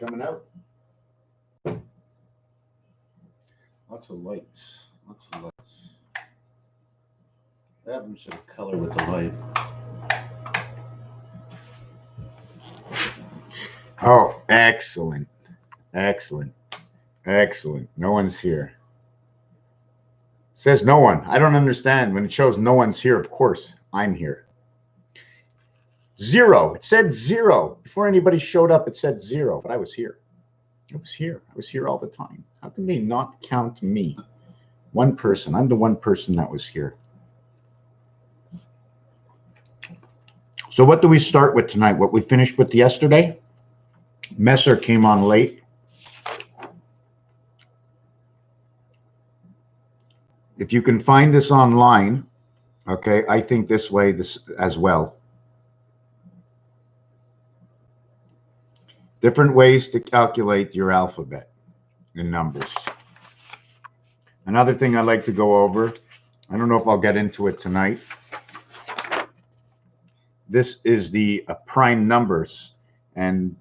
coming out. Lots of lights. Lots of lights. I have them sort of color with the light. Oh, excellent. Excellent. Excellent. No one's here. It says no one. I don't understand. When it shows no one's here, of course, I'm here. 0. It said 0. Before anybody showed up, it said 0. But I was here. I was here. I was here all the time. How can they not count me? One person. I'm the one person that was here. So what do we start with tonight? What we finished with yesterday? Messer came on late. If you can find this online, okay, I think this way this as well. Different ways to calculate your alphabet in numbers. Another thing I like to go over, I don't know if I'll get into it tonight. This is the prime numbers, and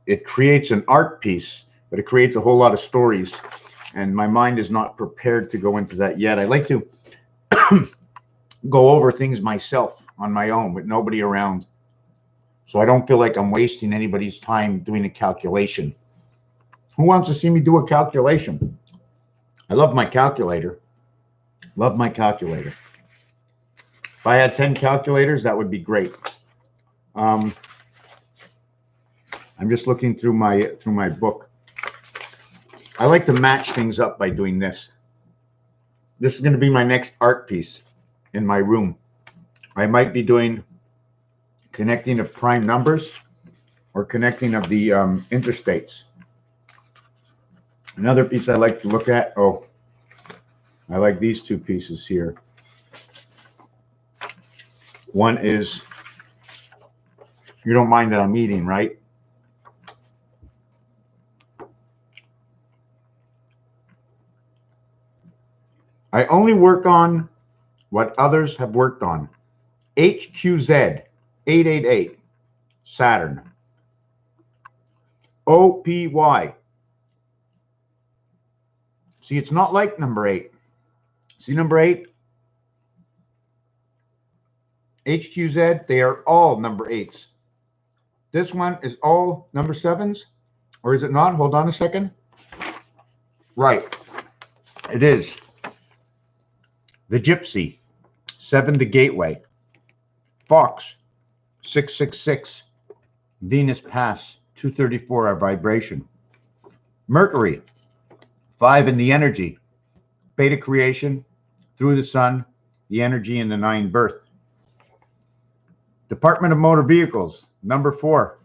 it creates an art piece, but it creates a whole lot of stories, and my mind is not prepared to go into that yet. I like to go over things myself on my own with nobody around, so I don't feel like I'm wasting anybody's time doing a calculation. Who wants to see me do a calculation? I love my calculator. Love my calculator. If I had 10 calculators, that would be great. I'm just looking through my book. I like to match things up by doing this. This is going to be my next art piece in my room. I might be doing connecting of prime numbers or connecting of the interstates. Another piece I like to look at, oh, I like these two pieces here. One is, you don't mind that I'm eating, right? I only work on what others have worked on. HQZ 888, Saturn. OPY. See, it's not like number 8. See number 8? HQZ, they are all number 8s. This one is all number 7s? Or is it not? Hold on a second. Right. It is. The Gypsy, 7 the Gateway. Fox, 666. Venus Pass, 234 our vibration. Mercury, 5 in the energy. Beta creation, through the sun, the energy in the 9 birth. Department of Motor Vehicles, number 4.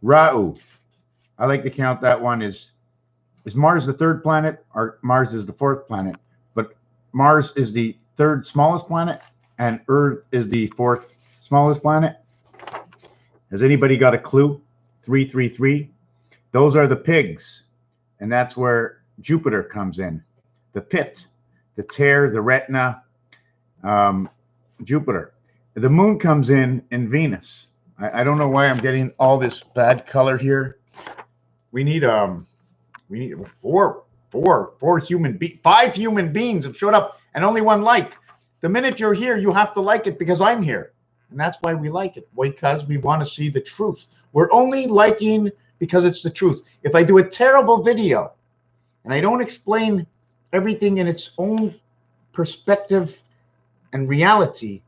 Rahu. I like to count that one is Mars the 3rd planet or Mars is the 4th planet? But Mars is the 3rd smallest planet and Earth is the 4th smallest planet. Has anybody got a clue? 333. Those are the pigs, and that's where Jupiter comes in. The pit, the tear, the retina, Jupiter. The moon comes in Venus. I don't know why I'm getting all this bad color here. We need 5 human beings have showed up and only 1 like. The minute you're here, you have to like it because I'm here. And that's why we like it, because we want to see the truth. We're only liking because it's the truth. If I do a terrible video and I don't explain everything in its own perspective and reality,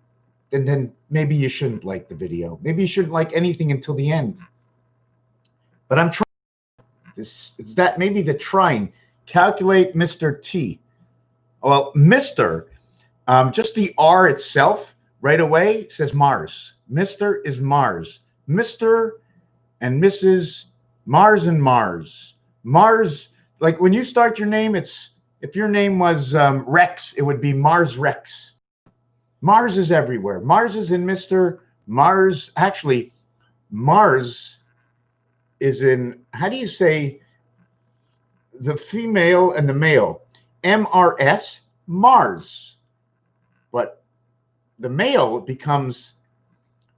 then maybe you shouldn't like the video. Maybe you shouldn't like anything until the end. But I'm trying. It's that maybe the trying. Calculate Mr. T. Well, Mr. Just the R itself right away says Mars. Mr. is Mars. Mr. and Mrs. Mars and Mars. Mars, like when you start your name, it's if your name was Rex, it would be Mars Rex. Mars is everywhere. Mars is in Mr. Mars. Actually, Mars is in, how do you say the female and the male? MRS, Mars. But the male becomes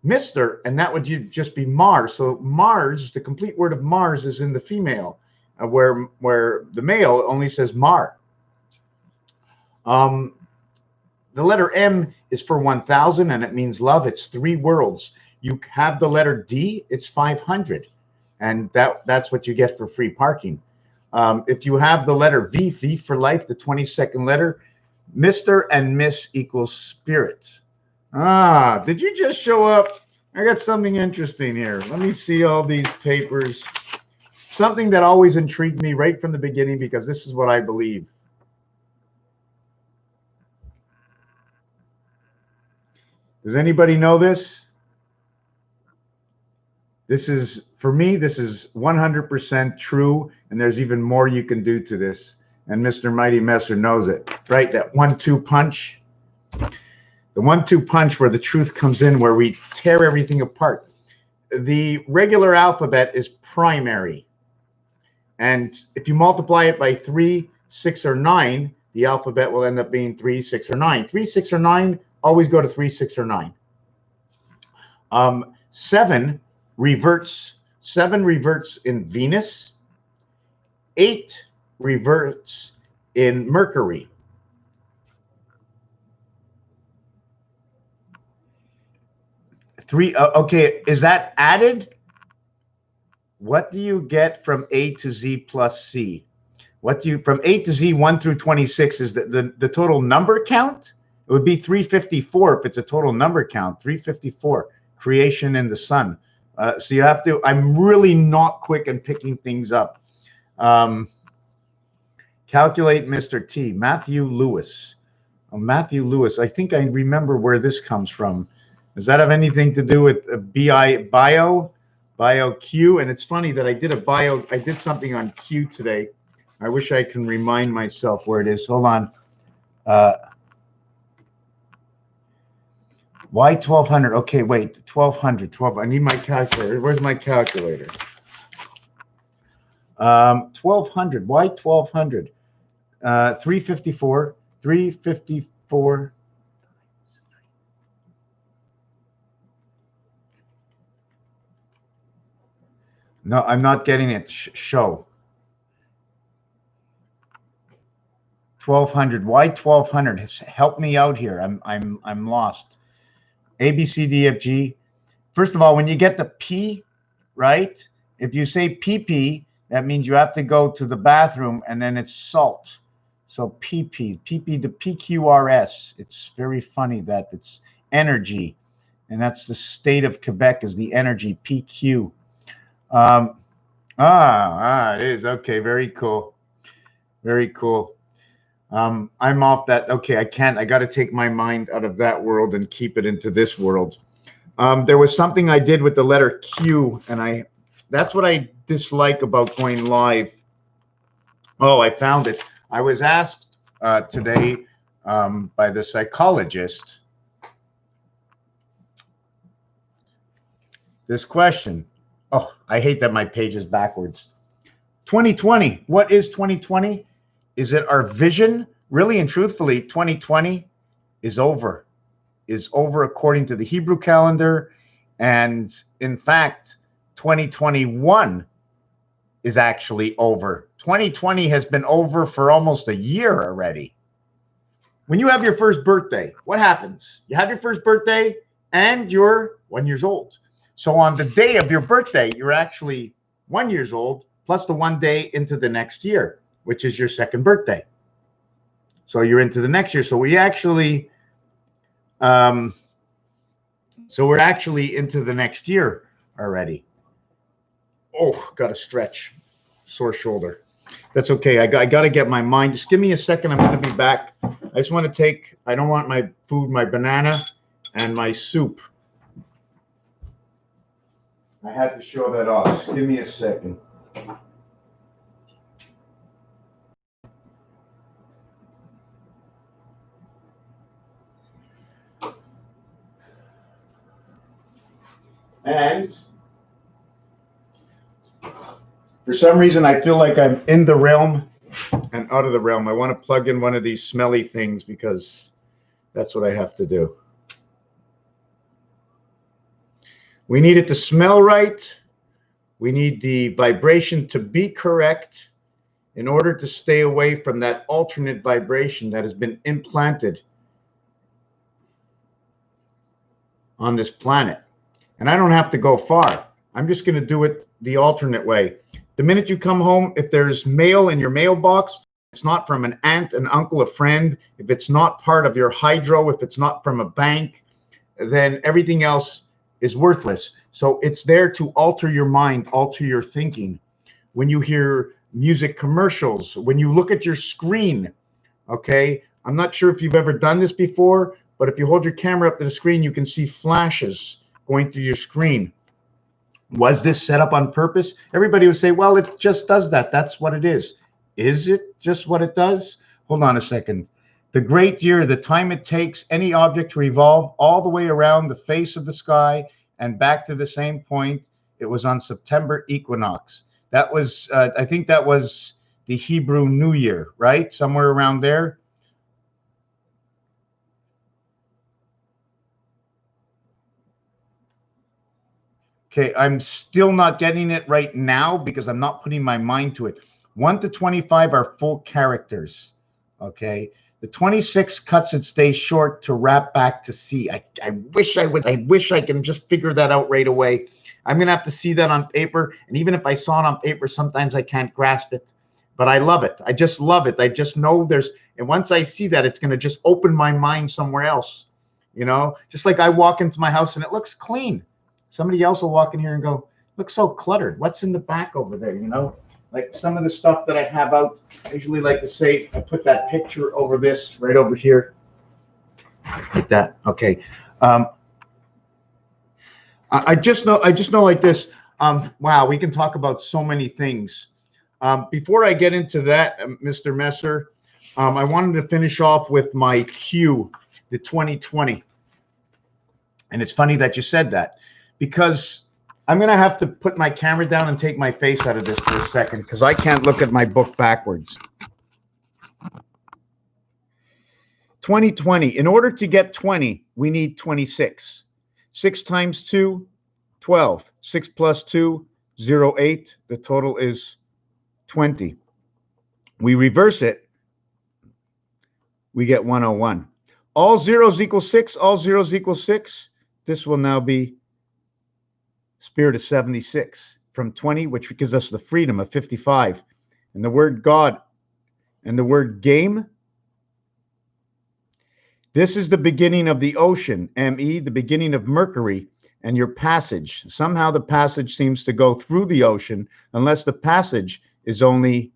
Mr., and that would just be Mars. So Mars, the complete word of Mars is in the female, where the male only says Mar. The letter M is for 1,000, and it means love. It's 3 worlds. You have the letter D, it's 500, and that's what you get for free parking. If you have the letter V, V for life, the 22nd letter, Mr. and Miss equals spirit. Ah, did you just show up? I got something interesting here. Let me see all these papers. Something that always intrigued me right from the beginning, because this is what I believe. Does anybody know this? This is, for me, this is 100% true, and there's even more you can do to this. And Mr. Mighty Messer knows it, right? That 1-2 punch. The 1-2 punch where the truth comes in, where we tear everything apart. The regular alphabet is primary. And if you multiply it by 3, 6, or 9, the alphabet will end up being 3, 6, or 9. 3, 6, or 9, always go to 3, 6, or 9. 7 reverts. 7 reverts in Venus. 8 reverts in Mercury. Okay, is that added? What do you get from A to Z plus C? What do you, from A to Z, 1 through 26 is the total number count? It would be 354 if it's a total number count. 354, creation in the sun. So you have to, I'm really not quick in picking things up. Calculate Mr. T, Matthew Lewis. Oh, Matthew Lewis, I think I remember where this comes from. Does that have anything to do with bio Q? And it's funny that I did something on Q today. I wish I can remind myself where it is. Hold on. Why 1200? Okay, wait, 1200, 12. I need my calculator. Where's my calculator? 1200. Why 1200? 354. 354. No, I'm not getting it. Show 1200. Why 1200? Help me out here. I'm lost. A B C D F G. First of all, when you get the P, right? If you say PP, that means you have to go to the bathroom, and then it's salt. So PP to PQRS. It's very funny that it's energy, and that's the state of Quebec is the energy PQ. It is. Okay, very cool. Very cool. I'm off that. Okay, I got to take my mind out of that world and keep it into this world. There was something I did with the letter Q, and that's what I dislike about going live. Oh, I found it. I was asked today by the psychologist this question. Oh, I hate that my page is backwards. 2020. What is 2020? Is it our vision? Really and truthfully, 2020 is over. Is over according to the Hebrew calendar. And in fact, 2021 is actually over. 2020 has been over for almost a year already. When you have your first birthday, what happens? You have your first birthday and you're 1 year old. So on the day of your birthday, you're actually 1 year old plus the 1 day into the next year, which is your second birthday. So you're into the next year. So we're actually into the next year already. Oh, got to stretch. Sore shoulder. That's okay. I got to get my mind. Just give me a second. I'm going to be back. I just want to take, I don't want my food, my banana and my soup. I had to show that off. Just give me a second. And for some reason, I feel like I'm in the realm and out of the realm. I want to plug in one of these smelly things because that's what I have to do. We need it to smell right. We need the vibration to be correct in order to stay away from that alternate vibration that has been implanted on this planet. And I don't have to go far. I'm just going to do it the alternate way. The minute you come home, if there's mail in your mailbox, it's not from an aunt, an uncle, a friend, if it's not part of your hydro, if it's not from a bank, then everything else is worthless. So it's there to alter your mind, alter your thinking. When you hear music commercials, when you look at your screen, okay, I'm not sure if you've ever done this before, but if you hold your camera up to the screen, you can see flashes going through your screen. Was this set up on purpose? Everybody would say, well, it just does that. That's what it is. Is it just what it does? Hold on a second. The great year, the time it takes any object to revolve all the way around the face of the sky and back to the same point, it was on September equinox. That was, I think that was the Hebrew New Year, right? Somewhere around there. Okay, I'm still not getting it right now because I'm not putting my mind to it. 1 to 25 are full characters, okay? The 26 cuts its day short to wrap back to C. I wish I would. I wish I can just figure that out right away. I'm going to have to see that on paper. And even if I saw it on paper, sometimes I can't grasp it. But I love it. I just love it. I just know there's, and once I see that, it's going to just open my mind somewhere else. You know, just like I walk into my house and it looks clean. Somebody else will walk in here and go, looks so cluttered. What's in the back over there, you know? Like some of the stuff that I have out, I usually like to say, I put that picture over this, right over here. Like that, okay. I just know like this. Wow, we can talk about so many things. Before I get into that, Mr. Messer, I wanted to finish off with my cue, the 2020. And it's funny that you said that, because I'm going to have to put my camera down and take my face out of this for a second because I can't look at my book backwards. 2020. In order to get 20, we need 26. 6 times 2, 12. 6 plus 2, 0, 8. The total is 20. We reverse it. We get 101. All zeros equal 6. All zeros equal 6. This will now be spirit of 76 from 20, which gives us the freedom of 55. And the word God and the word game. This is the beginning of the ocean, ME, the beginning of Mercury, and your passage. Somehow the passage seems to go through the ocean, unless the passage is only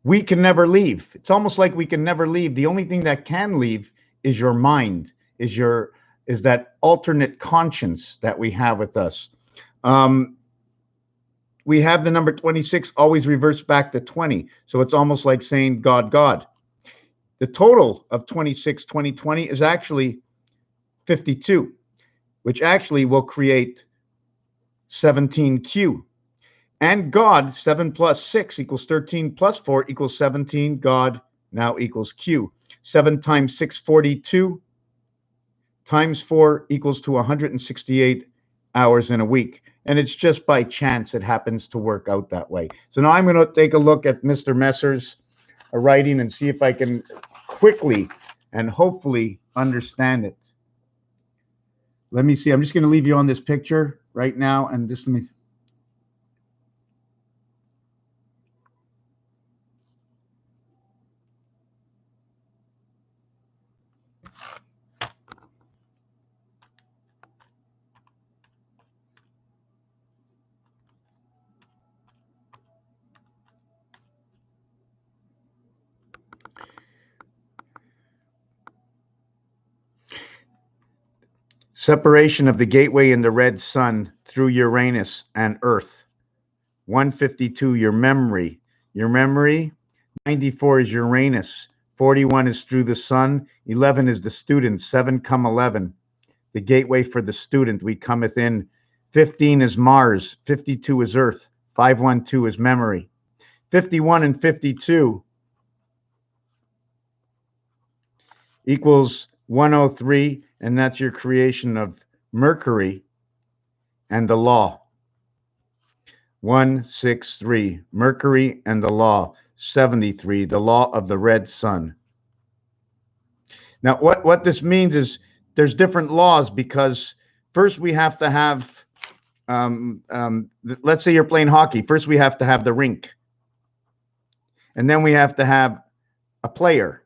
we can never leave. It's almost like we can never leave. The only thing that can leave is your mind, is that alternate conscience that we have with us. We have the number 26 always reversed back to 20. So it's almost like saying God, God. The total of 26, 2020 is actually 52, which actually will create 17Q. And God, 7 plus 6 equals 13 plus 4 equals 17. God now equals Q. 7 times 6, 42. Times 4 equals to 168 hours in a week. And it's just by chance it happens to work out that way. So now I'm going to take a look at Mr. Messer's writing and see if I can quickly and hopefully understand it. Let me see. I'm just going to leave you on this picture right now. And just let me... Separation of the gateway in the red sun through Uranus and Earth. 152, your memory. Your memory. 94 is Uranus. 41 is through the sun. 11 is the student. 7 come 11. The gateway for the student, we cometh in. 15 is Mars. 52 is Earth. 512 is memory. 51 and 52 equals 103, and that's your creation of Mercury and the law. 163, Mercury and the law. 73, the law of the red sun. Now, what this means is there's different laws, because first we have to have, let's say you're playing hockey. First we have to have the rink. And then we have to have a player.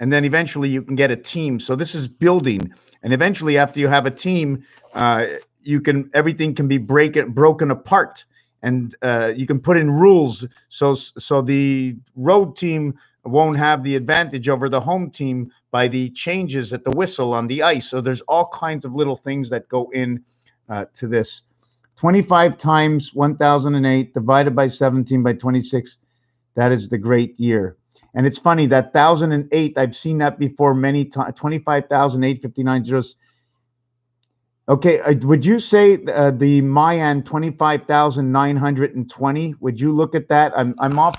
And then eventually you can get a team. So this is building. And eventually, after you have a team, everything can be broken apart, and you can put in rules. So the road team won't have the advantage over the home team by the changes at the whistle on the ice. So there's all kinds of little things that go in to this. 25 times 1008 divided by 17 by 26. That is the great year. And it's funny that 1008, I've seen that before many times. 25,859 zeros. Okay, would you say the Mayan 25,920? Would you look at that? I'm off.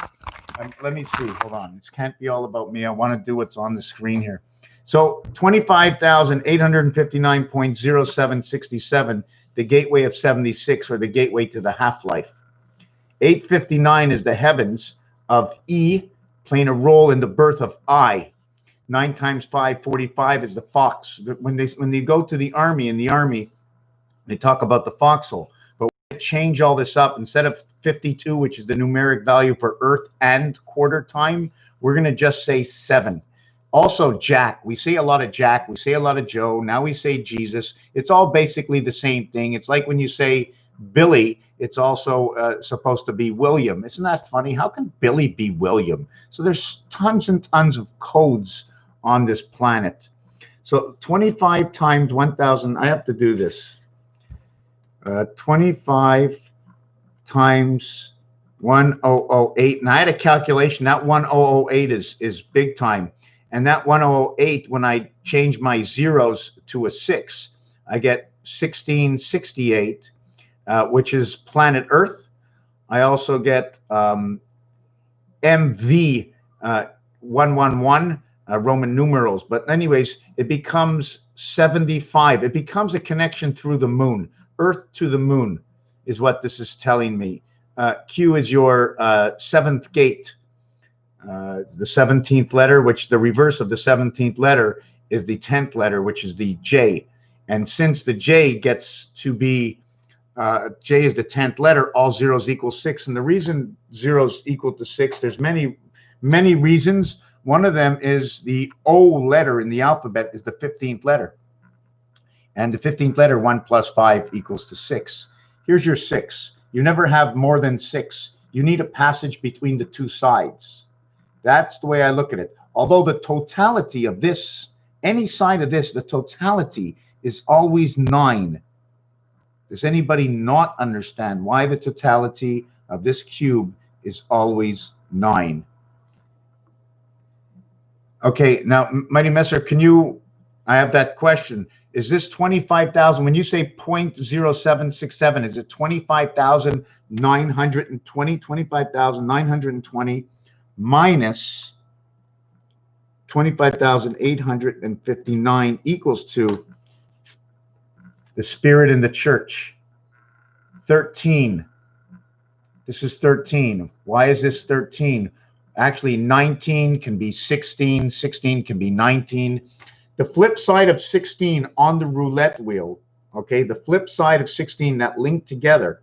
Let me see. Hold on. This can't be all about me. I want to do what's on the screen here. So 25,859.0767, the gateway of 76, or the gateway to the half-life. 859 is the heavens of E, playing a role in the birth of I. 9 times 5, 45 is the fox. When they go to the army, in the army, they talk about the foxhole. But we're going to change all this up. Instead of 52, which is the numeric value for Earth and quarter time, we're going to just say 7. Also, Jack. We say a lot of Jack. We say a lot of Joe. Now we say Jesus. It's all basically the same thing. It's like when you say Billy, it's also supposed to be William. Isn't that funny? How can Billy be William? So there's tons and tons of codes on this planet. So 25 times 1,000, I have to do this. 25 times 1008, and I had a calculation. That 1008 is big time. And that 1008, when I change my zeros to a 6, I get 1668, which is planet Earth. I also get MV 111, Roman numerals. But anyways, it becomes 75. It becomes a connection through the moon. Earth to the moon is what this is telling me. Q is your 7th gate. The 17th letter, which the reverse of the 17th letter is the 10th letter, which is the J. And since the J gets to be, J is the 10th letter, all zeros equal 6. And the reason zeros equal to 6, there's many reasons. One of them is the O letter in the alphabet is the 15th letter. And the 15th letter, 1 plus 5 equals to 6. Here's your 6. You never have more than 6. You need a passage between the two sides. That's the way I look at it. Although the totality of this, any side of this, the totality is always 9. Does anybody not understand why the totality of this cube is always 9? Okay, now, Mighty Messer, I have that question. Is this 25,000? When you say 0.0767, is it 25,920? 25,920 minus 25,859 equals to the spirit in the church. 13. This is 13. Why is this 13? Actually, 19 can be 16. 16 can be 19. The flip side of 16 on the roulette wheel, okay, the flip side of 16 that link together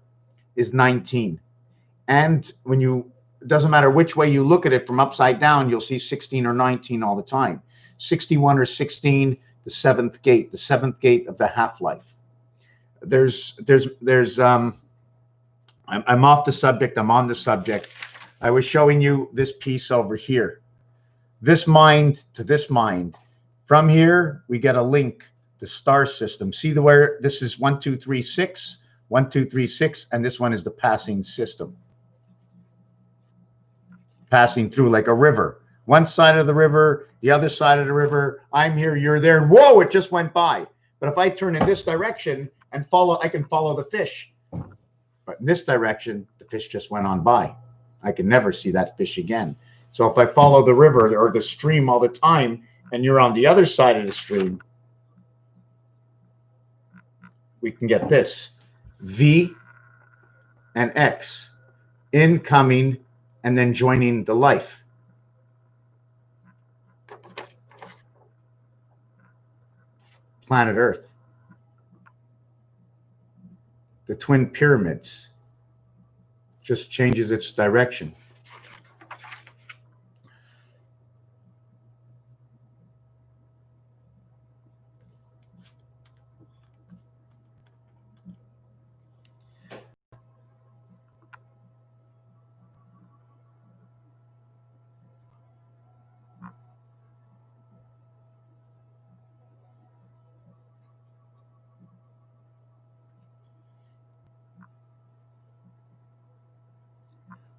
is 19. And it doesn't matter which way you look at it, from upside down, you'll see 16 or 19 all the time. 61 or 16, the 7th gate of the half-life. I'm off the subject. I'm on the subject. I was showing you this piece over here. This mind to this mind. From here, we get a link, the star system. See where this is 1, 2, 3, 6, 1, 2, 3, 6, and this one is the passing system. Passing through like a river. One side of the river, the other side of the river. I'm here, you're there, and whoa, it just went by. But if I turn in this direction and follow, I can follow the fish. But in this direction, the fish just went on by. I can never see that fish again. So if I follow the river or the stream all the time, and you're on the other side of the stream, we can get this. V and X, incoming and then joining the life. Planet Earth. The twin pyramids just changes its direction.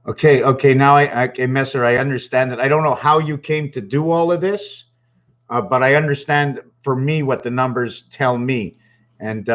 Okay, now okay, Messer, I understand it. I don't know how you came to do all of this, but I understand for me what the numbers tell me. And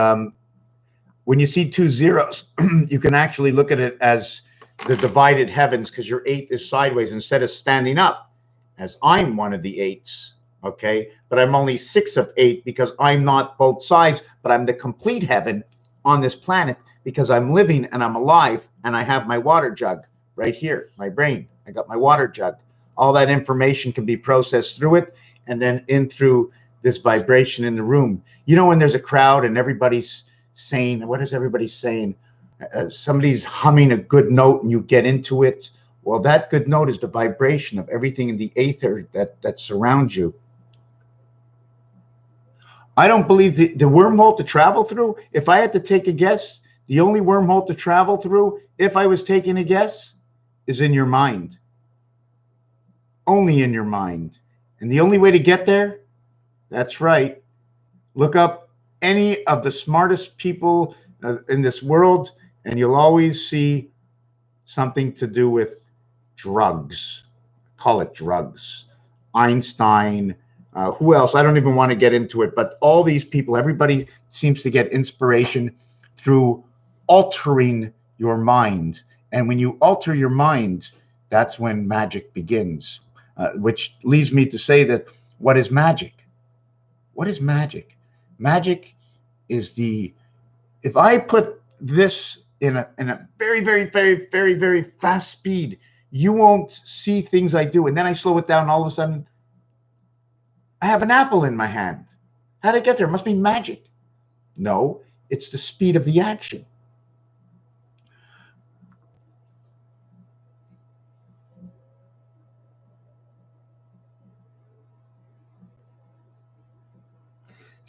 when you see 2 zeros, you can actually look at it as the divided heavens, because your 8 is sideways instead of standing up, as I'm one of the 8s, okay? But I'm only 6 of 8 because I'm not both sides, but I'm the complete heaven on this planet because I'm living and I'm alive and I have my water jug right here, my brain. I got my water jug. All that information can be processed through it and then in through this vibration in the room. You know, when there's a crowd and everybody's saying, what is everybody saying? Somebody's humming a good note and you get into it. Well, that good note is the vibration of everything in the aether that surrounds you. I don't believe the wormhole to travel through, if I had to take a guess, the only wormhole to travel through, if I was taking a guess, is in your mind. Only in your mind. And the only way to get there, that's right, look up any of the smartest people in this world, and you'll always see something to do with drugs. Call it drugs. Einstein, who else? I don't even want to get into it, but all these people, everybody seems to get inspiration through altering your mind. And when you alter your mind, that's when magic begins, which leads me to say that what is magic? What is magic? Magic is if I put this in a very, very, very, very, very fast speed, you won't see things I do. And then I slow it down and all of a sudden I have an apple in my hand. How did I get there? It must be magic. No, it's the speed of the action.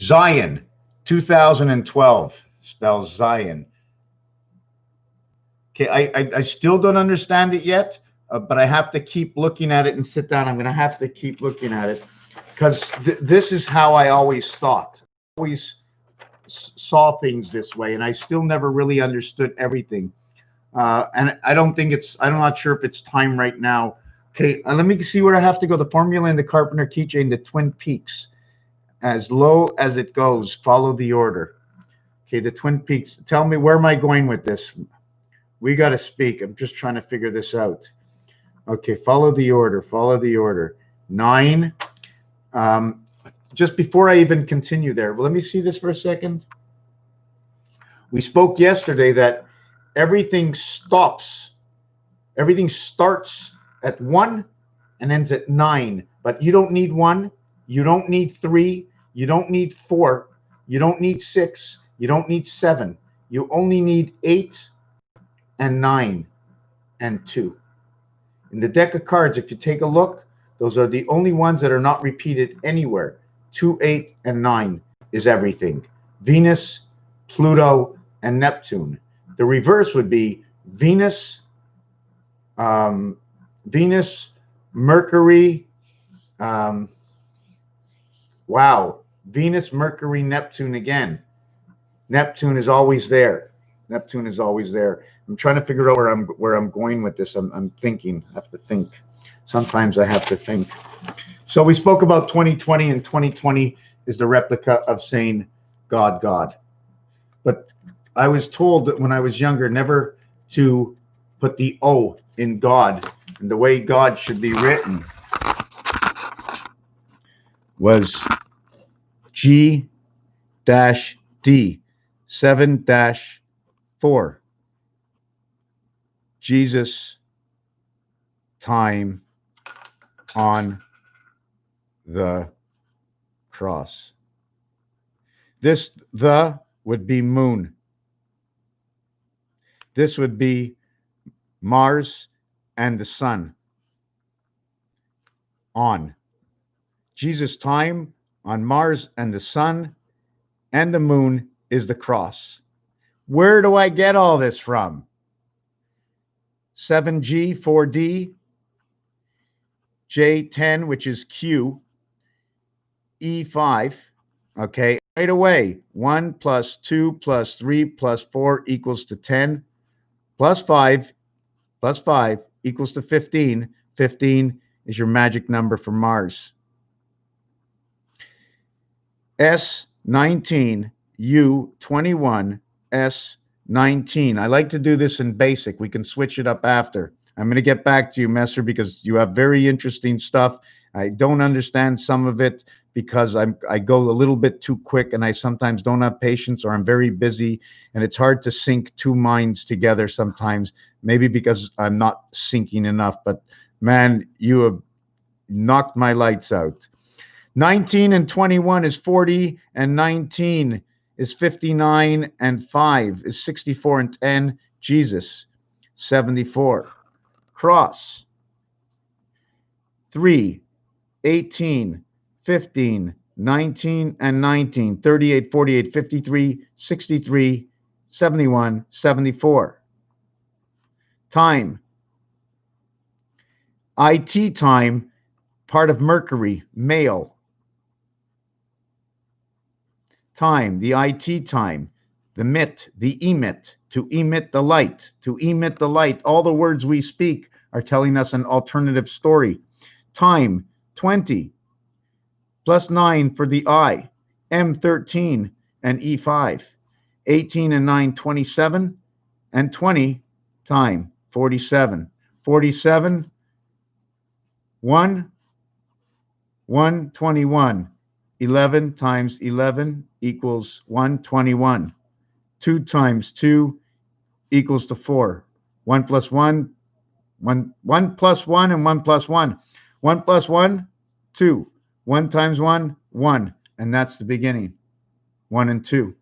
Zion, 2012, spells Zion. Okay, I still don't understand it yet, but I have to keep looking at it and sit down. I'm going to have to keep looking at it because this is how I always thought. I always saw things this way, and I still never really understood everything. And I don't think I'm not sure if it's time right now. Okay, let me see where I have to go. The formula in the Carpenter keychain, the Twin Peaks. As low as it goes, follow the order. Okay, the Twin Peaks. Tell me, where am I going with this? We got to speak. I'm just trying to figure this out. Okay, follow the order. Follow the order. 9. Just before I even continue there, let me see this for a second. We spoke yesterday that everything stops. Everything starts at 1 and ends at 9. But you don't need 1. You don't need 3. You don't need 4. You don't need 6. You don't need 7. You only need 8 and 9 and 2. In the deck of cards, if you take a look, those are the only ones that are not repeated anywhere. 2, 8, and 9 is everything. Venus, Pluto, and Neptune. The reverse would be Venus, Mercury, wow, Venus, Mercury, Neptune again. Neptune is always there. Neptune is always there. I'm trying to figure out where I'm going with this. I'm thinking. I have to think. Sometimes I have to think. So we spoke about 2020, and 2020 is the replica of saying God, God. But I was told that when I was younger never to put the O in God and the way God should be written. was G dash D 7 dash 4. Jesus time on the cross. This the would be moon. This would be Mars and the sun. On Jesus time on Mars and the sun and the moon is the cross. Where do I get all this from? 7G, 4D, J10, which is Q, E5. Okay, right away. 1 plus 2 plus 3 plus 4 equals to 10, plus 5 equals to 15. 15 is your magic number for Mars. S19, U21, S19. I like to do this in basic. We can switch it up after. I'm going to get back to you, Messer, because you have very interesting stuff. I don't understand some of it because I go a little bit too quick, and I sometimes don't have patience, or I'm very busy, and it's hard to sync two minds together sometimes, maybe because I'm not syncing enough. But man, you have knocked my lights out. 19 and 21 is 40, and 19 is 59, and 5 is 64, and 10, Jesus, 74. Cross. 3, 18, 15, 19, and 19, 38, 48, 53, 63, 71, 74. Time. IT time, part of Mercury, male. Time, the IT time, the mit, the emit, to emit the light, to emit the light. All the words we speak are telling us an alternative story. Time, 20, plus 9 for the I, M13 and E5, 18 and 9, 27, and 20, time, 47. 47, 1, 121. 11 times 11 equals 121. 2 times 2 equals to 4. 1 plus 1, 1 plus 1, and 1 plus 1. 1 plus 1, 2. 1 times 1, 1. And that's the beginning. 1 and 2.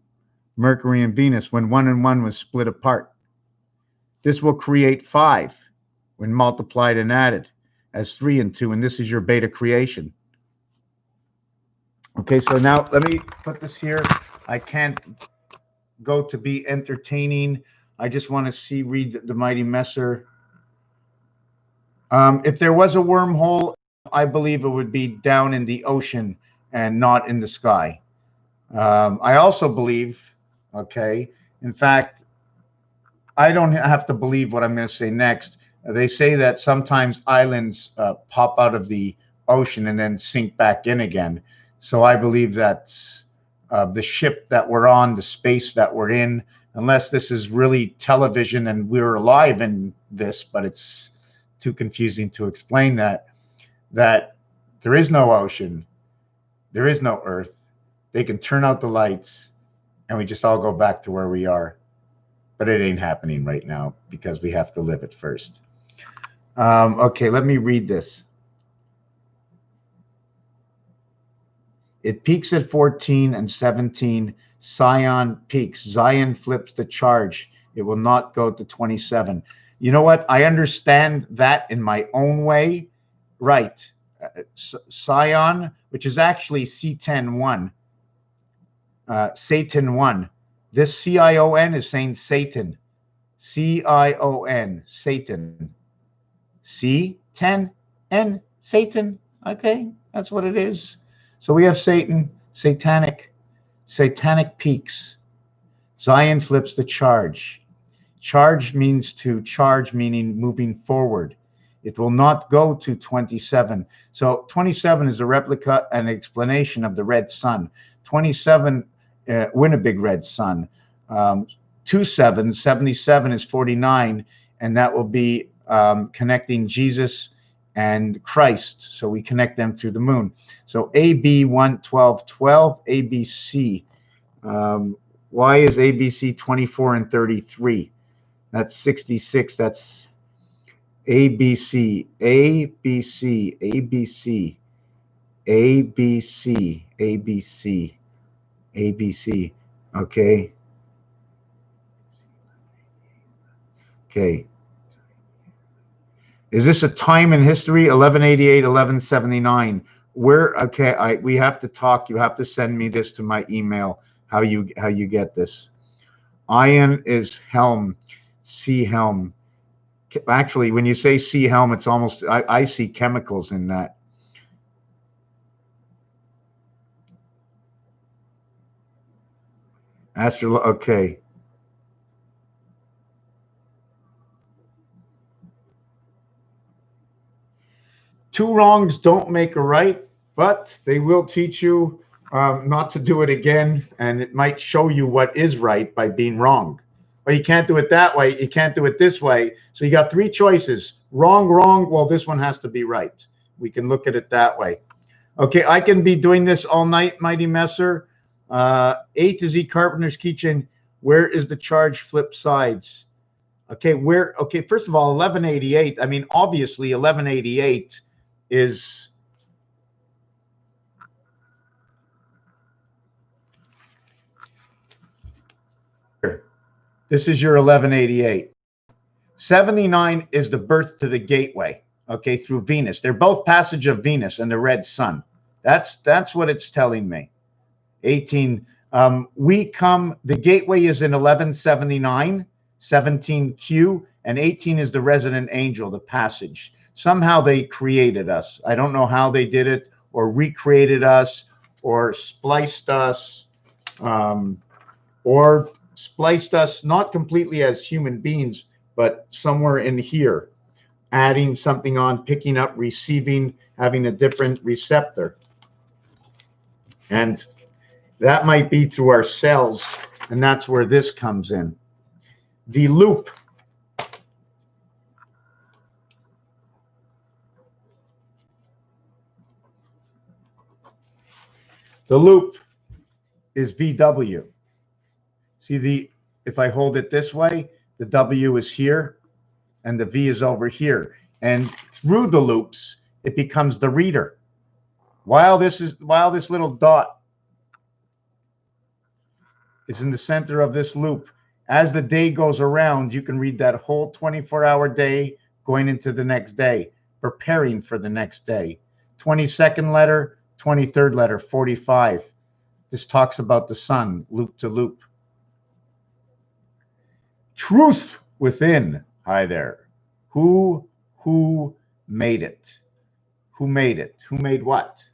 Mercury and Venus, when 1 and 1 was split apart. This will create 5 when multiplied and added as 3 and 2. And this is your beta creation. Okay, so now let me put this here. I can't go to be entertaining. I just want to read the Mighty Messer. If there was a wormhole, I believe it would be down in the ocean and not in the sky. I also believe, okay, in fact, I don't have to believe what I'm going to say next. They say that sometimes islands pop out of the ocean and then sink back in again. So I believe that the ship that we're on, the space that we're in, unless this is really television and we're alive in this, but it's too confusing to explain that there is no ocean, there is no earth. They can turn out the lights and we just all go back to where we are. But it ain't happening right now because we have to live it first. Okay, let me read this. It peaks at 14 and 17. Zion peaks. Zion flips the charge. It will not go to 27. You know what? I understand that in my own way. Right. Sion, which is actually C10-1. Satan 1. This C-I-O-N is saying Satan. C-I-O-N, Satan. C-10-N, Satan. Okay, that's what it is. So we have Satan, satanic peaks. Zion flips the charge. Charge means to charge, meaning moving forward. It will not go to 27. So 27 is a replica and explanation of the red sun. 27, Winnipeg red sun. 27, 77 is 49, and that will be connecting Jesus and Christ. So we connect them through the moon. So AB 1, 12, 12, ABC. Why is ABC 24 and 33? That's 66. That's ABC, ABC, ABC, ABC, ABC, ABC. Okay. Okay. Is this a time in history? 1188, 1179. Where? Okay. We have to talk. You have to send me this to my email. How you get this? Iron is helm. Sea helm. Actually, when you say sea helm, it's almost I see chemicals in that. Okay. Two wrongs don't make a right, but they will teach you not to do it again, and it might show you what is right by being wrong. But you can't do it that way. You can't do it this way. So you got three choices. Wrong, wrong. Well, this one has to be right. We can look at it that way. Okay, I can be doing this all night, Mighty Messer. A to Z Carpenter's Keychain. Where is the charge flip sides? Okay, where? Okay, first of all, 1188. I mean, obviously, 1188 is this is your 1188. 79 is the birth to the gateway, okay, through Venus. They're both passage of Venus and the red sun. That's what it's telling me. 18, we come, the gateway is in 1179, 17Q, and 18 is the resident angel, the passage. Somehow they created us. I don't know how they did it, or recreated us, or spliced us, not completely as human beings, but somewhere in here, adding something on, picking up, receiving, having a different receptor. And that might be through our cells, and that's where this comes in. The loop. The loop is VW. See, if I hold it this way, the W is here and the V is over here. And through the loops, it becomes the reader. While this little dot is in the center of this loop, as the day goes around, you can read that whole 24-hour day going into the next day, preparing for the next day. 22nd letter, 23rd letter, 45. This talks about the sun, loop to loop. Truth within. Hi there. Who made it? Who made it? Who made what?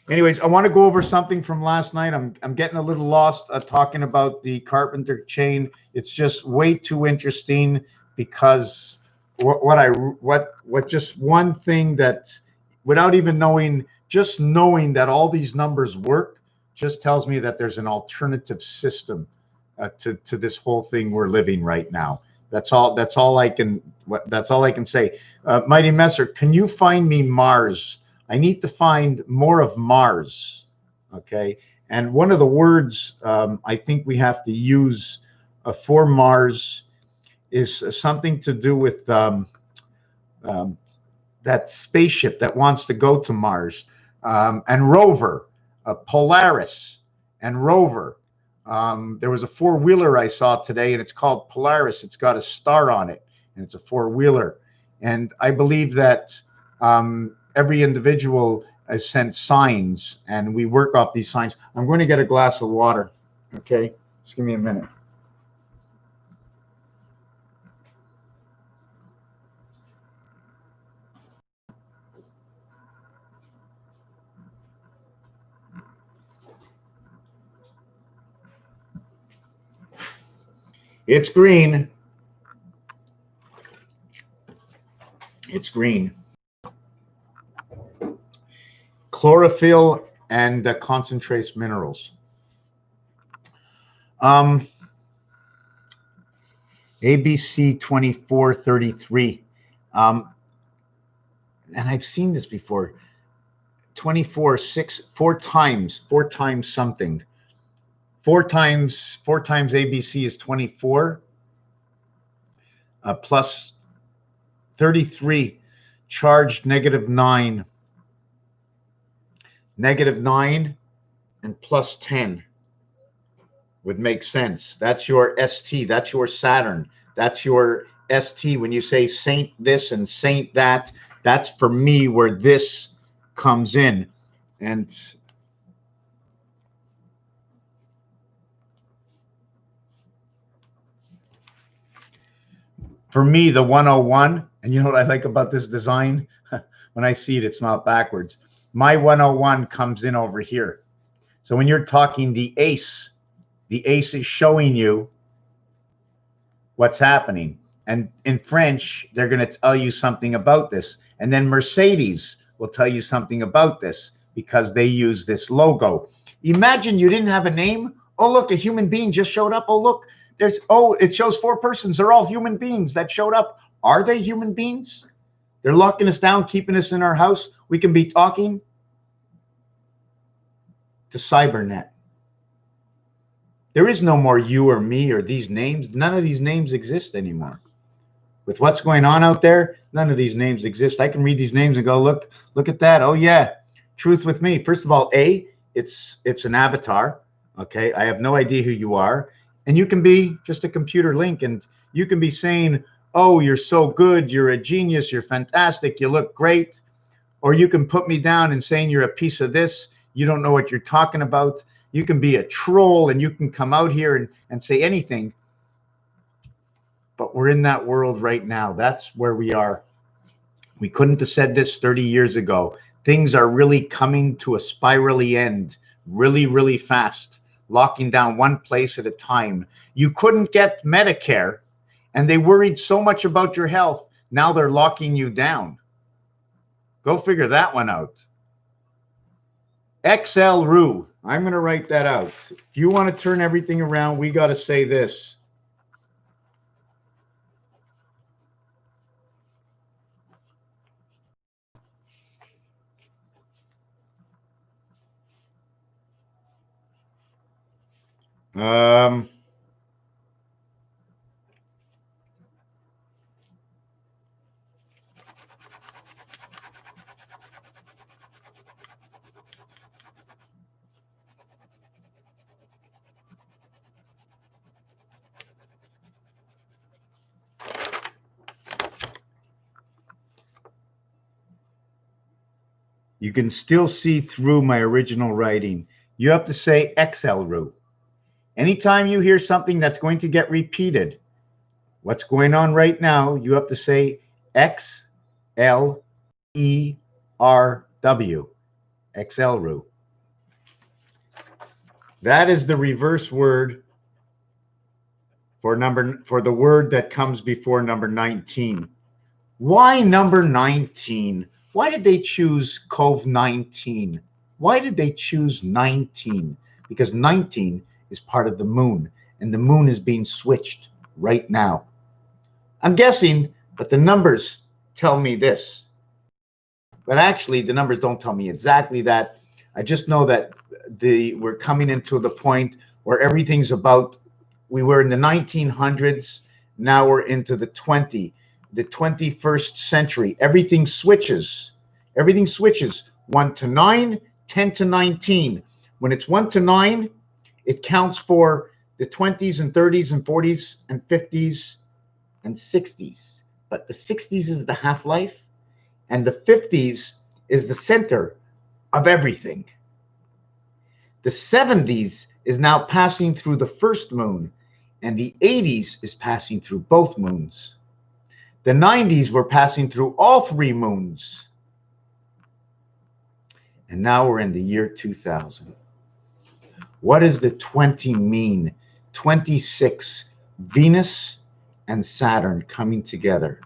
Anyways, I want to go over something from last night. I'm getting a little lost talking about the Carpenter chain. It's just way too interesting because what just one thing that, without even knowing, just knowing that all these numbers work just tells me that there's an alternative system to this whole thing we're living right now. That's all I can say. Mighty Messer, can you find me Mars? I need to find more of Mars. Okay, and one of the words I think we have to use for Mars is something to do with that spaceship that wants to go to Mars, and rover, Polaris and rover. There was a four-wheeler I saw today, and it's called Polaris. It's got a star on it, and it's a four-wheeler. And I believe that every individual has sent signs, and we work off these signs. I'm going to get a glass of water. Okay, just give me a minute. It's green. It's green. Chlorophyll and concentrates minerals. ABC 2433. and I've seen this before, 24, 6, 4 times something. 4 times ABC is 24, plus 33, charged -9. -9 and plus 10 would make sense. That's your ST. That's your Saturn. That's your ST. When you say saint this and saint that, that's for me where this comes in. And for me, the 101, and you know what I like about this design? When I see it, it's not backwards. My 101 comes in over here. So when you're talking the ace is showing you what's happening. And in French, they're going to tell you something about this. And then Mercedes will tell you something about this because they use this logo. Imagine you didn't have a name. Oh, look, a human being just showed up. Oh, look, it shows 4 persons. They're all human beings that showed up. Are they human beings? They're locking us down, keeping us in our house. We can be talking to Cybernet. There is no more you or me or these names. None of these names exist anymore. With what's going on out there, none of these names exist. I can read these names and go, look at that. Oh yeah, truth with me. First of all, it's an avatar. Okay, I have no idea who you are, and you can be just a computer link, and you can be saying, oh, you're so good, you're a genius, you're fantastic, you look great, or you can put me down and saying you're a piece of this, you don't know what you're talking about. You can be a troll and you can come out here and say anything. But we're in that world right now. That's where we are. We couldn't have said this 30 years ago. Things are really coming to a spirally end really, really fast, locking down one place at a time. You couldn't get Medicare, and they worried so much about your health. Now they're locking you down. Go figure that one out. XL-RU. I'm going to write that out. If you want to turn everything around, we got to say this. You can still see through my original writing. You have to say XL-RU. Anytime you hear something that's going to get repeated, what's going on right now, you have to say XLERW. XL-RU. That is the reverse word for the word that comes before number 19. Why number 19? Why did they choose COVID-19? Why did they choose 19? Because 19 is part of the moon, and the moon is being switched right now. I'm guessing, but the numbers tell me this. But actually, the numbers don't tell me exactly that. I just know that we're coming into the point where everything's about, we were in the 1900s, now we're into the 21st century. Everything switches. Everything switches. 1 to 9, 10 to 19. When it's 1 to 9, it counts for the 20s and 30s and 40s and 50s and 60s. But the 60s is the half-life, and the 50s is the center of everything. The 70s is now passing through the first moon, and the 80s is passing through both moons. The 90s were passing through all 3 moons. And now we're in the year 2000. What does the 20 mean? 26, Venus and Saturn coming together.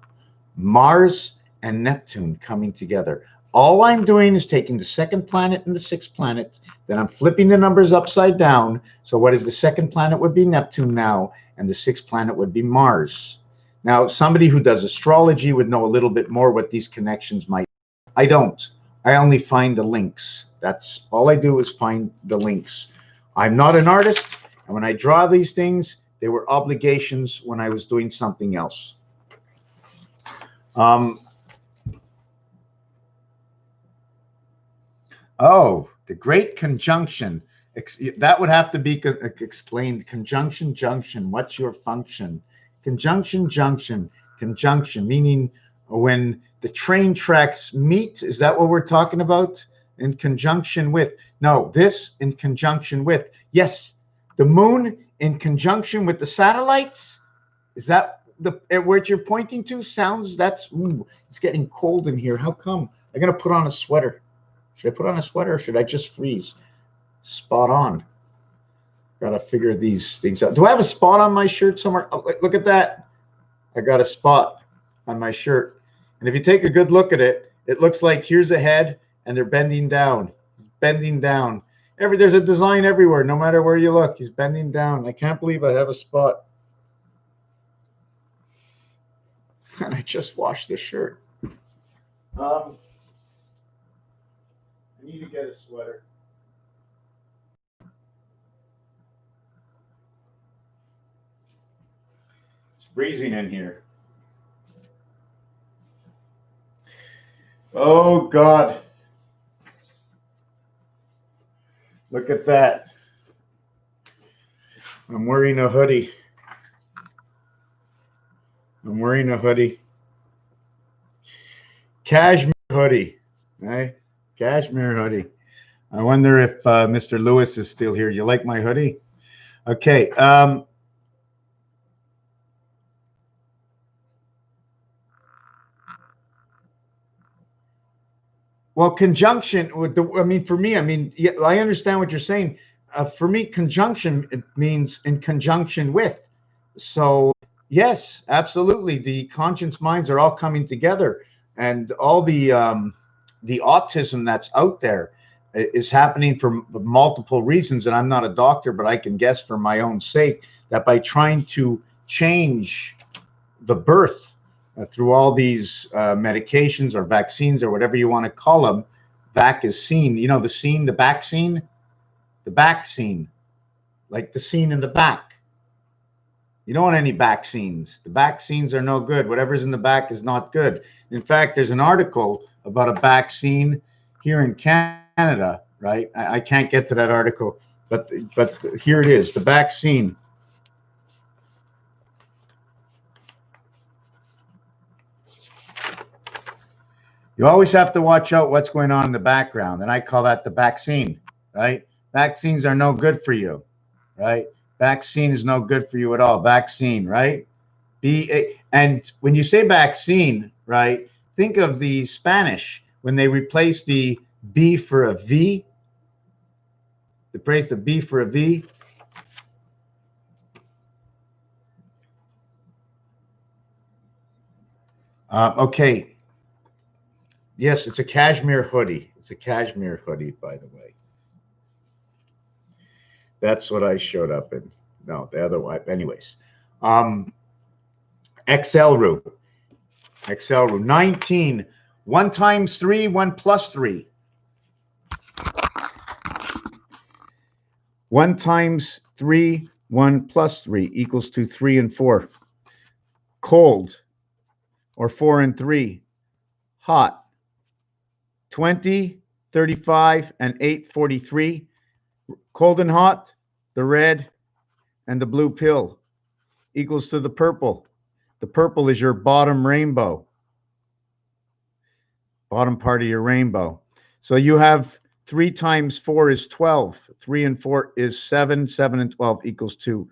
Mars and Neptune coming together. All I'm doing is taking the 2nd planet and the 6th planet, then I'm flipping the numbers upside down. So what is the 2nd planet would be Neptune now, and the 6th planet would be Mars. Now, somebody who does astrology would know a little bit more what these connections might I don't. I only find the links. That's all I do, is find the links. I'm not an artist, and when I draw these things, they were obligations when I was doing something else. Oh, the great conjunction. That would have to be explained. Conjunction, junction. What's your function? Conjunction, junction. Conjunction, meaning when the train tracks meet. Is that what we're talking about? In conjunction with. No, this in conjunction with. Yes, the moon in conjunction with the satellites. Is that the where you're pointing to? Sounds that's. Ooh, it's getting cold in here. How come? I'm gonna put on a sweater. Should I put on a sweater or should I just freeze? Spot on. Got to figure these things out. Do I have a spot on my shirt somewhere? Oh, look at that. I got a spot on my shirt. And if you take a good look at it, it looks like here's a head and they're bending down. Bending down. There's a design everywhere, no matter where you look. He's bending down. I can't believe I have a spot. And I just washed the shirt. I need to get a sweater. It's freezing in here. Oh, God. Look at that. I'm wearing a hoodie. I'm wearing a hoodie. Cashmere hoodie. Right? Cashmere hoodie. I wonder if Mr. Lewis is still here. You like my hoodie? Okay. Well, conjunction with the, I mean, for me, I mean, yeah, I understand what you're saying. For me, conjunction, it means in conjunction with. So yes, absolutely. The conscience minds are all coming together, and all the autism that's out there is happening for multiple reasons. And I'm not a doctor, but I can guess for my own sake that by trying to change the birth through all these medications or vaccines or whatever you want to call them, vac is seen. You know, the scene, the back scene, like the scene in the back. You don't want any back scenes. The back scenes are no good. Whatever's in the back is not good. In fact, there's an article about a back scene here in Canada, right? I can't get to that article, but here it is, the back scene. You always have to watch out what's going on in the background, and I call that the vaccine, right? Vaccines are no good for you, right? Vaccine is no good for you at all. Vaccine, right? And when you say vaccine, right, think of the Spanish when they replaced the B for a V. They replaced the B for a V. Okay. Yes, it's a cashmere hoodie. It's a cashmere hoodie, by the way. That's what I showed up in. No, the other one. Anyways, XL root. 19. 1 times 3, 1 plus 3. 1 times 3, 1 plus 3 equals to 3 and 4. Cold, or 4 and 3. Hot. 20, 35, and 8, 43. Cold and hot, the red and the blue pill equals to the purple. The purple is your bottom rainbow. Bottom part of your rainbow. So you have 3 times 4 is 12. 3 and 4 is 7. 7 and 12 equals to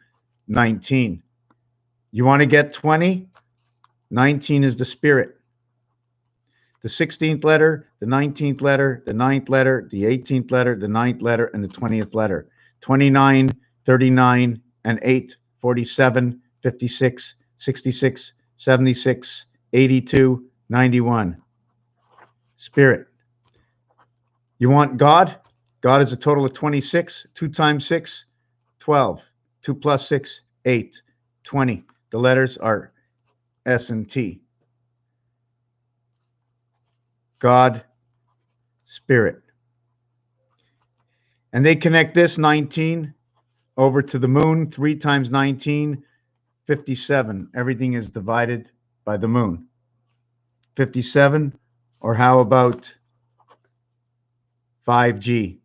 19. You want to get 20? 19 is the spirit. The 16th letter, the 19th letter, the 9th letter, the 18th letter, the 9th letter, and the 20th letter. 29, 39, and 8, 47, 56, 66, 76, 82, 91. Spirit. You want God? God is a total of 26. 2 times 6, 12. 2 plus 6, 8. 20. The letters are S and T. God spirit. And they connect this 19 over to the moon. 3 times 19, 57. Everything is divided by the moon. 57, or how about 5G?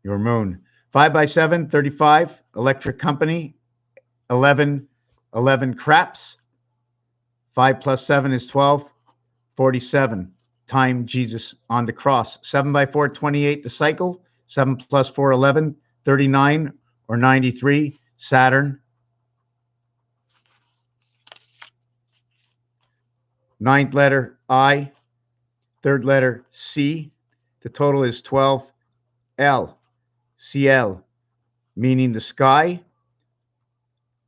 Your moon. 5 by 7, 35. Electric company. 11, 11 craps. 5 plus 7 is 12. 47. Time Jesus on the cross. 7 by 4, 28. The cycle. 7 plus 4, 11. 39 or 93. Saturn. 9th letter I. 3rd letter C. The total is 12. L. CL, meaning the sky.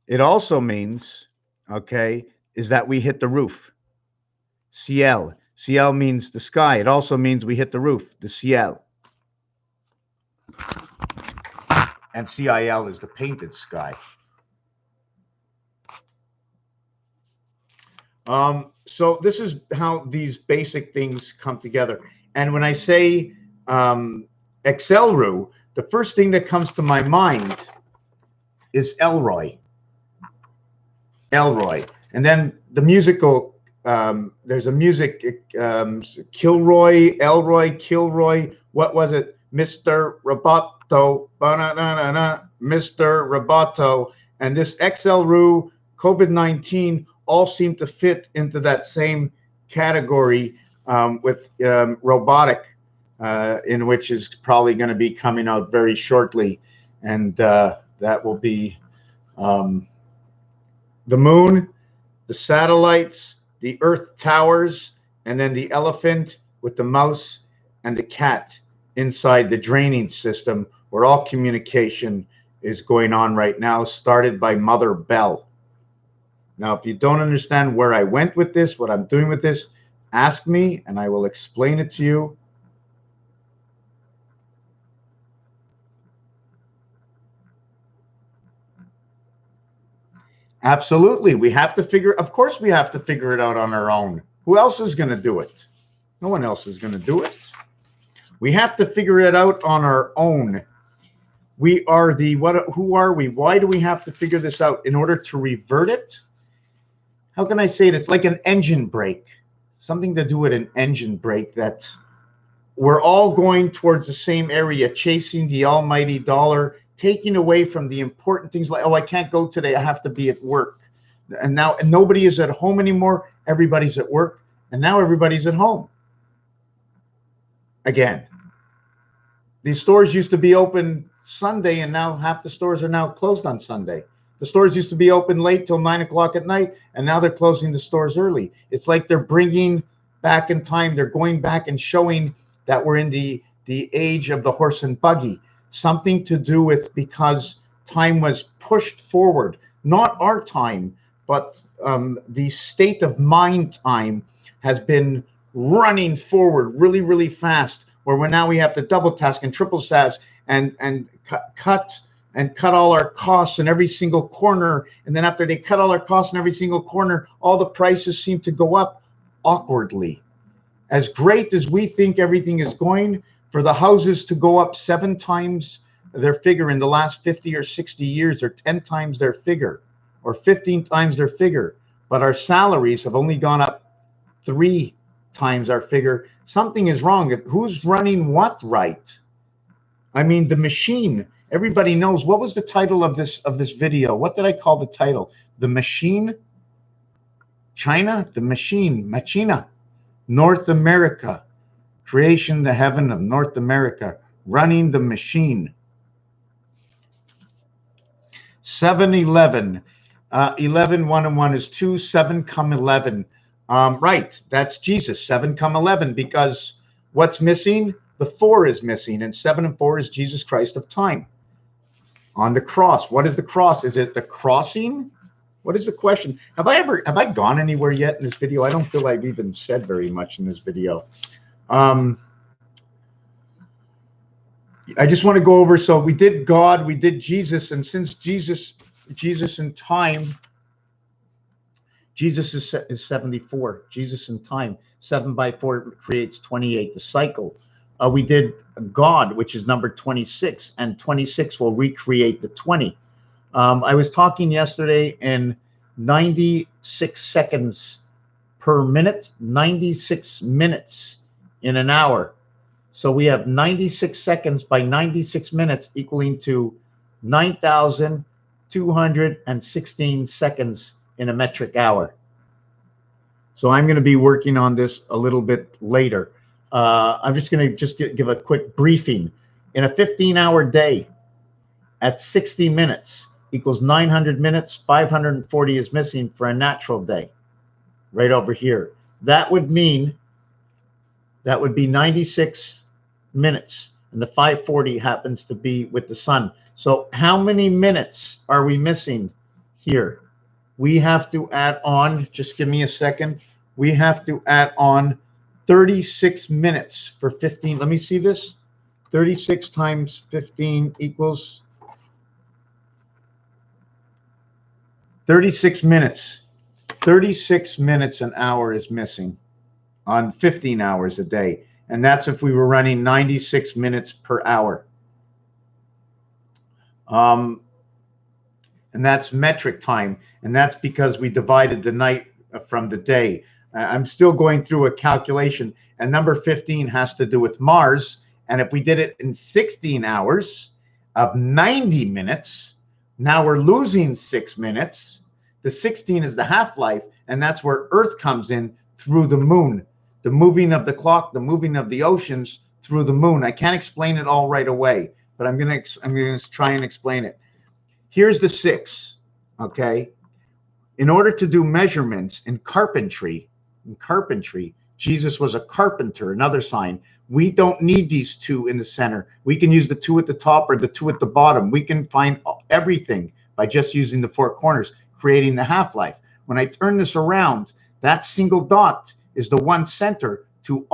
It also means, okay, is that we hit the roof. CL. CL means the sky. It also means we hit the roof, the CL. And CIL is the painted sky. So this is how these basic things come together. And when I say Excelru, the first thing that comes to my mind is Elroy. Elroy. And then the musical, there's a music, Kilroy, Elroy, Kilroy. What was it? Mr. Roboto, ba-na-na-na-na, Mr. Roboto. And this Excelru, COVID-19, all seem to fit into that same category with robotic, in which is probably going to be coming out very shortly. And that will be the moon, the satellites, the Earth towers, and then the elephant with the mouse and the cat inside the drainage system, where all communication is going on right now, started by Mother Bell. Now, if you don't understand where I went with this, what I'm doing with this, ask me and I will explain it to you. Absolutely. We have to figure, of course we have to figure it out on our own. Who else is going to do it? No one else is going to do it. We have to figure it out on our own. We are the, what? Who are we? Why do we have to figure this out? In order to revert it? How can I say it? It's like an engine brake. Something to do with an engine brake, that we're all going towards the same area, chasing the almighty dollar, taking away from the important things like, oh, I can't go today, I have to be at work. And now nobody is at home anymore. Everybody's at work. And now everybody's at home. Again, these stores used to be open Sunday, and now half the stores are now closed on Sunday. The stores used to be open late till 9 o'clock at night, and now they're closing the stores early. It's like they're bringing back in time. They're going back and showing that we're in the age of the horse and buggy. Something to do with, because time was pushed forward, not our time, but the state of mind time has been running forward really, really fast, where now we have to double task and triple task and cut all our costs in every single corner. And then after they cut all our costs in every single corner, all the prices seem to go up awkwardly. As great as we think everything is going, for the houses to go up 7 times their figure in the last 50 or 60 years, or 10 times their figure, or 15 times their figure, but our salaries have only gone up 3 times our figure. Something is wrong. Who's running what right? I mean, the machine. Everybody knows. What was the title of this video? What did I call the title? The machine? China? The machine. Ma Chine. North America. Creation, the heaven of North America. Running the machine. 7-11. 11, 1 and 1 is 2. 7 come 11. Right, that's Jesus. 7 come 11, because what's missing? The 4 is missing, and 7 and 4 is Jesus Christ of time on the cross. What is the cross? Is it the crossing? What is the question? Have I gone anywhere yet in this video? I don't feel I've even said very much in this video. I just want to go over. So we did God, we did Jesus, and since Jesus in time, Jesus is 74. Jesus in time. 7 by 4 creates 28. The cycle. We did God, which is number 26, and 26 will recreate the 20. I was talking yesterday in 96 seconds per minute, 96 minutes in an hour. So we have 96 seconds by 96 minutes equaling to 9,216 seconds in a metric hour. So I'm going to be working on this a little bit later. I'm just going to give a quick briefing. In a 15-hour day, at 60 minutes equals 900 minutes, 540 is missing for a natural day, right over here. That would mean that would be 96 minutes, and the 540 happens to be with the sun. So how many minutes are we missing here? We have to add on, just give me a second. We have to add on 36 minutes for 15. Let me see this. 36 times 15 equals 36 minutes. 36 minutes an hour is missing on 15 hours a day. And that's if we were running 96 minutes per hour. And that's metric time. And that's because we divided the night from the day. I'm still going through a calculation. And number 15 has to do with Mars. And if we did it in 16 hours of 90 minutes, now we're losing 6 minutes. The 16 is the half-life, and that's where Earth comes in through the moon. The moving of the clock, the moving of the oceans through the moon. I can't explain it all right away, but I'm gonna try and explain it. Here's the 6, okay? In order to do measurements in carpentry, Jesus was a carpenter, another sign. We don't need these 2 in the center. We can use the 2 at the top or the 2 at the bottom. We can find everything by just using the 4 corners, creating the half-life. When I turn this around, that single dot is the one center to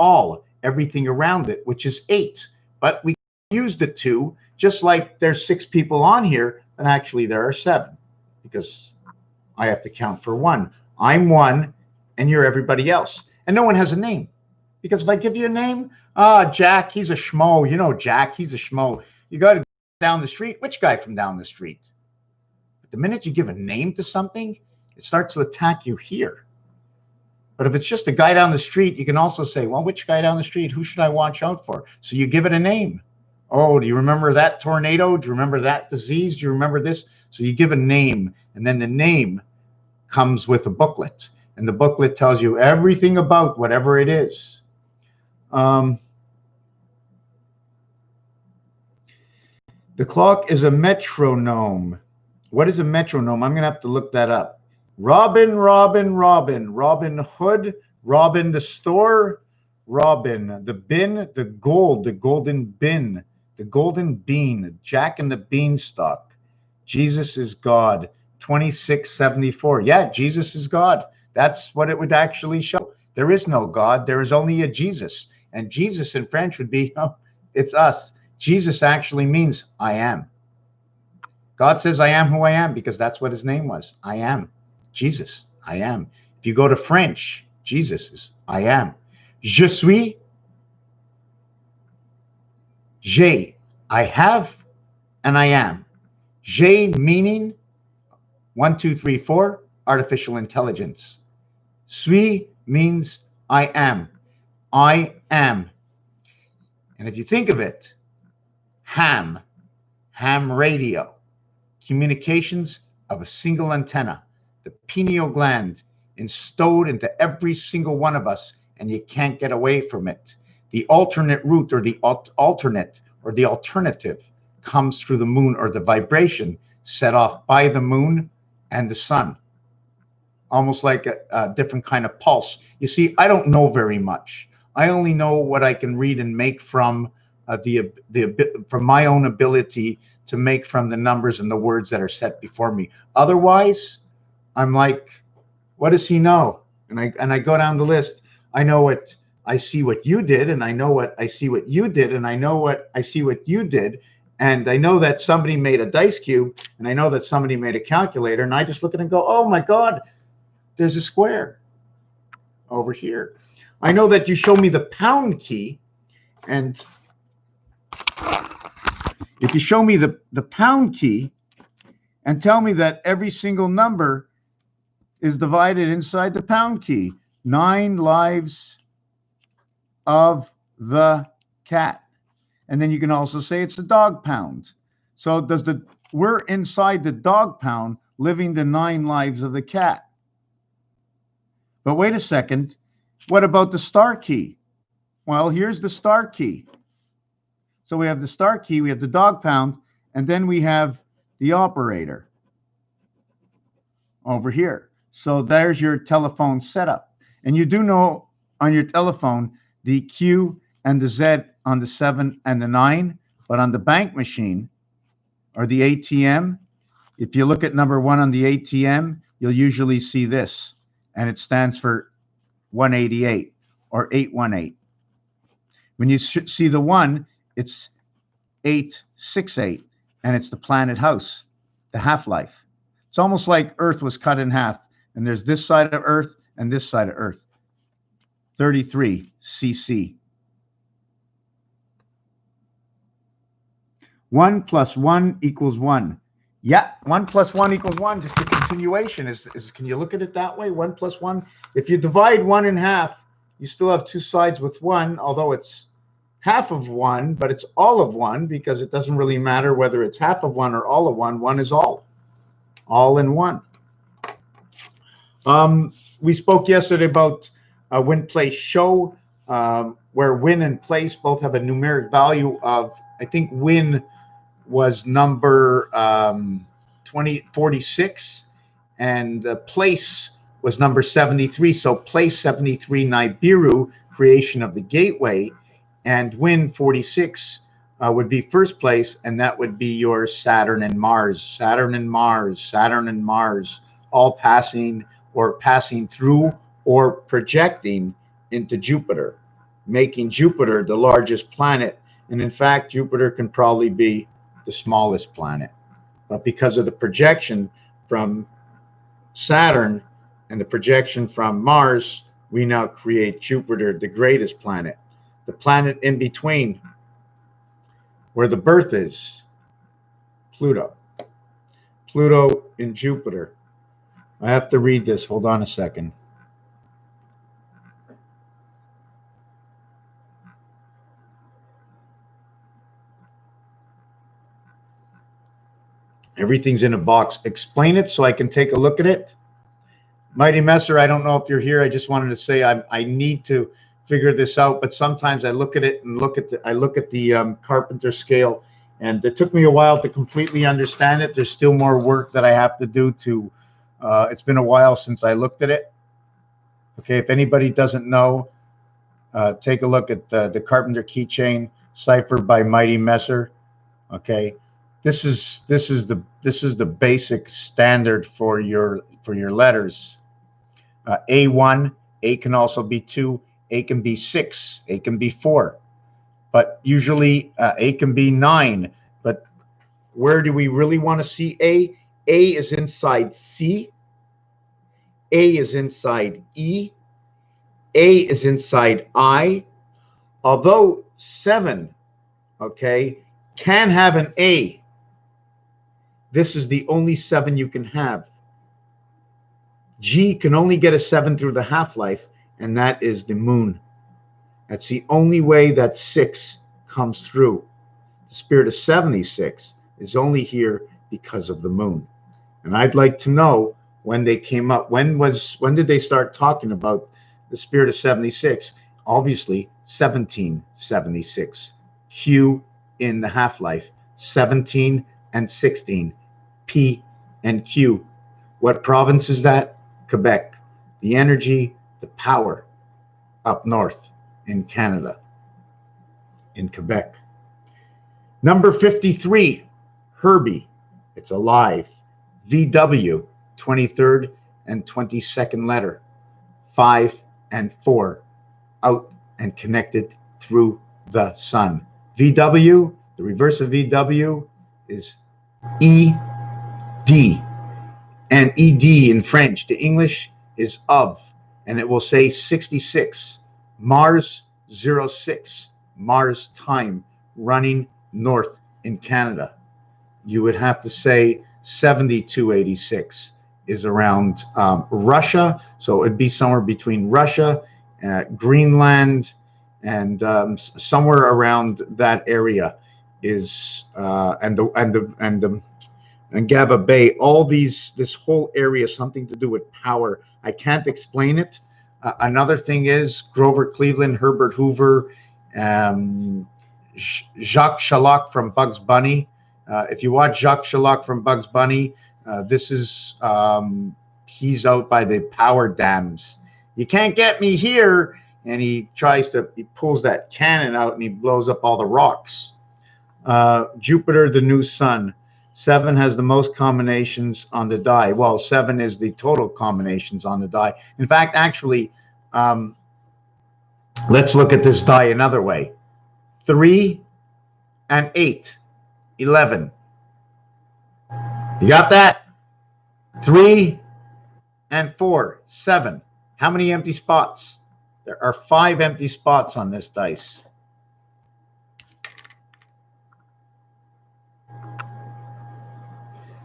everything around it, which is 8. But we use the 2, just like there's 6 people on here, and actually there are 7, because I have to count for 1. I'm 1, and you're everybody else. And no one has a name. Because if I give you a name, Jack, he's a schmo. You know Jack, he's a schmo. You got to go down the street. Which guy from down the street? But the minute you give a name to something, it starts to attack you here. But if it's just a guy down the street, you can also say, well, which guy down the street? Who should I watch out for? So you give it a name. Oh, do you remember that tornado? Do you remember that disease? Do you remember this? So you give a name, and then the name comes with a booklet. And the booklet tells you everything about whatever it is. The clock is a metronome. What is a metronome? I'm going to have to look that up. Robin, Robin, Robin. Robin Hood. Robin the store. Robin the bin. The gold. The golden bin. The golden bean. Jack and the beanstalk. Jesus is God. 2674. Yeah, Jesus is God. That's what it would actually show. There is no God. There is only a Jesus. And Jesus in French would be, oh, it's us. Jesus actually means I am. God says I am who I am because that's what his name was. I am. Jesus, I am. If you go to French, Jesus is I am. Je suis. J'ai, I have, and I am. J'ai meaning 1, 2, 3, 4, artificial intelligence. Suis means I am. I am. And if you think of it, ham radio, communications of a single antenna, the pineal gland installed into every single one of us, and you can't get away from it. The alternate route or the alternate or the alternative comes through the moon, or the vibration set off by the moon and the sun. Almost like a different kind of pulse. You see, I don't know very much. I only know what I can read and make from from my own ability to make from the numbers and the words that are set before me. Otherwise, I'm like, what does he know? And I go down the list. I know what I see what you did, and I know what I see what you did, and I know what I see what you did. And I know that somebody made a dice cube, and I know that somebody made a calculator, and I just look at it and go, oh my God, there's a square over here. I know that you show me the pound key, and if you show me the pound key and tell me that every single number is divided inside the pound key, 9 lives of the cat. And then you can also say it's the dog pound. So we're inside the dog pound living the 9 lives of the cat. But wait a second, what about the star key? Well, here's the star key. So we have the star key, we have the dog pound, and then we have the operator over here. So there's your telephone setup. And you do know on your telephone the Q and the Z on the 7 and the 9, but on the bank machine or the ATM, if you look at number 1 on the ATM, you'll usually see this, and it stands for 188 or 818. When you see the 1, it's 868, and it's the planet house, the half-life. It's almost like Earth was cut in half, and there's this side of Earth and this side of Earth. 33 cc. 1 + 1 = 1. Yeah, 1 + 1 = 1. Just a continuation. Can you look at it that way? 1 + 1. If you divide 1 in half, you still have 2 sides with 1, although it's half of 1, but it's all of 1, because it doesn't really matter whether it's half of 1 or all of 1. 1 is all in 1. We spoke yesterday about win, place, show, where win and place both have a numeric value of, I think win was number 46, and place was number 73. So place 73 Nibiru, creation of the gateway, and win 46 would be first place, and that would be your Saturn and Mars. Saturn and Mars, Saturn and Mars, all passing through or projecting into Jupiter, making Jupiter the largest planet. And in fact, Jupiter can probably be the smallest planet. But because of the projection from Saturn and the projection from Mars, we now create Jupiter, the greatest planet. The planet in between, where the birth is, Pluto. Pluto in Jupiter. I have to read this. Hold on a second. Everything's in a box. Explain it so I can take a look at it. Mighty Messer, I don't know if you're here. I just wanted to say I need to figure this out, but sometimes I look at it and I look at the Carpenter scale, and it took me a while to completely understand it. There's still more work that I have to do to. It's been a while since I looked at it. Okay, if anybody doesn't know, take a look at the Carpenter keychain cipher by Mighty Messer. Okay, this is the basic standard for your letters. A1, A can also be 2, A can be 6, A can be 4, but usually A can be 9. But where do we really want to see A? A is inside C, A is inside E, A is inside I. Although 7, okay, can have an A, this is the only 7 you can have. G can only get a 7 through the half-life, and that is the moon. That's the only way that 6 comes through. The spirit of 76 is only here because of the moon. And I'd like to know when they came up. When did they start talking about the spirit of 76? Obviously, 1776. Q in the half-life. 17 and 16. P and Q. What province is that? Quebec. The energy, the power up north in Canada, in Quebec. Number 53, Herbie. It's alive. VW, 23rd and 22nd letter. 5 and 4, out and connected through the sun. VW, the reverse of VW is ED. And ED in French to English is of, and it will say 66, Mars 06, Mars time, running north in Canada. You would have to say 7286 is around Russia, so it'd be somewhere between Russia, Greenland, and somewhere around that area is and Gaba Bay. All these, this whole area, something to do with power. I can't explain it. Another thing is Grover Cleveland, Herbert Hoover, Jacques Chirac from Bugs Bunny. If you watch Jacques Chirac from Bugs Bunny, this is he's out by the power dams. You can't get me here, and he pulls that cannon out and he blows up all the rocks. Jupiter, the new sun. 7 has the most combinations on the die. Well, 7 is the total combinations on the die. In fact, actually, let's look at this die another way. 3 and 8, 11. You got that? 3 and 4, 7. How many empty spots? There are 5 empty spots on this dice.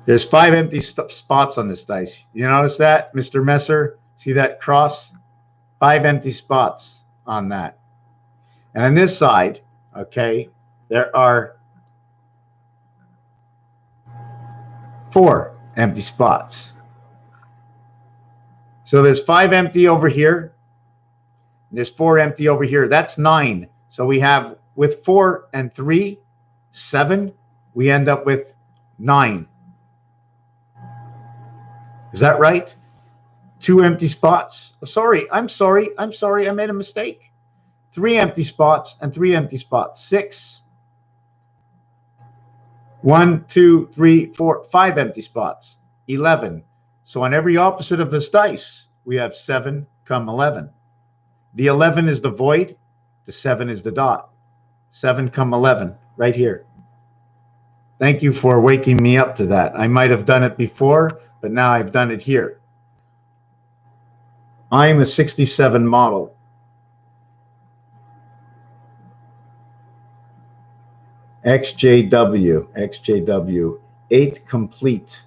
There's 5 empty spots on this dice. You notice that, Mr. Messer? See that cross? 5 empty spots on that. And on this side, okay, there are 4 empty spots. So there's 5 empty over here. There's 4 empty over here. That's 9. So we have, with 4 and 3, 7. We end up with 9. Is that right? 2 empty spots. Oh, sorry, I'm sorry. I made a mistake. 3 empty spots and 3 empty spots. 6. 1, 2, 3, 4, 5 empty spots. 11. So on every opposite of this dice, we have 7 come 11. The 11 is the void. The 7 is the dot. 7 come 11 right here. Thank you for waking me up to that. I might have done it before, but now I've done it here. I'm a 67 model. XJW, 8 complete.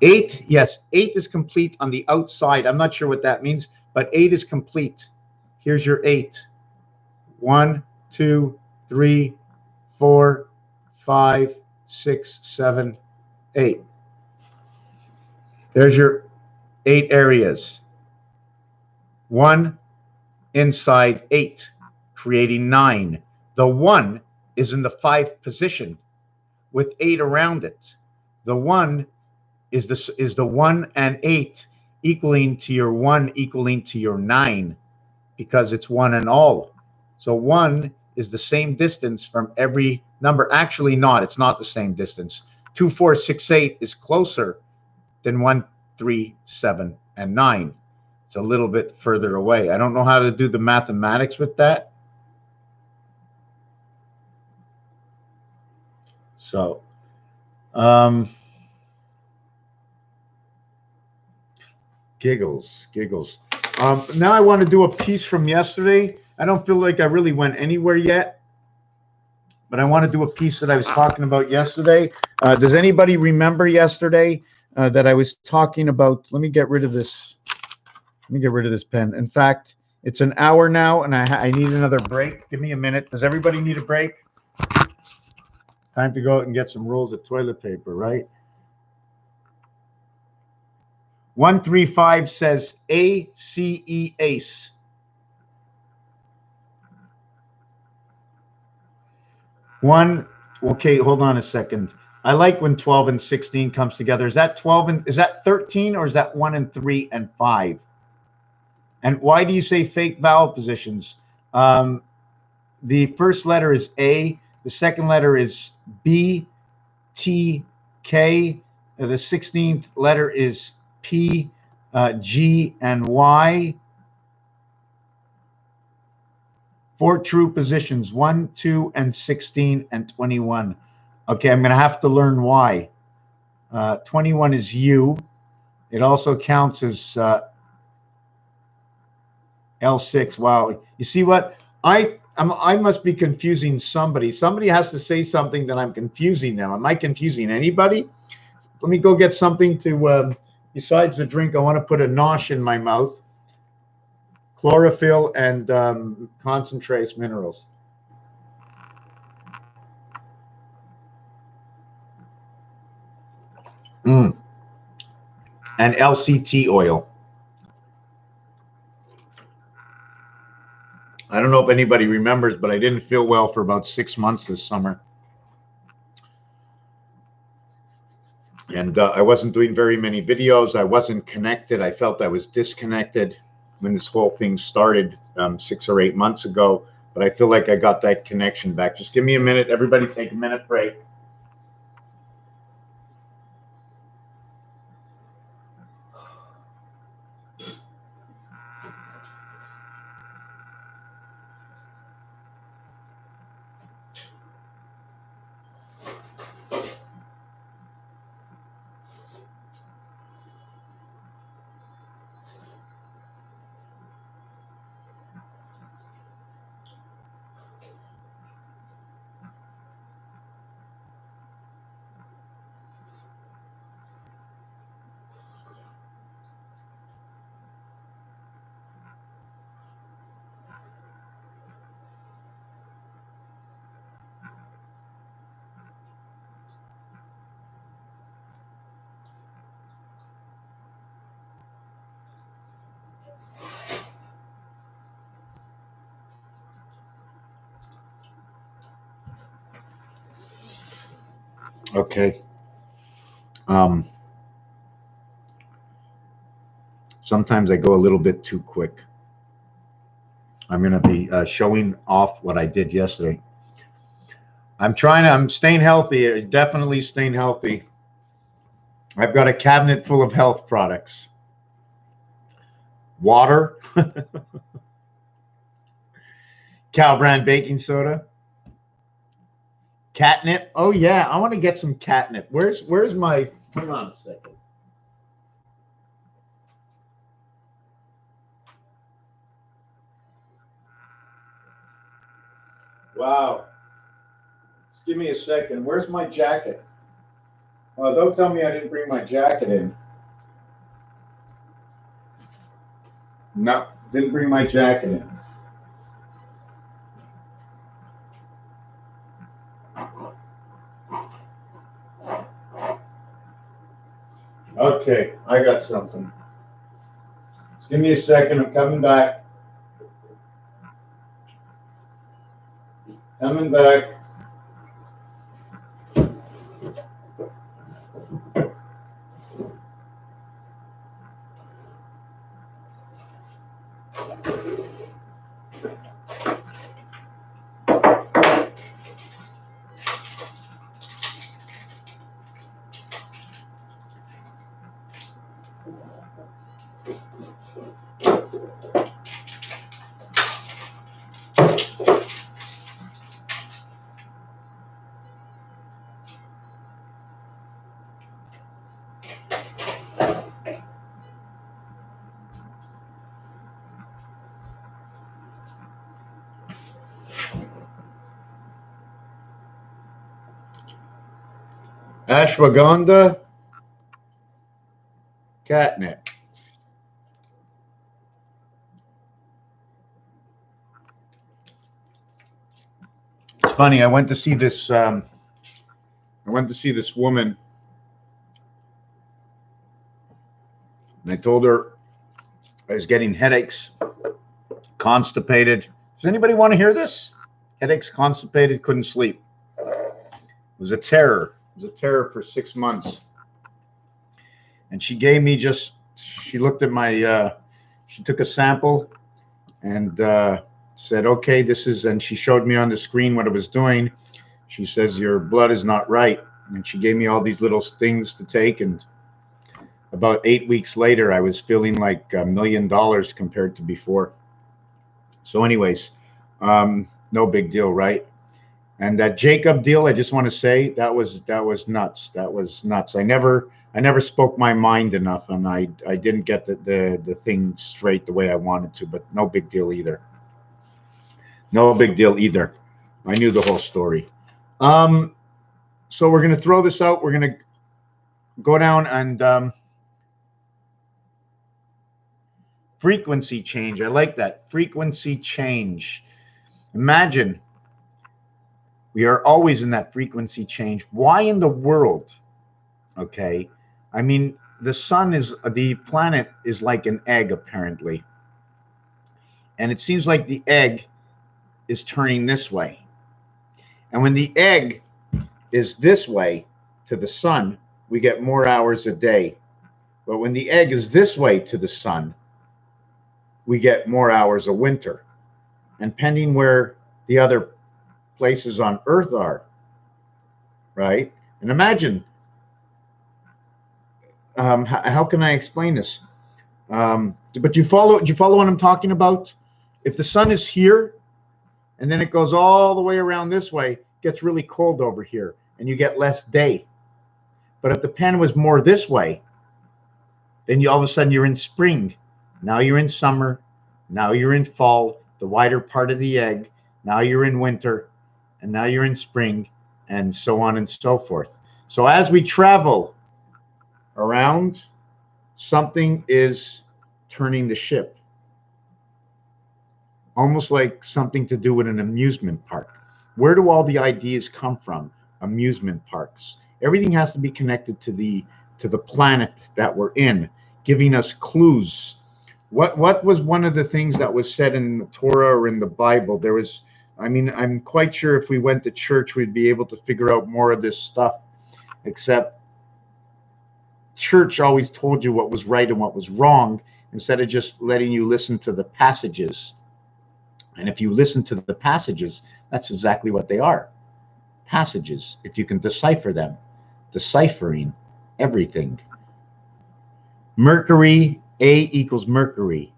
8, yes, 8 is complete on the outside. I'm not sure what that means, but 8 is complete. Here's your 8. 1, 2, 3, 4, 5, 6, 7, 8. There's your 8 areas. 1 inside 8, creating 9. The 1 is in the 5th position with 8 around it. The 1 is the 1 and 8 equaling to your 1 equaling to your 9 because it's 1 and all. So 1 is the same distance from every number. Actually not, it's not the same distance. 2, 4, 6, 8 is closer than 1, 3, 7, and 9. It's a little bit further away. I don't know how to do the mathematics with that. So, giggles. Now I want to do a piece from yesterday. I don't feel like I really went anywhere yet, but I want to do a piece that I was talking about yesterday. Does anybody remember yesterday that I was talking about? Let me get rid of this. Let me get rid of this pen. In fact, it's an hour now, and I need another break. Give me a minute. Does everybody need a break? Time to go out and get some rolls of toilet paper, right? 135 says ACE, ace. 1, okay, hold on a second. I like when 12 and 16 comes together. Is that 12 and, is that 13, or is that 1 and 3 and 5? And why do you say fake vowel positions? The first letter is A. The second letter is B, T, K. The 16th letter is P, G, and Y. 4 true positions, 1, 2, and 16, and 21. Okay, I'm going to have to learn why. 21 is U. It also counts as L6. Wow. You see what? I must be confusing somebody. Somebody has to say something that I'm confusing them. Am I confusing anybody? Let me go get something to, besides the drink, I want to put a nosh in my mouth. Chlorophyll and concentrates minerals. And LCT oil. I don't know if anybody remembers, but I didn't feel well for about 6 months this summer. And I wasn't doing very many videos. I wasn't connected. I felt I was disconnected when this whole thing started 6 or 8 months ago. But I feel like I got that connection back. Just give me a minute. Everybody take a minute break. Okay. Sometimes I go a little bit too quick. I'm going to be showing off what I did yesterday. I'm staying healthy, definitely staying healthy. I've got a cabinet full of health products. Water, Cow brand baking soda, catnip. Oh yeah, I want to get some catnip. Where's my, hold on a second. Wow. Just give me a second. Where's my jacket? Well, don't tell me I didn't bring my jacket in. No, didn't bring my jacket in. Okay, I got something. Just give me a second. I'm coming back. Coming back. Ashwagandha, catnip. It's funny. I went to see this. I went to see this woman, and I told her I was getting headaches, constipated. Does anybody want to hear this? Headaches, constipated, couldn't sleep. It was a terror. It was a terror for 6 months. And she gave me she looked at my, she took a sample and said, okay, this is, and she showed me on the screen what it was doing. She says, your blood is not right. And she gave me all these little things to take. And about 8 weeks later, I was feeling like $1 million compared to before. So anyways, no big deal, right? And that Jacob deal, I just want to say that was nuts. That was nuts. I I never spoke my mind enough, and I didn't get the thing straight the way I wanted to, but no big deal either. No big deal either. I knew the whole story. So we're going to throw this out. We're going to go down and frequency change. I like that. Frequency change. Imagine we are always in that frequency change. Why in the world? Okay. I mean, the planet is like an egg, apparently. And it seems like the egg is turning this way. And when the egg is this way to the sun, we get more hours a day. But when the egg is this way to the sun, we get more hours of winter. And pending where the other places on Earth are, right? And imagine, how can I explain this? But do you follow what I'm talking about? If the sun is here, and then it goes all the way around this way, it gets really cold over here, and you get less day. But if the pen was more this way, then all of a sudden you're in spring. Now you're in summer. Now you're in fall, the wider part of the egg. Now you're in winter, and now you're in spring, and so on and so forth. So as we travel around, something is turning the ship. Almost like something to do with an amusement park. Where do all the ideas come from? Amusement parks. Everything has to be connected to the planet that we're in, giving us clues. What was one of the things that was said in the Torah or in the Bible? There was, I mean, I'm quite sure if we went to church, we'd be able to figure out more of this stuff, except church always told you what was right and what was wrong, instead of just letting you listen to the passages. And if you listen to the passages, that's exactly what they are. Passages, if you can decipher them. Deciphering everything. Mercury, A equals Mercury,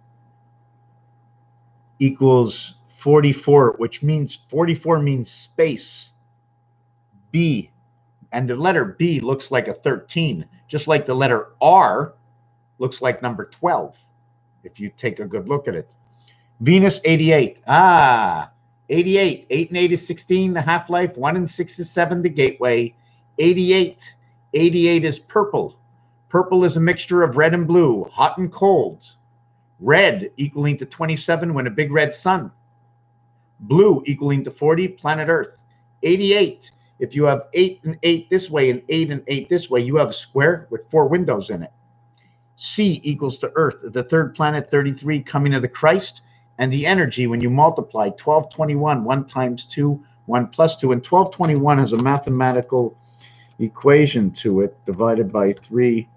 equals 44, which means 44 means space. B, and the letter B looks like a 13, just like the letter R looks like number 12, if you take a good look at it. Venus, 88. 88. 8 and 8 is 16, the half-life. 1 and 6 is 7, the gateway. 88. 88 is purple. Purple is a mixture of red and blue, hot and cold. Red equaling to 27 when a big red sun. Blue equaling to 40, planet Earth. 88. If you have 8 and 8 this way and 8 and 8 this way, you have a square with 4 windows in it. C equals to Earth, the third planet, 33, coming of the Christ. And the energy, when you multiply 1221, 1 times 2, 1 plus 2, and 1221 has a mathematical equation to it, divided by 3,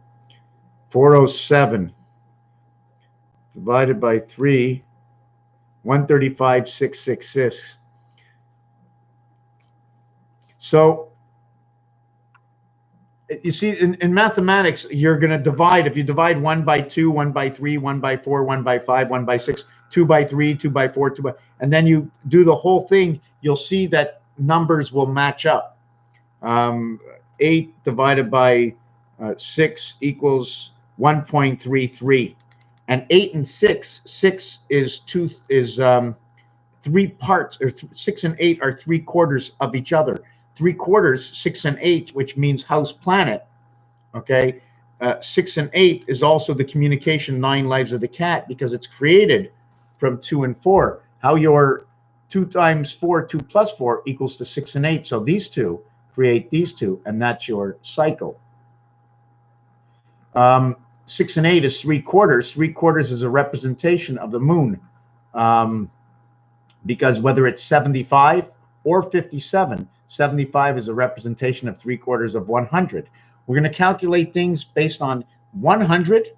407, divided by 3, 135, 666. So, you see, in mathematics, you're going to divide. If you divide 1 by 2, 1 by 3, 1 by 4, 1 by 5, 1 by 6, 2 by 3, 2 by 4, 2 by, and then you do the whole thing, you'll see that numbers will match up. 8 divided by 6 equals 1.33. And 8 and 6, 6 is 3 parts, or 6 and 8 are 3/4 of each other. 3/4, 6 and 8, which means house planet. Okay, 6 and 8 is also the communication 9 lives of the cat, because it's created from 2 and 4. How your 2 times 4, 2 plus 4 equals to 6 and 8. So these two create these two, and that's your cycle. 6 and 8 is 3/4. 3/4 is a representation of the moon, because whether it's 75 or 57, 75 is a representation of 3/4 of 100. We're going to calculate things based on 100.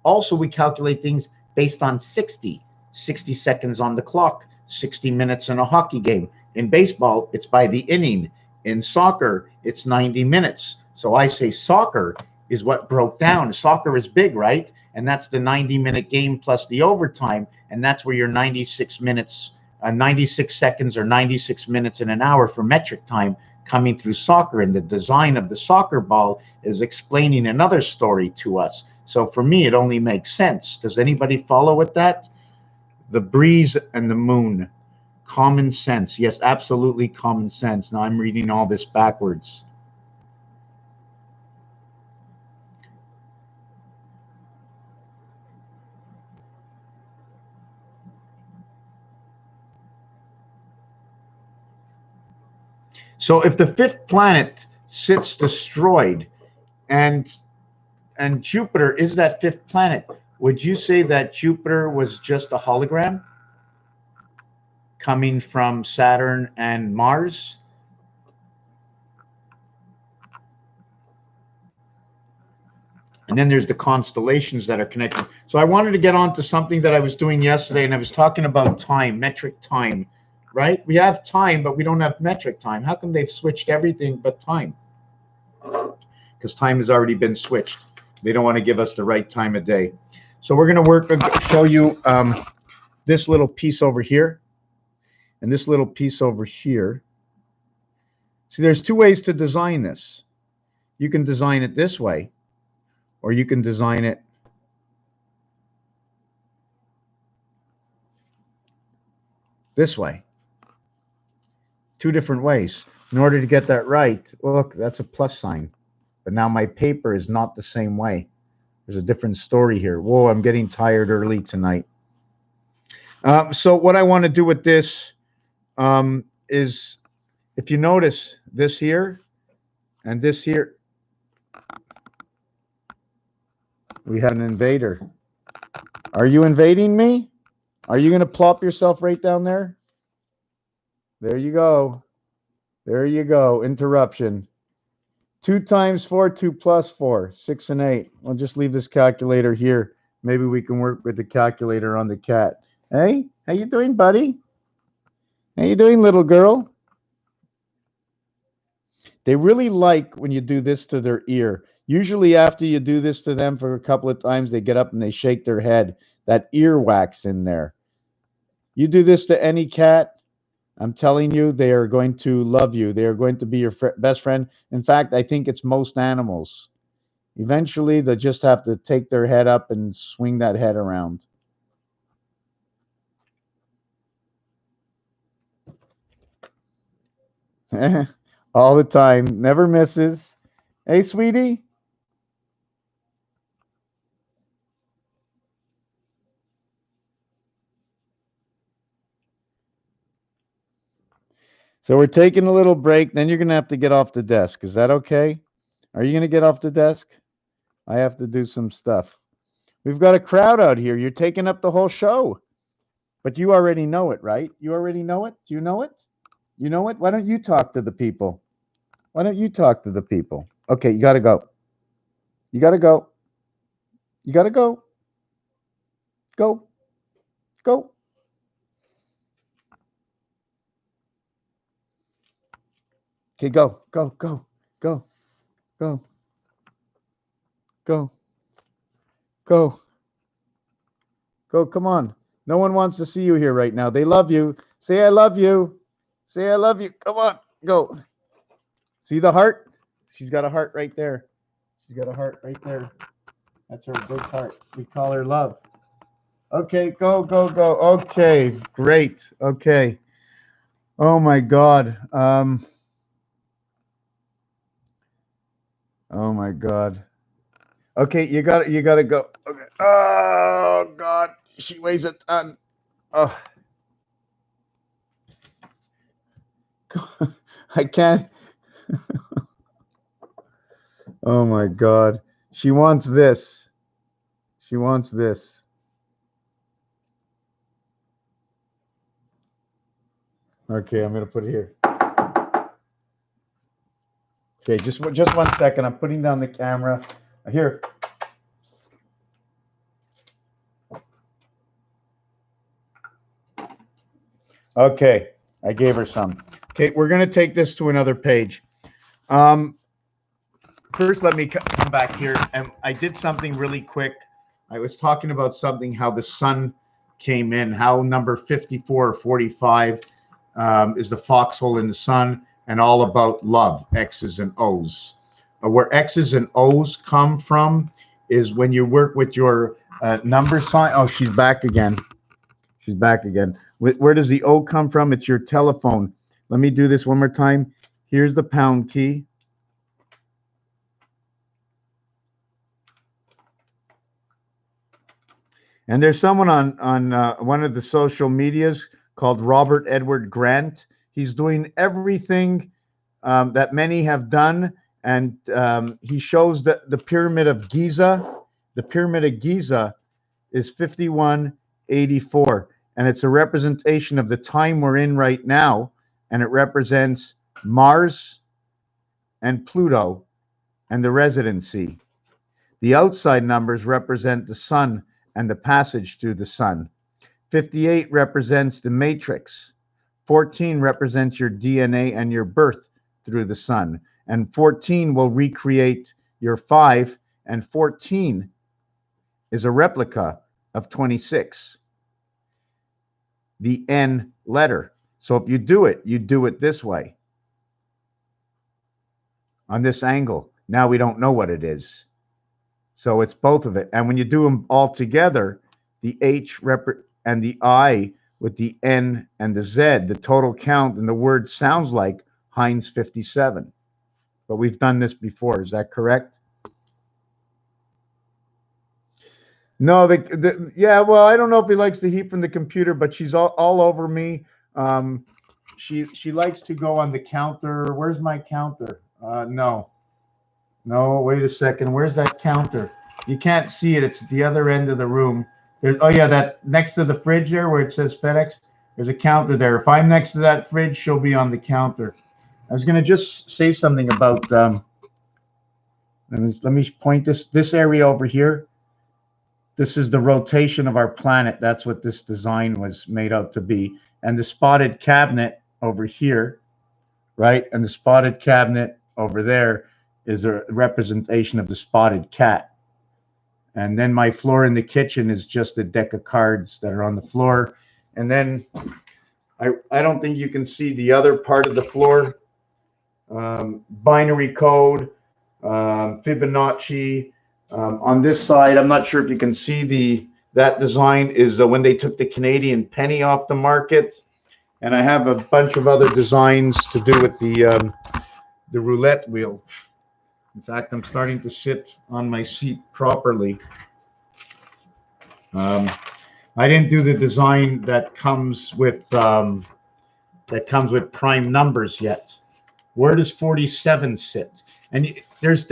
Also, we calculate things based on 60. 60 seconds on the clock, 60 minutes in a hockey game. In baseball, it's by the inning. In soccer, it's 90 minutes. So I say soccer is what broke down. Soccer is big, right? And that's the 90-minute game plus the overtime. And that's where your 96 minutes, 96 seconds or 96 minutes in an hour for metric time coming through soccer, and the design of the soccer ball is explaining another story to us. So for me, it only makes sense. Does anybody follow with that? The breeze and the moon. Common sense. Yes, absolutely common sense. Now I'm reading all this backwards. So if the fifth planet sits destroyed and Jupiter is that fifth planet, would you say that Jupiter was just a hologram coming from Saturn and Mars? And then there's the constellations that are connected. So I wanted to get on to something that I was doing yesterday, and I was talking about time, metric time, right? We have time, but we don't have metric time. How come they've switched everything but time? Because time has already been switched. They don't want to give us the right time of day. So we're going to show you this little piece over here and this little piece over here. See, there's two ways to design this. You can design it this way, or you can design it this way. Two different ways. In order to get that right, look, that's a plus sign. But now my paper is not the same way. There's a different story here. Whoa, I'm getting tired early tonight. So what I want to do with this is, if you notice this here and this here, we have an invader. Are you invading me? Are you going to plop yourself right down there? There you go. There you go. Interruption. 2 times 4, 2 plus 4, 6 and 8. I'll just leave this calculator here. Maybe we can work with the calculator on the cat. Hey, how you doing, buddy? How you doing, little girl? They really like when you do this to their ear. Usually after you do this to them for a couple of times, they get up and they shake their head. That earwax in there. You do this to any cat, I'm telling you, they are going to love you. They are going to be your best friend. In fact, I think it's most animals. Eventually, they just have to take their head up and swing that head around. All the time. Never misses. Hey, sweetie. So we're taking a little break. Then you're going to have to get off the desk. Is that okay? Are you going to get off the desk? I have to do some stuff. We've got a crowd out here. You're taking up the whole show. But you already know it, right? You already know it? Do you know it? You know it? Why don't you talk to the people? Why don't you talk to the people? Okay, you got to go. You got to go. You got to go. Go. Go. Okay, go. Go. Go. Go. Go. Go. Go. Go. Come on. No one wants to see you here right now. They love you. Say, I love you. Say, I love you. Come on. Go. See the heart? She's got a heart right there. She's got a heart right there. That's her big heart. We call her love. Okay, go, go, go. Okay, great. Okay. Oh my God. Oh my God. Okay, you got to go. Okay. Oh God, she weighs a ton. Oh. I can't. Oh my God. She wants this. She wants this. Okay, I'm going to put it here. Okay, just 1 second. I'm putting down the camera. Here. Okay, I gave her some. Okay, we're going to take this to another page. First, let me come back here. And I did something really quick. I was talking about something, how the sun came in, how number 54 or 45 is the foxhole in the sun. and all about love, X's and O's. Where X's and O's come from is when you work with your number sign. Oh, she's back again. She's back again. Where does the O come from? It's your telephone. Let me do this one more time. Here's the pound key. And there's someone on one of the social medias called Robert Edward Grant. He's doing everything that many have done, and he shows that the Pyramid of Giza. The Pyramid of Giza is 5184, and it's a representation of the time we're in right now, and it represents Mars and Pluto and the residency. The outside numbers represent the sun and the passage through the sun. 58 represents the matrix. 14 represents your DNA and your birth through the sun. And 14 will recreate your 5, and 14 is a replica of 26, the N letter. So if you do it this way, on this angle. Now we don't know what it is. So it's both of it. And when you do them all together, the H and the I with the N and the Z, the total count and the word sounds like Heinz 57. But we've done this before. Is that correct? No, yeah, well, I don't know if he likes the heat from the computer, but she's all over me. She likes to go on the counter. Where's my counter? No, wait a second. Where's that counter? You can't see it. It's at the other end of the room. Oh yeah, that next to the fridge there where it says FedEx, there's a counter there. If I'm next to that fridge, she'll be on the counter. I was gonna just say something about let me point this area over here. This is the rotation of our planet. That's what this design was made out to be. And the spotted cabinet over here, right? And the spotted cabinet over there is a representation of the spotted cat. And then my floor in the kitchen is just a deck of cards that are on the floor. And then I don't think you can see the other part of the floor. Binary code, Fibonacci. On this side, I'm not sure if you can see that design is when they took the Canadian penny off the market. And I have a bunch of other designs to do with the roulette wheel. In fact, I'm starting to sit on my seat properly. I didn't do the design that comes with prime numbers yet. Where does 47 sit? And there's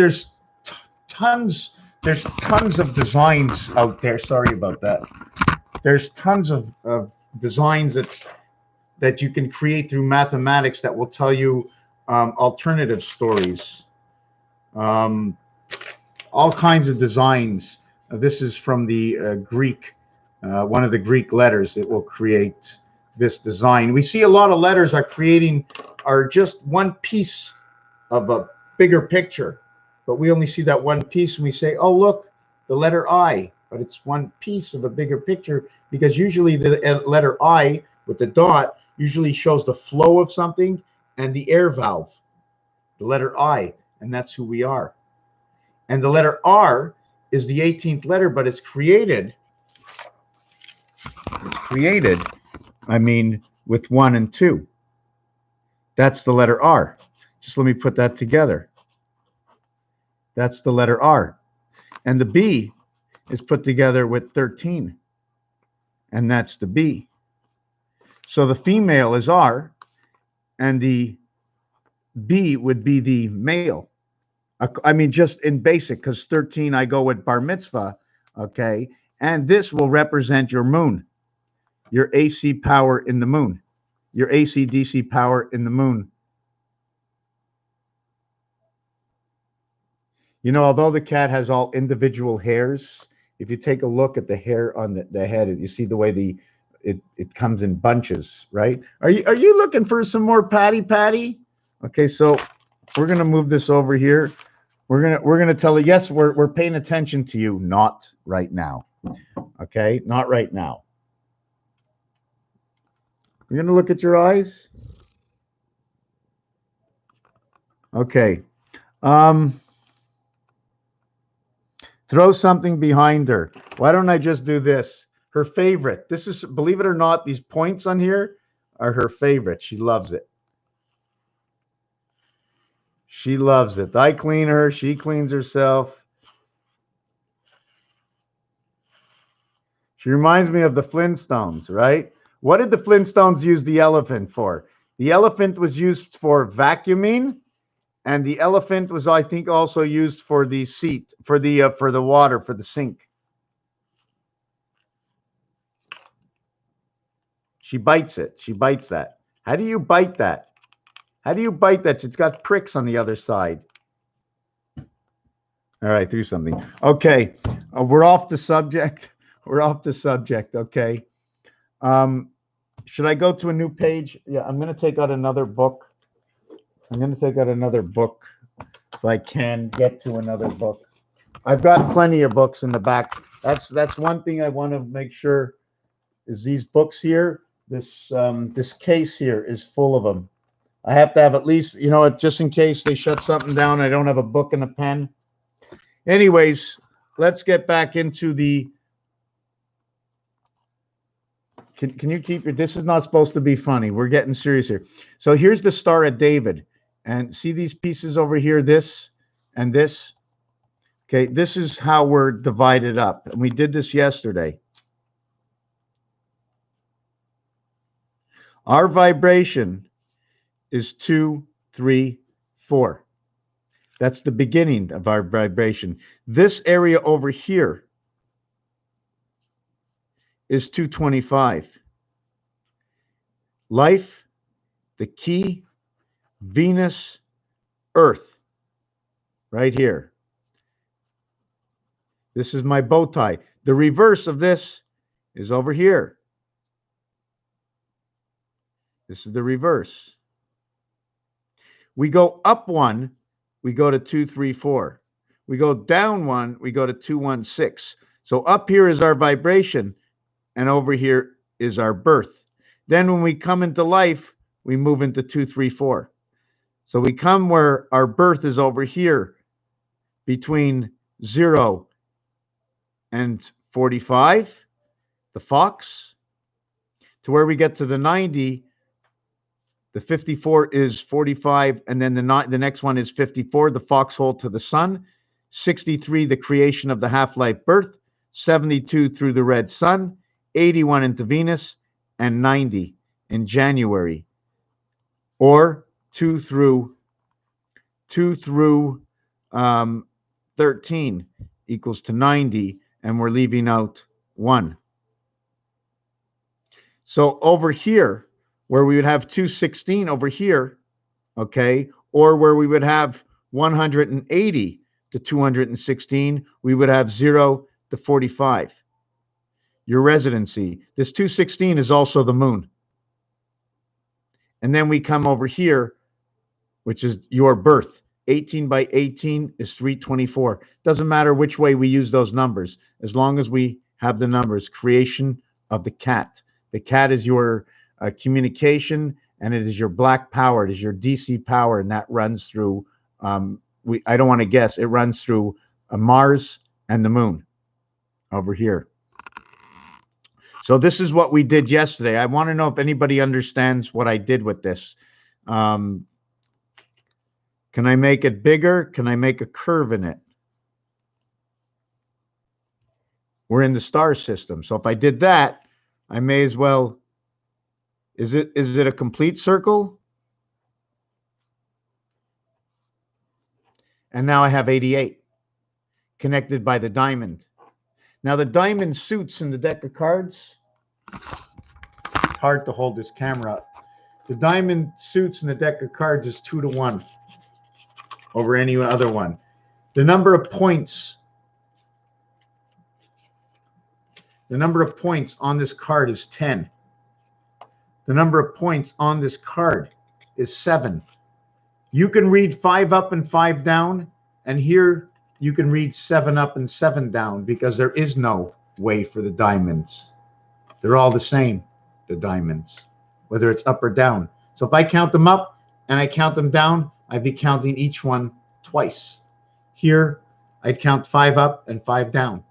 tons of designs out there. Sorry about that. There's tons of designs that you can create through mathematics that will tell you alternative stories. All kinds of designs. This is from the Greek, one of the Greek letters that will create this design. We see a lot of letters are just one piece of a bigger picture, but we only see that one piece and we say, oh, look, the letter I, but it's one piece of a bigger picture, because usually the letter I with the dot usually shows the flow of something and the air valve, the letter I, and that's who we are. And the letter R is the 18th letter, but it's created, I mean, with 1 and 2. That's the letter R. Just let me put that together. That's the letter R. And the B is put together with 13. And that's the B. So the female is R, and the B would be the male. I mean, just in basic, because 13, I go with bar mitzvah, okay? And this will represent your moon, your AC power in the moon, your AC/DC power in the moon. You know, although the cat has all individual hairs, if you take a look at the hair on the head, you see the way it comes in bunches, right? Are you looking for some more patty? Okay, so we're gonna move this over here. We're gonna tell you, yes, we're paying attention to you, not right now. Okay, not right now. You're gonna look at your eyes. Okay. Throw something behind her. Why don't I just do this? Her favorite. This is, believe it or not, these points on here are her favorite. She loves it. She loves it. I clean her. She cleans herself. She reminds me of the Flintstones, right? What did the Flintstones use the elephant for? The elephant was used for vacuuming, and the elephant was, I think, also used for the seat, for the water, for the sink. She bites it. She bites that. How do you bite that? How do you bite that? It's got pricks on the other side. All right, do something. Okay, we're off the subject. We're off the subject. Okay. Should I go to a new page? Yeah, I'm going to take out another book. I'm going to take out another book if I can get to another book. I've got plenty of books in the back. That's one thing I want to make sure is these books here. This case here is full of them. I have to have at least, you know, just in case they shut something down, I don't have a book and a pen. Anyways, let's get back into the. Can you keep your? This is not supposed to be funny. We're getting serious here. So here's the Star of David, and see these pieces over here. This and this. Okay, this is how we're divided up, and we did this yesterday. Our vibration is 2, 3, 4. That's the beginning of our vibration. This area over here is 225. Life, the key, Venus, Earth, right here. This is my bow tie. The reverse of this is over here. This is the reverse. We go up one, we go to 2, 3, 4. We go down one, we go to 2, 1, 6. So up here is our vibration, and over here is our birth. Then when we come into life, we move into 2, 3, 4. So we come where our birth is over here between 0 and 45, the fox, to where we get to the 90. The 54 is 45, and then the next one is 54, the foxhole to the sun. 63, the creation of the half-life birth. 72 through the red sun. 81 into Venus, and 90 in January. Or 2 through 13 equals to 90, and we're leaving out 1. So over here, where we would have 216 over here, okay, or where we would have 180 to 216, we would have 0 to 45. Your residency. This 216 is also the moon. And then we come over here, which is your birth. 18 by 18 is 324. Doesn't matter which way we use those numbers, as long as we have the numbers. Creation of the cat. The cat is your communication, and it is your black power. It is your DC power, and that runs through, I don't want to guess, it runs through Mars and the moon over here. So this is what we did yesterday. I want to know if anybody understands what I did with this. Can I make it bigger? Can I make a curve in it? We're in the star system. So if I did that, I may as well. Is it a complete circle? And now I have 88 connected by the diamond. Now the diamond suits in the deck of cards. It's hard to hold this camera up. The diamond suits in the deck of cards is 2 to 1 over any other one. The number of points. The number of points on this card is 10. The number of points on this card is 7. You can read 5 up and 5 down, and here you can read 7 up and 7 down, because there is no way for the diamonds. They're all the same, the diamonds, whether it's up or down. So if I count them up and I count them down, I'd be counting each one twice. Here, I'd count 5 up and 5 down.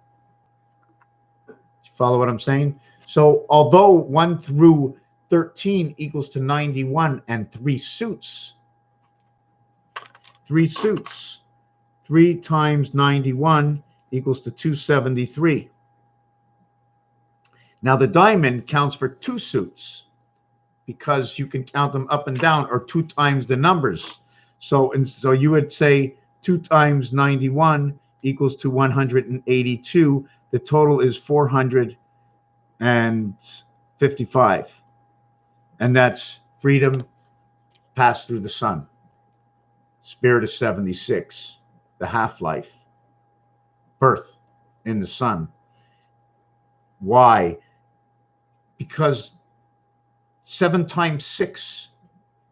You follow what I'm saying? So although 1 through 13 equals to 91 and 3 suits, 3 times 91 equals to 273. Now the diamond counts for 2 suits because you can count them up and down, or 2 times the numbers. So you would say 2 times 91 equals to 182. The total is 455. And that's freedom passed through the sun. Spirit is 76. The half-life. Birth in the sun. Why? Because 7 times 6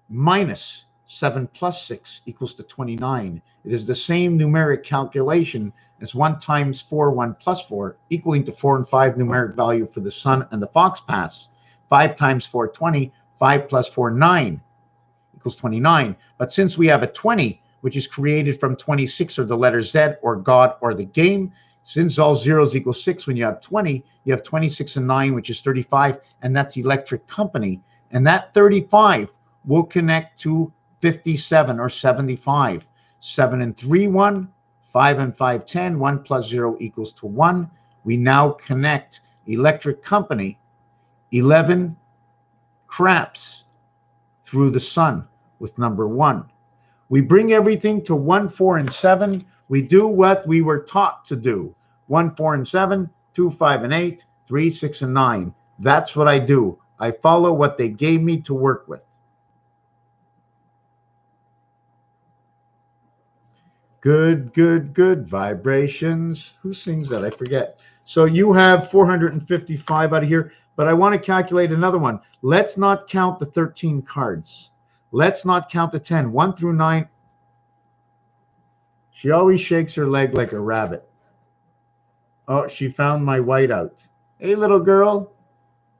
minus 7 plus 6 equals to 29. It is the same numeric calculation as 1 times 4, 1 plus 4, equaling to 4 and 5 numeric value for the sun and the fox pass. 5 times 4, 20. 5 plus 4, 9 equals 29. But since we have a 20, which is created from 26, or the letter Z, or God, or the game, since all zeros equal 6, when you have 20, you have 26 and 9, which is 35, and that's electric company. And that 35 will connect to 57 or 75. 7 and 3, 1. 5 and 5, 10. 1 plus 0 equals to 1. We now connect electric company, 11 craps through the sun with number 1. We bring everything to 1, 4, and 7. We do what we were taught to do. 1, 4, and 7, 2, 5, and 8, 3, 6, and 9. That's what I do. I follow what they gave me to work with. Good, good, good vibrations. Who sings that? I forget. So you have 455 out of here, but I want to calculate another one. Let's not count the 13 cards. Let's not count the 10. 1 through 9. She always shakes her leg like a rabbit. Oh, she found my whiteout. Hey, little girl.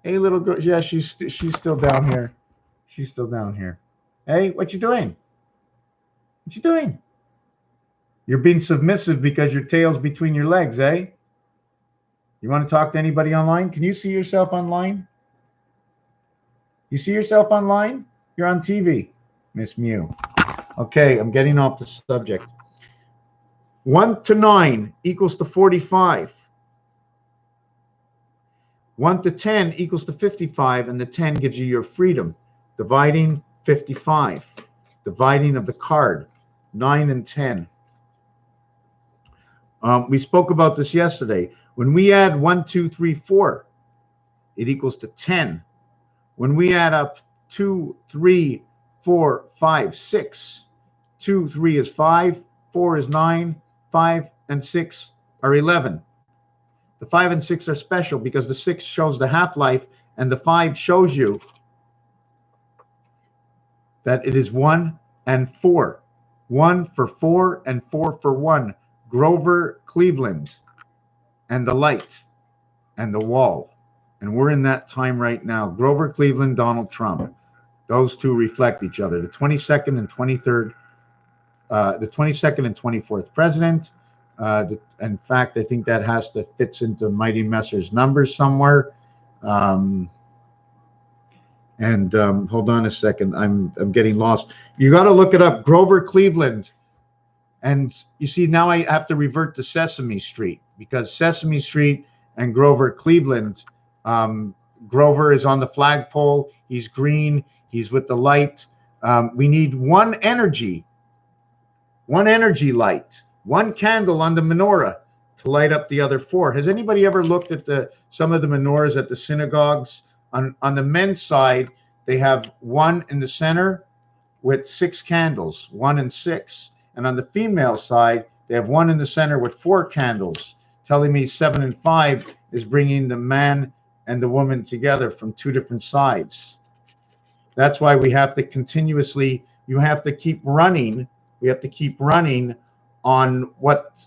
Hey, little girl. Yeah, she's still down here. She's still down here. Hey, what you doing? What you doing? You're being submissive because your tail's between your legs, eh? You want to talk to anybody online? Can you see yourself online? You see yourself online? You're on TV, Miss Mew. Okay, I'm getting off the subject. 1 to 9 equals to 45. 1 to 10 equals to 55, and the 10 gives you your freedom. Dividing 55. Dividing of the card. 9 and 10. We spoke about this yesterday. When we add 1, 2, 3, 4, it equals to 10. When we add up 2, 3, 4, 5, 6, 2, 3 is 5, 4 is 9, 5 and 6 are 11. The 5 and 6 are special because the 6 shows the half-life and the 5 shows you that it is 1 and 4. 1 for 4 and 4 for 1. Grover Cleveland and the light and the wall. And we're in that time right now. Grover Cleveland, Donald Trump. Those two reflect each other. The 22nd and 23rd, the 22nd and 24th president. In fact, I think that has to fits into Mighty Messer's numbers somewhere. Hold on a second. I'm getting lost. You got to look it up. Grover Cleveland. And you see, now I have to revert to Sesame Street because Sesame Street and Grover Cleveland, Grover is on the flagpole. He's green. He's with the light. We need one energy light, one candle on the menorah to light up the other 4. Has anybody ever looked at some of the menorahs at the synagogues? On the men's side, they have 1 in the center with 6 candles, 1 and 6. And on the female side, they have 1 in the center with 4 candles, telling me 7 and 5 is bringing the man and the woman together from 2 different sides. That's why we have to continuously, you have to keep running. We have to keep running on what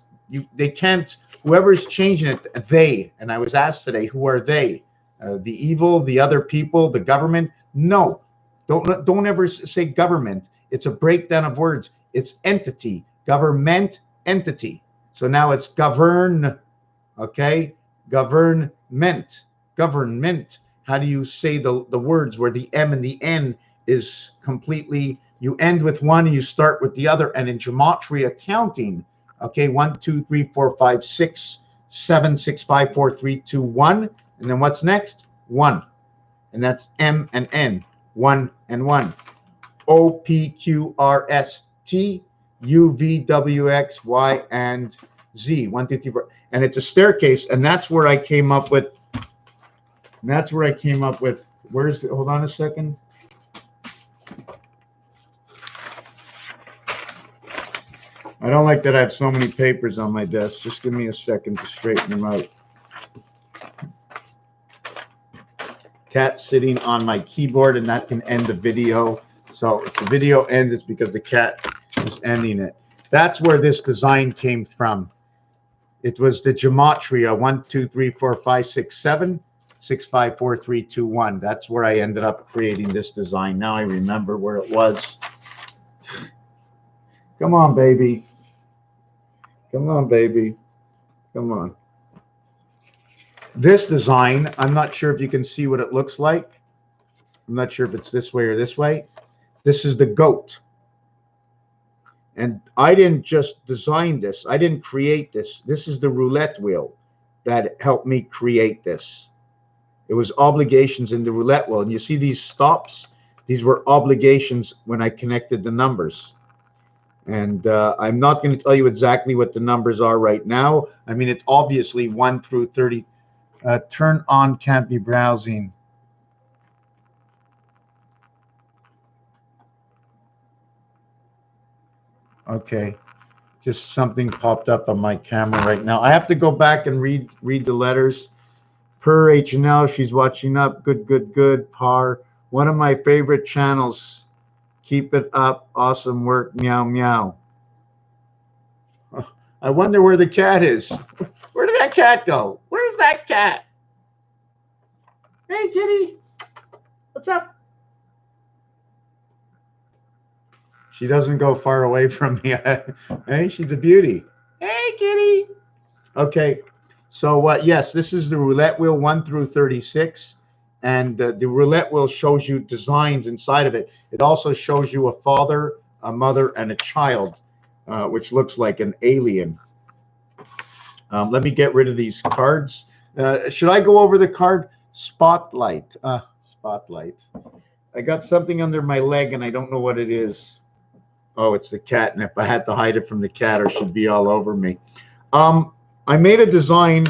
they can't, whoever's changing it, they, and I was asked today, who are they? The evil, the other people, the government? No, don't ever say government. It's a breakdown of words. It's entity, government, entity. So now it's govern, okay? Government, government. How do you say the words where the M and the N is completely, you end with one and you start with the other. And in gematria accounting, okay, 1, 2, 3, 4, 5, 6, 7, 6, 5, 4, 3, 2, 1. And then what's next? 1. And that's M and N, 1 and 1. O, P, Q, R, S, T, U, V, W, X, Y, and Z. 1, 2, 3, 4. And it's a staircase. And that's where I came up with. Where's it? Hold on a second. I don't like that I have so many papers on my desk. Just give me a second to straighten them out. Cat sitting on my keyboard, and that can end the video. So if the video ends, it's because the cat is ending it. That's where this design came from. It was the gematria 1, 2, 3, 4, 5, 6, 7, 6, 5, 4, 3, 2, 1. That's where I ended up creating this design. Now I remember where it was. Come on, baby. Come on, baby. Come on. This design, I'm not sure if you can see what it looks like. I'm not sure if it's this way or this way. This is the goat. And I didn't just design this. I didn't create this. This is the roulette wheel that helped me create this. It was obligations in the roulette wheel. And you see these stops? These were obligations when I connected the numbers. And I'm not going to tell you exactly what the numbers are right now. I mean, it's obviously 1 through 30. Turn on can't be browsing. Okay. Just something popped up on my camera right now. I have to go back and read the letters. Per H&L, she's watching up. Good, good, good. Par. One of my favorite channels. Keep it up. Awesome work. Meow, meow. I wonder where the cat is. Where did that cat go? Where's that cat? Hey, kitty. What's up? She doesn't go far away from me. Hey, she's a beauty. Hey, kitty. Okay. So, yes, this is the roulette wheel 1 through 36. And the roulette wheel shows you designs inside of it. It also shows you a father, a mother, and a child, which looks like an alien. Let me get rid of these cards. Should I go over the card? Spotlight. Spotlight. I got something under my leg, and I don't know what it is. Oh, it's the catnip. I had to hide it from the cat, or she'd be all over me. I made a design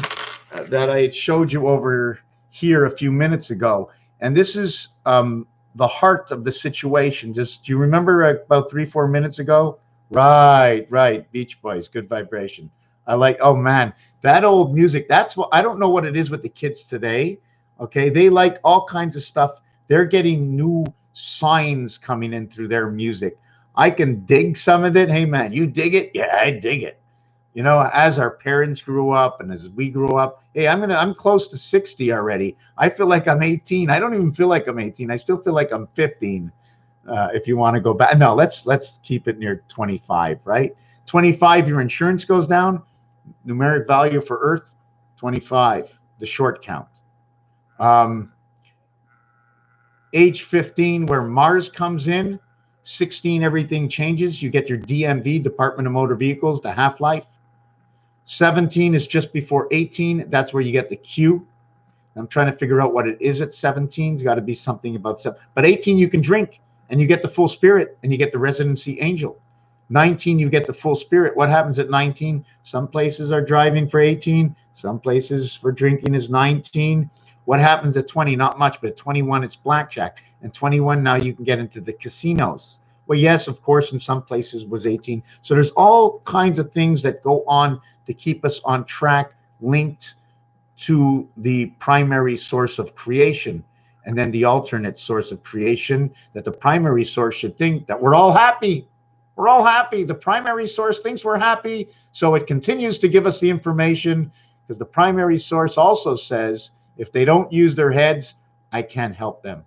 that I showed you over here a few minutes ago, and this is the heart of the situation. Do you remember about 3-4 minutes ago? Right. Beach Boys, Good Vibration. I like, oh man, that old music. That's what, I don't know what it is with the kids today. Okay, they like all kinds of stuff. They're getting new signs coming in through their music. I can dig some of it. Hey man, you dig it? Yeah, I dig it. You know, as our parents grew up and as we grew up, hey, I'm close to 60 already. I feel like I'm 18. I don't even feel like I'm 18. I still feel like I'm 15. If you want to go back, no, let's keep it near 25, right? 25, your insurance goes down. Numeric value for Earth, 25, the short count. Age 15, where Mars comes in, 16, everything changes. You get your DMV, Department of Motor Vehicles, the half-life. 17 is just before 18. That's where you get the Q. I'm trying to figure out what it is at 17. It's got to be something about 7. But 18, you can drink, and you get the full spirit, and you get the residency angel. 19, you get the full spirit. What happens at 19? Some places are driving for 18. Some places for drinking is 19. What happens at 20? Not much, but at 21, it's blackjack. And 21, now you can get into the casinos. Well, yes, of course, in some places was 18. So there's all kinds of things that go on to keep us on track, linked to the primary source of creation. And then the alternate source of creation, that the primary source should think that we're all happy. We're all happy. The primary source thinks we're happy. So it continues to give us the information, because the primary source also says, if they don't use their heads, I can't help them.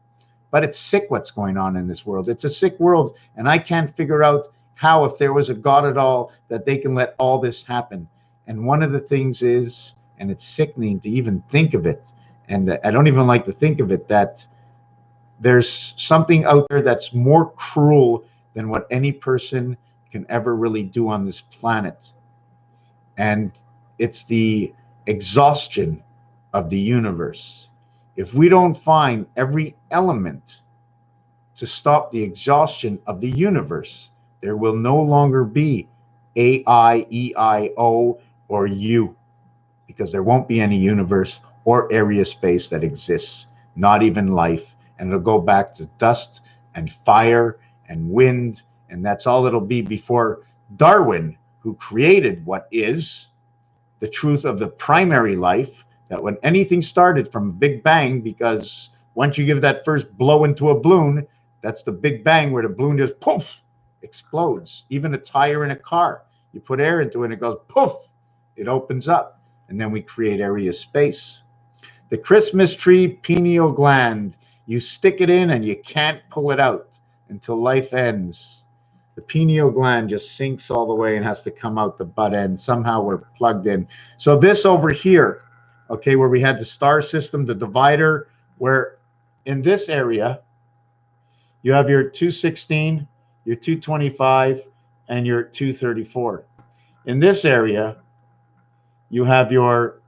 But it's sick what's going on in this world. It's a sick world, and I can't figure out how, if there was a God at all, that they can let all this happen. And one of the things is, and it's sickening to even think of it, and I don't even like to think of it, that there's something out there that's more cruel than what any person can ever really do on this planet. And it's the exhaustion of the universe. If we don't find every element to stop the exhaustion of the universe, there will no longer be AI, EIO, or U, because there won't be any universe or area space that exists, not even life. And it'll go back to dust and fire and wind, and that's all it'll be before Darwin, who created what is the truth of the primary life, that when anything started from Big Bang, because once you give that first blow into a balloon, that's the Big Bang, where the balloon just poof, explodes. Even a tire in a car, you put air into it and it goes poof, it opens up, and then we create area space. The Christmas tree pineal gland, you stick it in and you can't pull it out until life ends. The pineal gland just sinks all the way and has to come out the butt end. Somehow we're plugged in. So this over here, okay, where we had the star system, the divider, where in this area, you have your 216, your 225, and your 234. In this area, you have your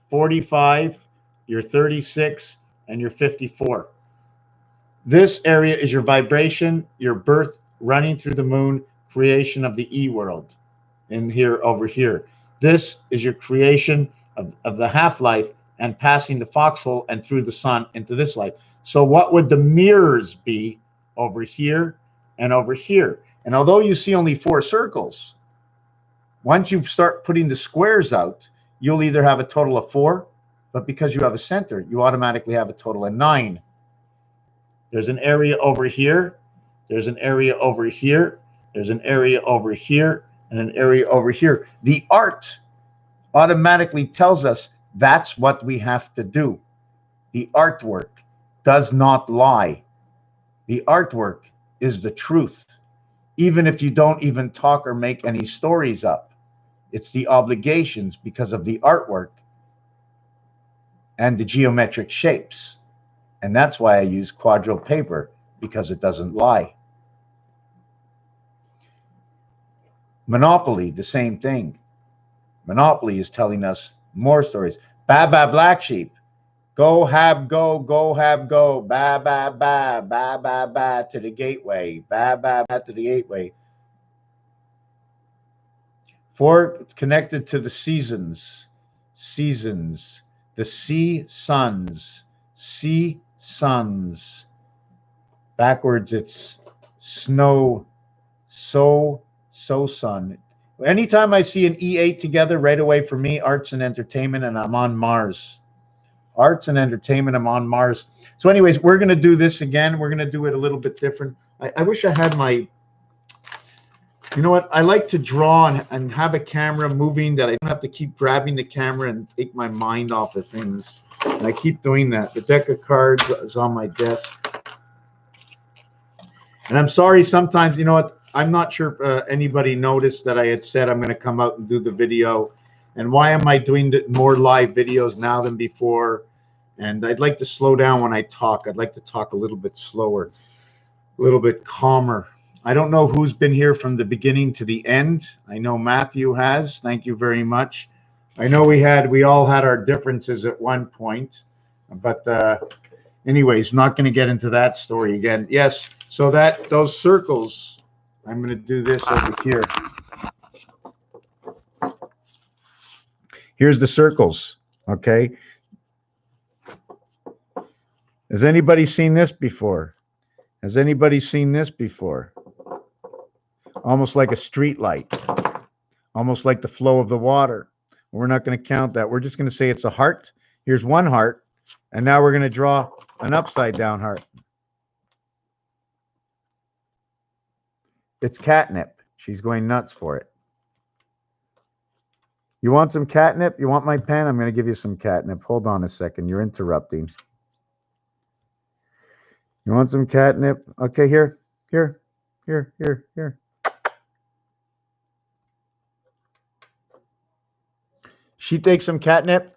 45, your 36, and your 54. This area is your vibration, your birth, running through the moon, creation of the E world. In here, over here, this is your creation of the half-life and passing the foxhole and through the sun into this life. So what would the mirrors be over here and over here? And although you see only 4 circles, once you start putting the squares out, you'll either have a total of 4, but because you have a center, you automatically have a total of 9. There's an area over here, there's an area over here, there's an area over here, and an area over here. The art automatically tells us that's what we have to do. The artwork does not lie. The artwork is the truth. Even if you don't even talk or make any stories up, it's the obligations because of the artwork and the geometric shapes. And that's why I use quadro paper, because it doesn't lie. Monopoly, the same thing. Monopoly is telling us more stories. Ba ba black sheep. Go have go, go have go. Ba ba ba, ba ba ba to the gateway. Ba ba ba to the gateway. 4 connected to the seasons. Seasons. The sea suns. Sea suns. Backwards it's snow. So sun. Anytime I see an E8 together, right away for me, arts and entertainment, and I'm on Mars. Arts and entertainment, I'm on Mars. So anyways, we're going to do this again. We're going to do it a little bit different. I wish I had my, you know what? I like to draw and have a camera moving, that I don't have to keep grabbing the camera and take my mind off of things. And I keep doing that. The deck of cards is on my desk. And I'm sorry, sometimes, you know what? I'm not sure if anybody noticed that I had said I'm going to come out and do the video. And why am I doing more live videos now than before? And I'd like to slow down when I talk. I'd like to talk a little bit slower, a little bit calmer. I don't know who's been here from the beginning to the end. I know Matthew has. Thank you very much. I know we all had our differences at one point. But anyways, I'm not going to get into that story again. Yes, so those circles, I'm going to do this over here. Here's the circles, okay? Has anybody seen this before? Has anybody seen this before? Almost like a street light, almost like the flow of the water. We're not going to count that. We're just going to say it's a heart. Here's one heart, and now we're going to draw an upside down heart. It's catnip. She's going nuts for it. You want some catnip? You want my pen? I'm going to give you some catnip. Hold on a second. You're interrupting. You want some catnip? Okay, here. Here. Here. Here. Here. She takes some catnip.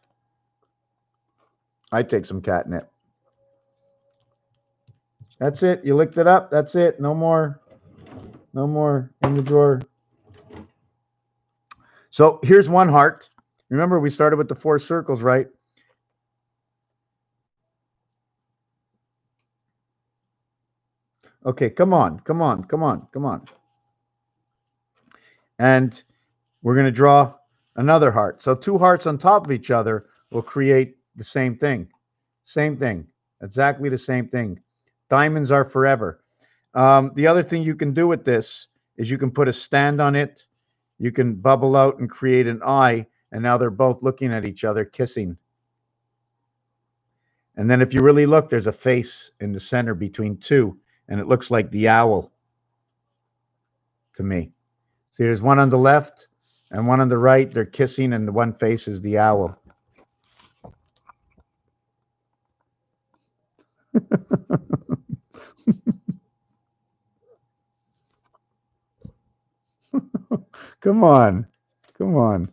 I take some catnip. That's it. You licked it up. That's it. No more. No more in the drawer. So here's one heart. Remember, we started with the 4 circles, right? Okay, come on, come on, come on, come on. And we're going to draw another heart. So 2 hearts on top of each other will create the same thing. Same thing. Exactly the same thing. Diamonds are forever. The other thing you can do with this is you can put a stand on it. You can bubble out and create an eye, and now they're both looking at each other, kissing. And then if you really look, there's a face in the center between 2, and it looks like the owl to me. See, there's one on the left and one on the right. They're kissing, and the one face is the owl. Come on. Come on.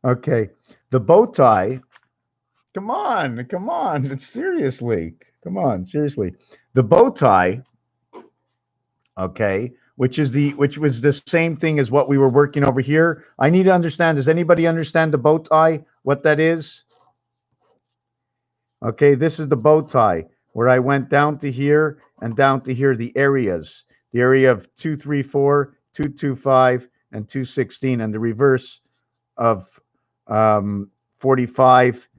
Okay. The bow tie. Come on. Come on. Seriously. Come on. Seriously. The bow tie, okay, which was the same thing as what we were working over here. I need to understand. Does anybody understand the bow tie? What that is? Okay, this is the bow tie where I went down to here and down to here, the areas. The area of 234, 225, and 216, and the reverse of 45,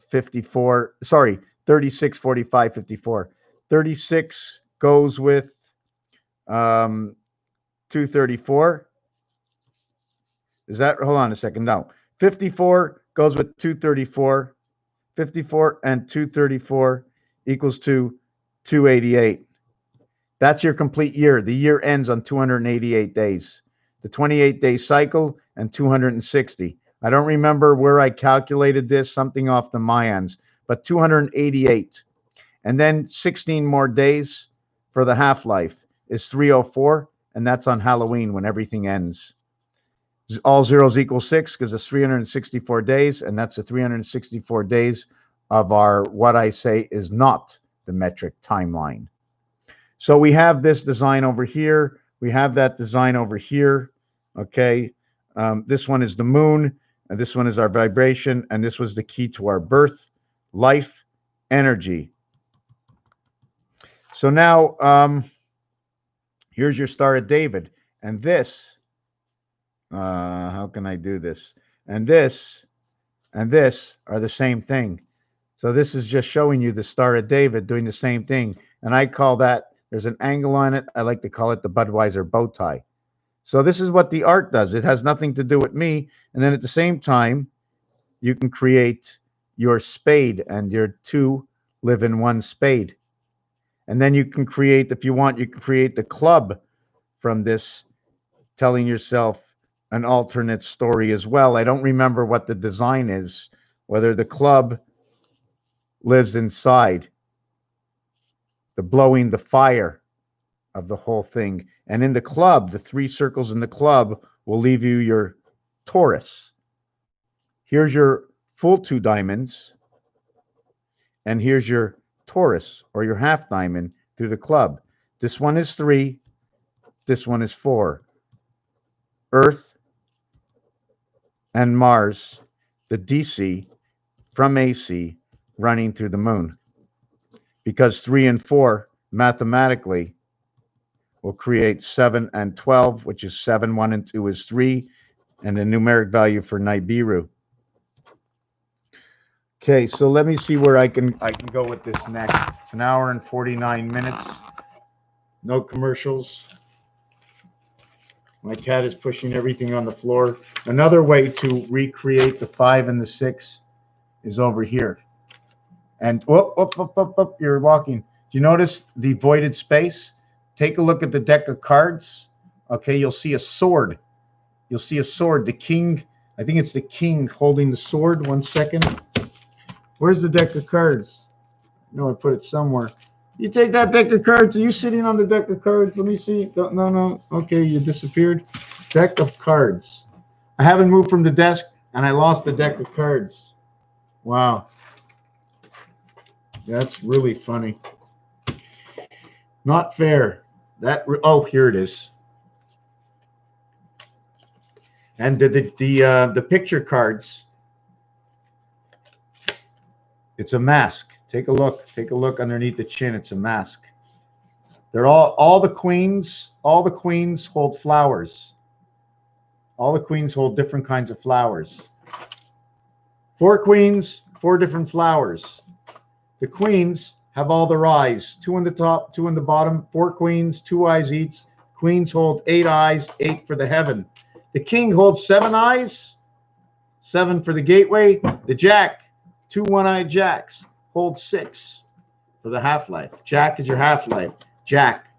54, sorry, 36, 45, 54. 36 goes with 234. Is that, hold on a second, no. 54 goes with 234. 54 and 234 equals to 288. That's your complete year. The year ends on 288 days. The 28-day cycle and 260. I don't remember where I calculated this, something off the Mayans, but 288. And then 16 more days for the half-life is 304, and that's on Halloween when everything ends. All zeros equal 6 because it's 364 days, and that's the 364 days of our, what I say is not the metric timeline. So we have this design over here. We have that design over here. Okay. This one is the moon, and this one is our vibration, and this was the key to our birth, life, energy. So now here's your Star of David, and this, how can I do this? And this are the same thing. So this is just showing you the Star of David doing the same thing. And I call that, there's an angle on it. I like to call it the Budweiser bow tie. So this is what the art does. It has nothing to do with me. And then at the same time, you can create your spade, and your 2 live in 1 spade. And then you can create, if you want, you can create the club from this, telling yourself an alternate story as well. I don't remember what the design is, whether the club lives inside, the blowing the fire of the whole thing. And in the club, the 3 circles in the club will leave you your Taurus. Here's your full 2 diamonds, and here's your Taurus, or your half diamond through the club. This one is 3, this one is 4. Earth and Mars, the DC from AC, running through the moon. Because 3 and 4 mathematically will create 7 and 12, which is 7, 1 and 2 is 3, and the numeric value for Nibiru. Okay, so let me see where I can go with this next. It's an hour and 49 minutes. No commercials. My cat is pushing everything on the floor. Another way to recreate the 5 and the 6 is over here. And whoop, you're walking. Do you notice the voided space? Take a look at the deck of cards. Okay, you'll see a sword. You'll see a sword. The king I think it's the king holding the sword. 1 second. Where's the deck of cards? No, I put it somewhere. You take that deck of cards. Are you sitting on the deck of cards? Let me see. No, no. Okay, you disappeared. Deck of cards. I haven't moved from the desk, and I lost the deck of cards. Wow. That's really funny. Not fair. Oh, here it is. And the picture cards. It's a mask. Take a look. Take a look underneath the chin. It's a mask. They're all the queens. All the queens hold flowers. All the queens hold different kinds of flowers. 4 queens, 4 different flowers. The queens have all their eyes. 2 on the top, 2 on the bottom. 4 queens, 2 eyes each. Queens hold 8 eyes, 8 for the heaven. The king holds 7 eyes, 7 for the gateway. The jack, 2 one-eyed jacks, hold 6 for the half-life. Jack is your half-life.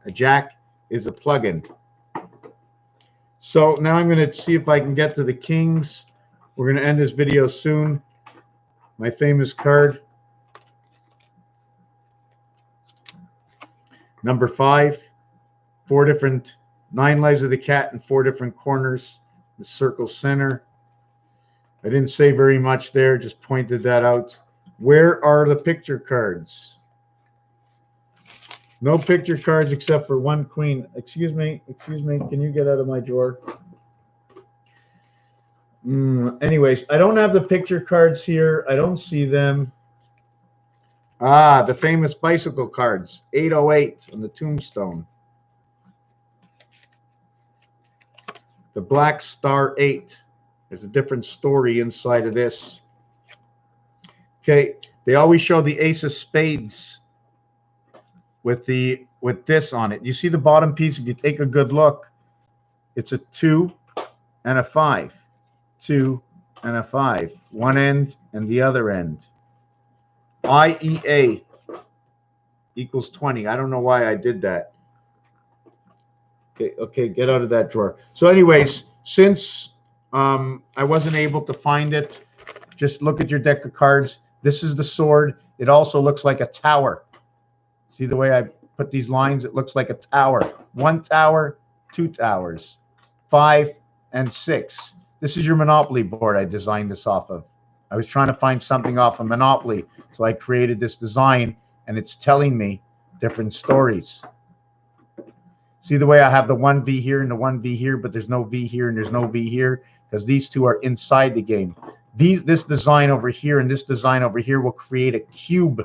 A jack is a plug-in. So now I'm going to see if I can get to the kings. We're going to end this video soon. My famous card. Number 5. 4 different 9 lives of the cat in 4 different corners. The circle center. I didn't say very much there, just pointed that out. Where are the picture cards? No picture cards except for 1 queen. Excuse me, can you get out of my drawer? Anyways, I don't have the picture cards here. I don't see them. Ah, the famous bicycle cards. 808 on the tombstone. The Black Star 8. There's a different story inside of this. Okay, they always show the ace of spades with this on it. You see the bottom piece? If you take a good look, it's a 2 and a 5. 2 and a 5. One end and the other end. IEA equals 20. I don't know why I did that. Okay, get out of that drawer. So anyways, since I wasn't able to find it, just look at your deck of cards. This is the sword. It also looks like a tower. See the way I put these lines? It looks like a tower. 1 tower, 2 towers, 5 and 6. This is your Monopoly board I designed this off of. I was trying to find something off of Monopoly, so I created this design, and it's telling me different stories. See the way I have the 1V here and the 1V here, but there's no V here and there's no V here, because these 2 are inside the game. This design over here and this design over here will create a cube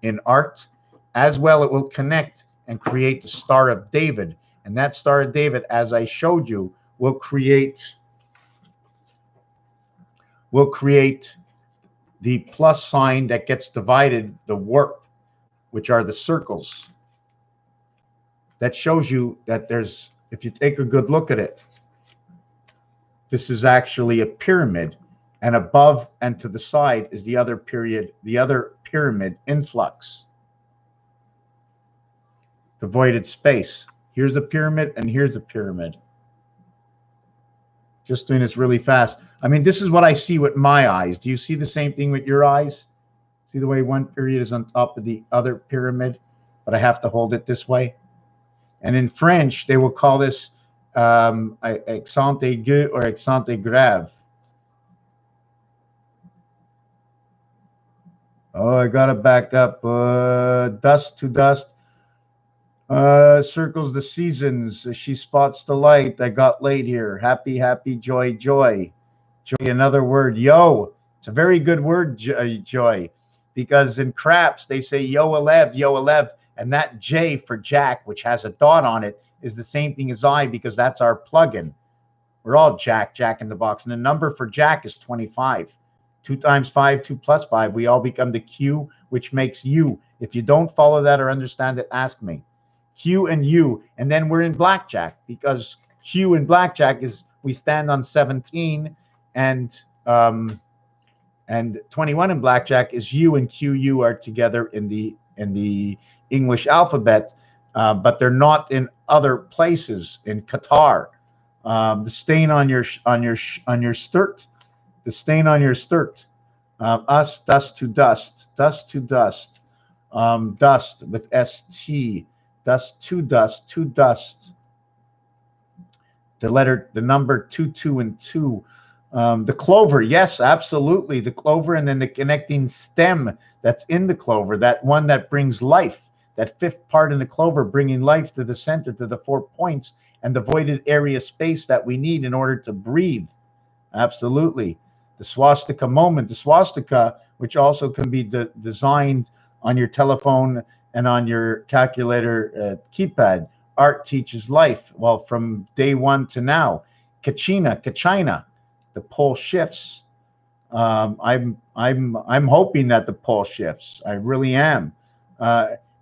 in art. As well, it will connect and create the Star of David. And that Star of David, as I showed you, will create the plus sign that gets divided, the warp, which are the circles. That shows you that there's, if you take a good look at it, this is actually a pyramid, and above and to the side is the other pyramid influx. The voided space. Here's a pyramid and here's a pyramid. Just doing this really fast. I mean, this is what I see with my eyes. Do you see the same thing with your eyes? See the way one period is on top of the other pyramid, but I have to hold it this way? And in French, they will call this accent aigu or accent grave. Oh, I got to back up. Dust to dust. Circles the seasons. She spots the light. I got late here. Happy, happy, joy, joy. Joy, another word. Yo. It's a very good word, joy. Because in craps, they say yo 11. And that J for Jack, which has a dot on it, is the same thing as I, because that's our plugin. We're all Jack in the box. And the number for Jack is 25. 2 times 5, 2 plus 5. We all become the Q, which makes U. If you don't follow that or understand it, ask me. Q and U. And then we're in blackjack, because Q in blackjack is we stand on 17, and 21 in blackjack is U and QU are together in the English alphabet, but they're not in other places. In Qatar, the stain on your skirt the stain on your skirt. Us, dust to dust, dust to dust, dust with ST, dust to dust, to dust. The number 2, 2, and 2. The clover, yes, absolutely. The clover, and then the connecting stem that's in the clover, that one that brings life, that fifth part in the clover, bringing life to the center, to the 4 points, and the voided area space that we need in order to breathe. Absolutely. The swastika moment, the swastika, which also can be designed on your telephone and on your calculator keypad. Art teaches life. Well, from day one to now, CACHINA, the pole shifts. I'm hoping that the pole shifts. I really am.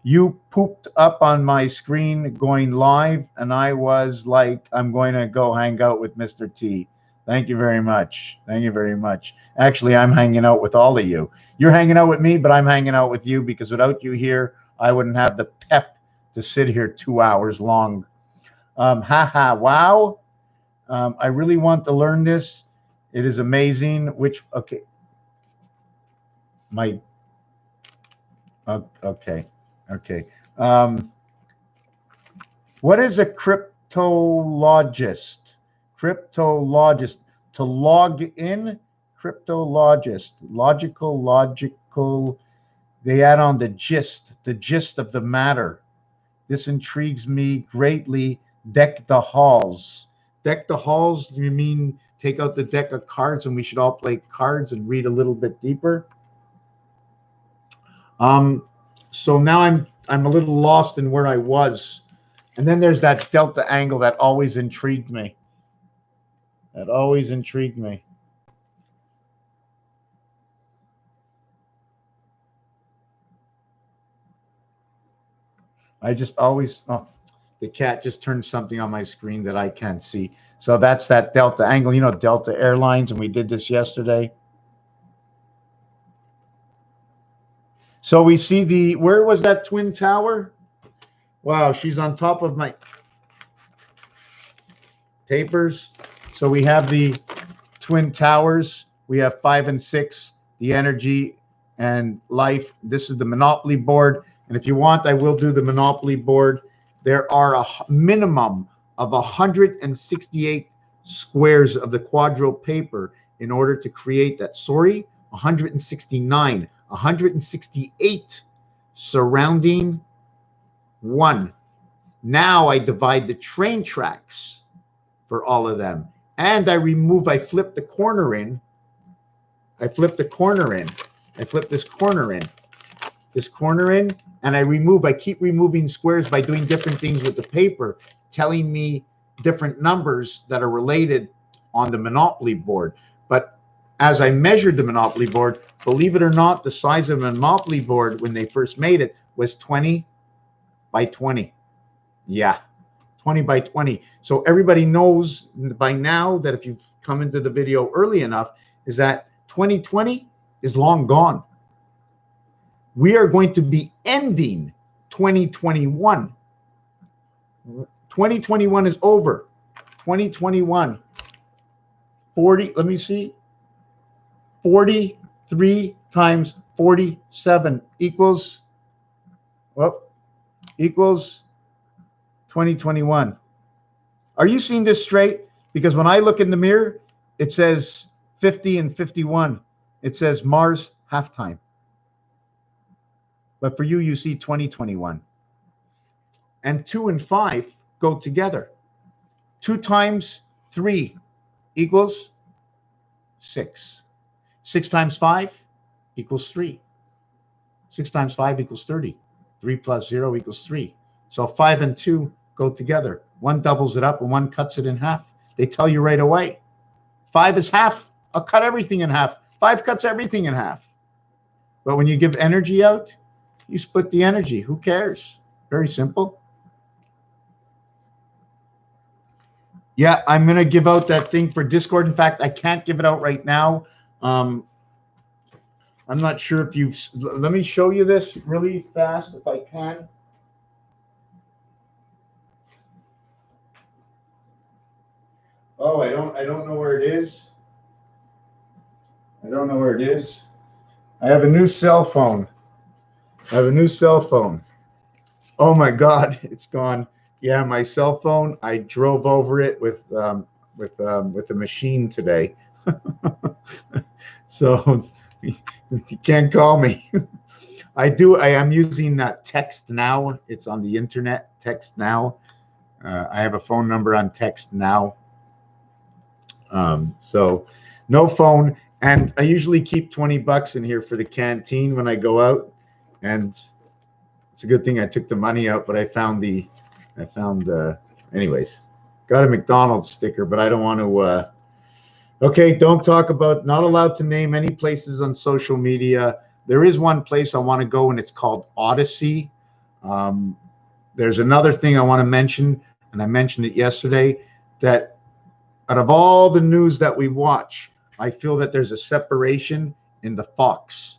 You pooped up on my screen going live, and I was like, I'm going to go hang out with Mr. T. Thank you very much. Thank you very much. Actually, I'm hanging out with all of you. You're hanging out with me, but I'm hanging out with you because without you here, I wouldn't have the pep to sit here 2 hours long. Wow. I really want to learn this. It is amazing. Okay. Okay. What is a cryptologist? Cryptologist. To log in, cryptologist. Logical. They add on the gist of the matter. This intrigues me greatly. Deck the halls. Deck the halls, you mean take out the deck of cards and we should all play cards and read a little bit deeper? So now I'm a little lost in where I was. And then there's that delta angle that always intrigued me. I just always, the cat just turned something on my screen that I can't see. So that's that delta angle, Delta Airlines, and we did this yesterday. So we see where was that twin tower? Wow, she's on top of my papers. So we have the twin towers. We have 5 and 6, the energy and life. This is the Monopoly board. And if you want, I will do the Monopoly board. There are a minimum of 168 squares of the quadro paper in order to create that. 169, 168 surrounding 1. Now I divide the train tracks for all of them. And I flip the corner in. I flip this corner in, and I keep removing squares by doing different things with the paper, telling me different numbers that are related on the Monopoly board. But as I measured the Monopoly board, believe it or not, the size of a Monopoly board when they first made it was 20 by 20. Yeah, 20 by 20. So everybody knows by now that if you've come into the video early enough, is that 2020 is long gone. We are going to be ending 2021. 2021 is over. 2021. 40, let me see. 43 times 47 equals 2021. Are you seeing this straight? Because when I look in the mirror, it says 50 and 51. It says Mars halftime. But for you, you see 2021. And 2 and 5 go together. 2 times 3 equals 6. 6 times 5 equals 3. 6 times 5 equals 30. 3 plus 0 equals 3. So 5 and 2 go together. 1 doubles it up and 1 cuts it in half. They tell you right away. 5 is half. I'll cut everything in half. 5 cuts everything in half. But when you give energy out, you split the energy. Who cares? Very simple. Yeah, I'm going to give out that thing for Discord. In fact, I can't give it out right now. I'm not sure if you've... Let me show you this really fast if I can. Oh, I don't know where it is. I don't know where it is. I have a new cell phone. I have a new cell phone. Oh my God, it's gone. Yeah, my cell phone. I drove over it with a machine today. So you can't call me. I do. I am using Text Now. It's on the internet. Text Now. I have a phone number on Text Now. So no phone, and I usually keep $20 in here for the canteen when I go out, and it's a good thing I took the money out, but I found anyways, got a McDonald's sticker, but I don't want to. Okay, don't talk about, not allowed to name any places on social media. There is one place I want to go, and it's called Odyssey. There's another thing I want to mention, and I mentioned it yesterday, that out of all the news that we watch, I feel that there's a separation in the fox,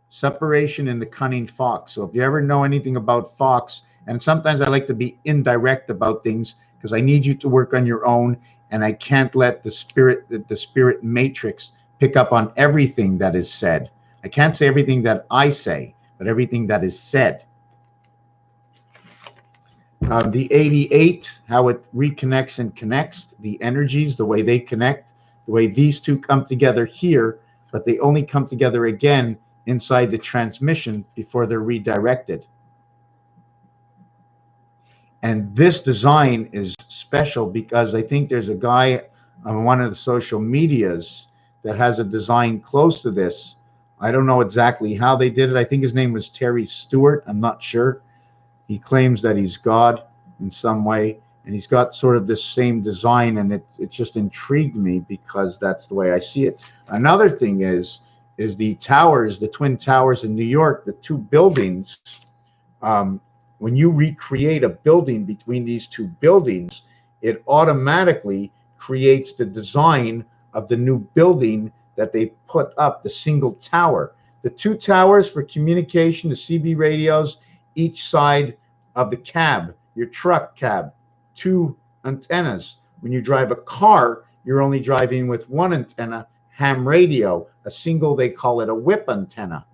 separation in the cunning fox. So if you ever know anything about fox, and sometimes I like to be indirect about things because I need you to work on your own, and I can't let the spirit matrix pick up on everything that is said. I can't say everything that I say, but everything that is said. The 88, how it reconnects and connects, the energies, the way they connect, the way these two come together here, but they only come together again inside the transmission before they're redirected. And this design is special because I think there's a guy on one of the social medias that has a design close to this. I don't know exactly how they did it. I think his name was Terry Stewart. I'm not sure. He claims that he's God in some way, and he's got sort of this same design, and it just intrigued me because that's the way I see it. Another thing is the towers, the Twin Towers in New York, the two buildings. When you recreate a building between these two buildings, it automatically creates the design of the new building that they put up, the single tower. The two towers for communication, the CB radios, each side of the cab, your truck cab, two antennas. When you drive a car, you're only driving with one antenna, ham radio, a single, they call it a whip antenna.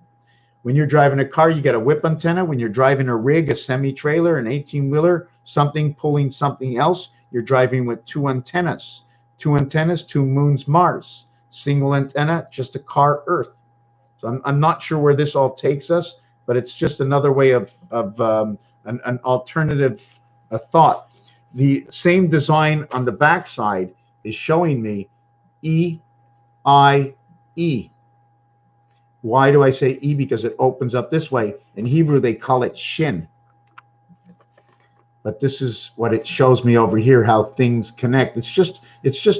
When you're driving a car, you get a whip antenna. When you're driving a rig, a semi-trailer, an 18-wheeler, something pulling something else, you're driving with two antennas. Two antennas, two moons, Mars. Single antenna, just a car, Earth. So I'm not sure where this all takes us, but it's just another way of an alternative thought. The same design on the backside is showing me E-I-E. Why do I say E? Because it opens up this way. In Hebrew, they call it shin. But this is what it shows me over here, how things connect. It's just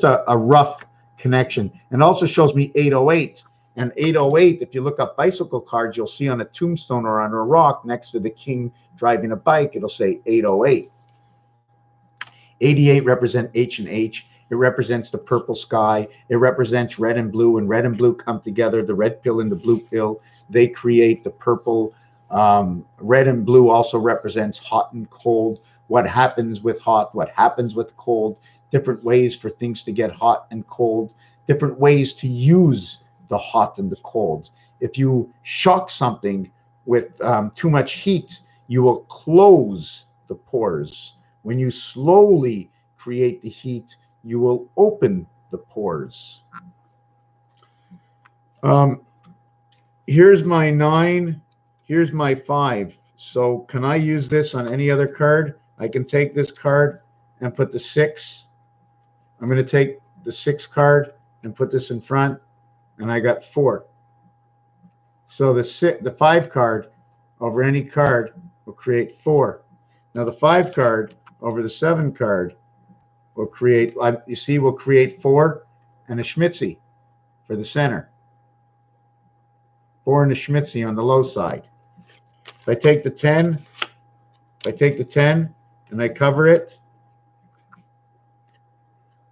a rough connection. And also shows me 808. And 808, if you look up bicycle cards, you'll see on a tombstone or on a rock next to the king driving a bike, it'll say 808. 88 represent H and H. It represents the purple sky. It represents red and blue. When red and blue come together, the red pill and the blue pill, they create the purple. Red and blue also represents hot and cold. What happens with hot, what happens with cold, different ways for things to get hot and cold, different ways to use the hot and the cold. If you shock something with too much heat, you will close the pores. When you slowly create the heat, you will open the pores. Here's my 9. Here's my 5. So can I use this on any other card? I can take this card and put the 6. I'm going to take the 6 card and put this in front, and I got 4. So the 5 card over any card will create 4. Now the 5 card over the 7 card will create, you see, we'll create 4 and a schmitzy for the center. 4 and a schmitzy on the low side. If I take the 10, and I cover it,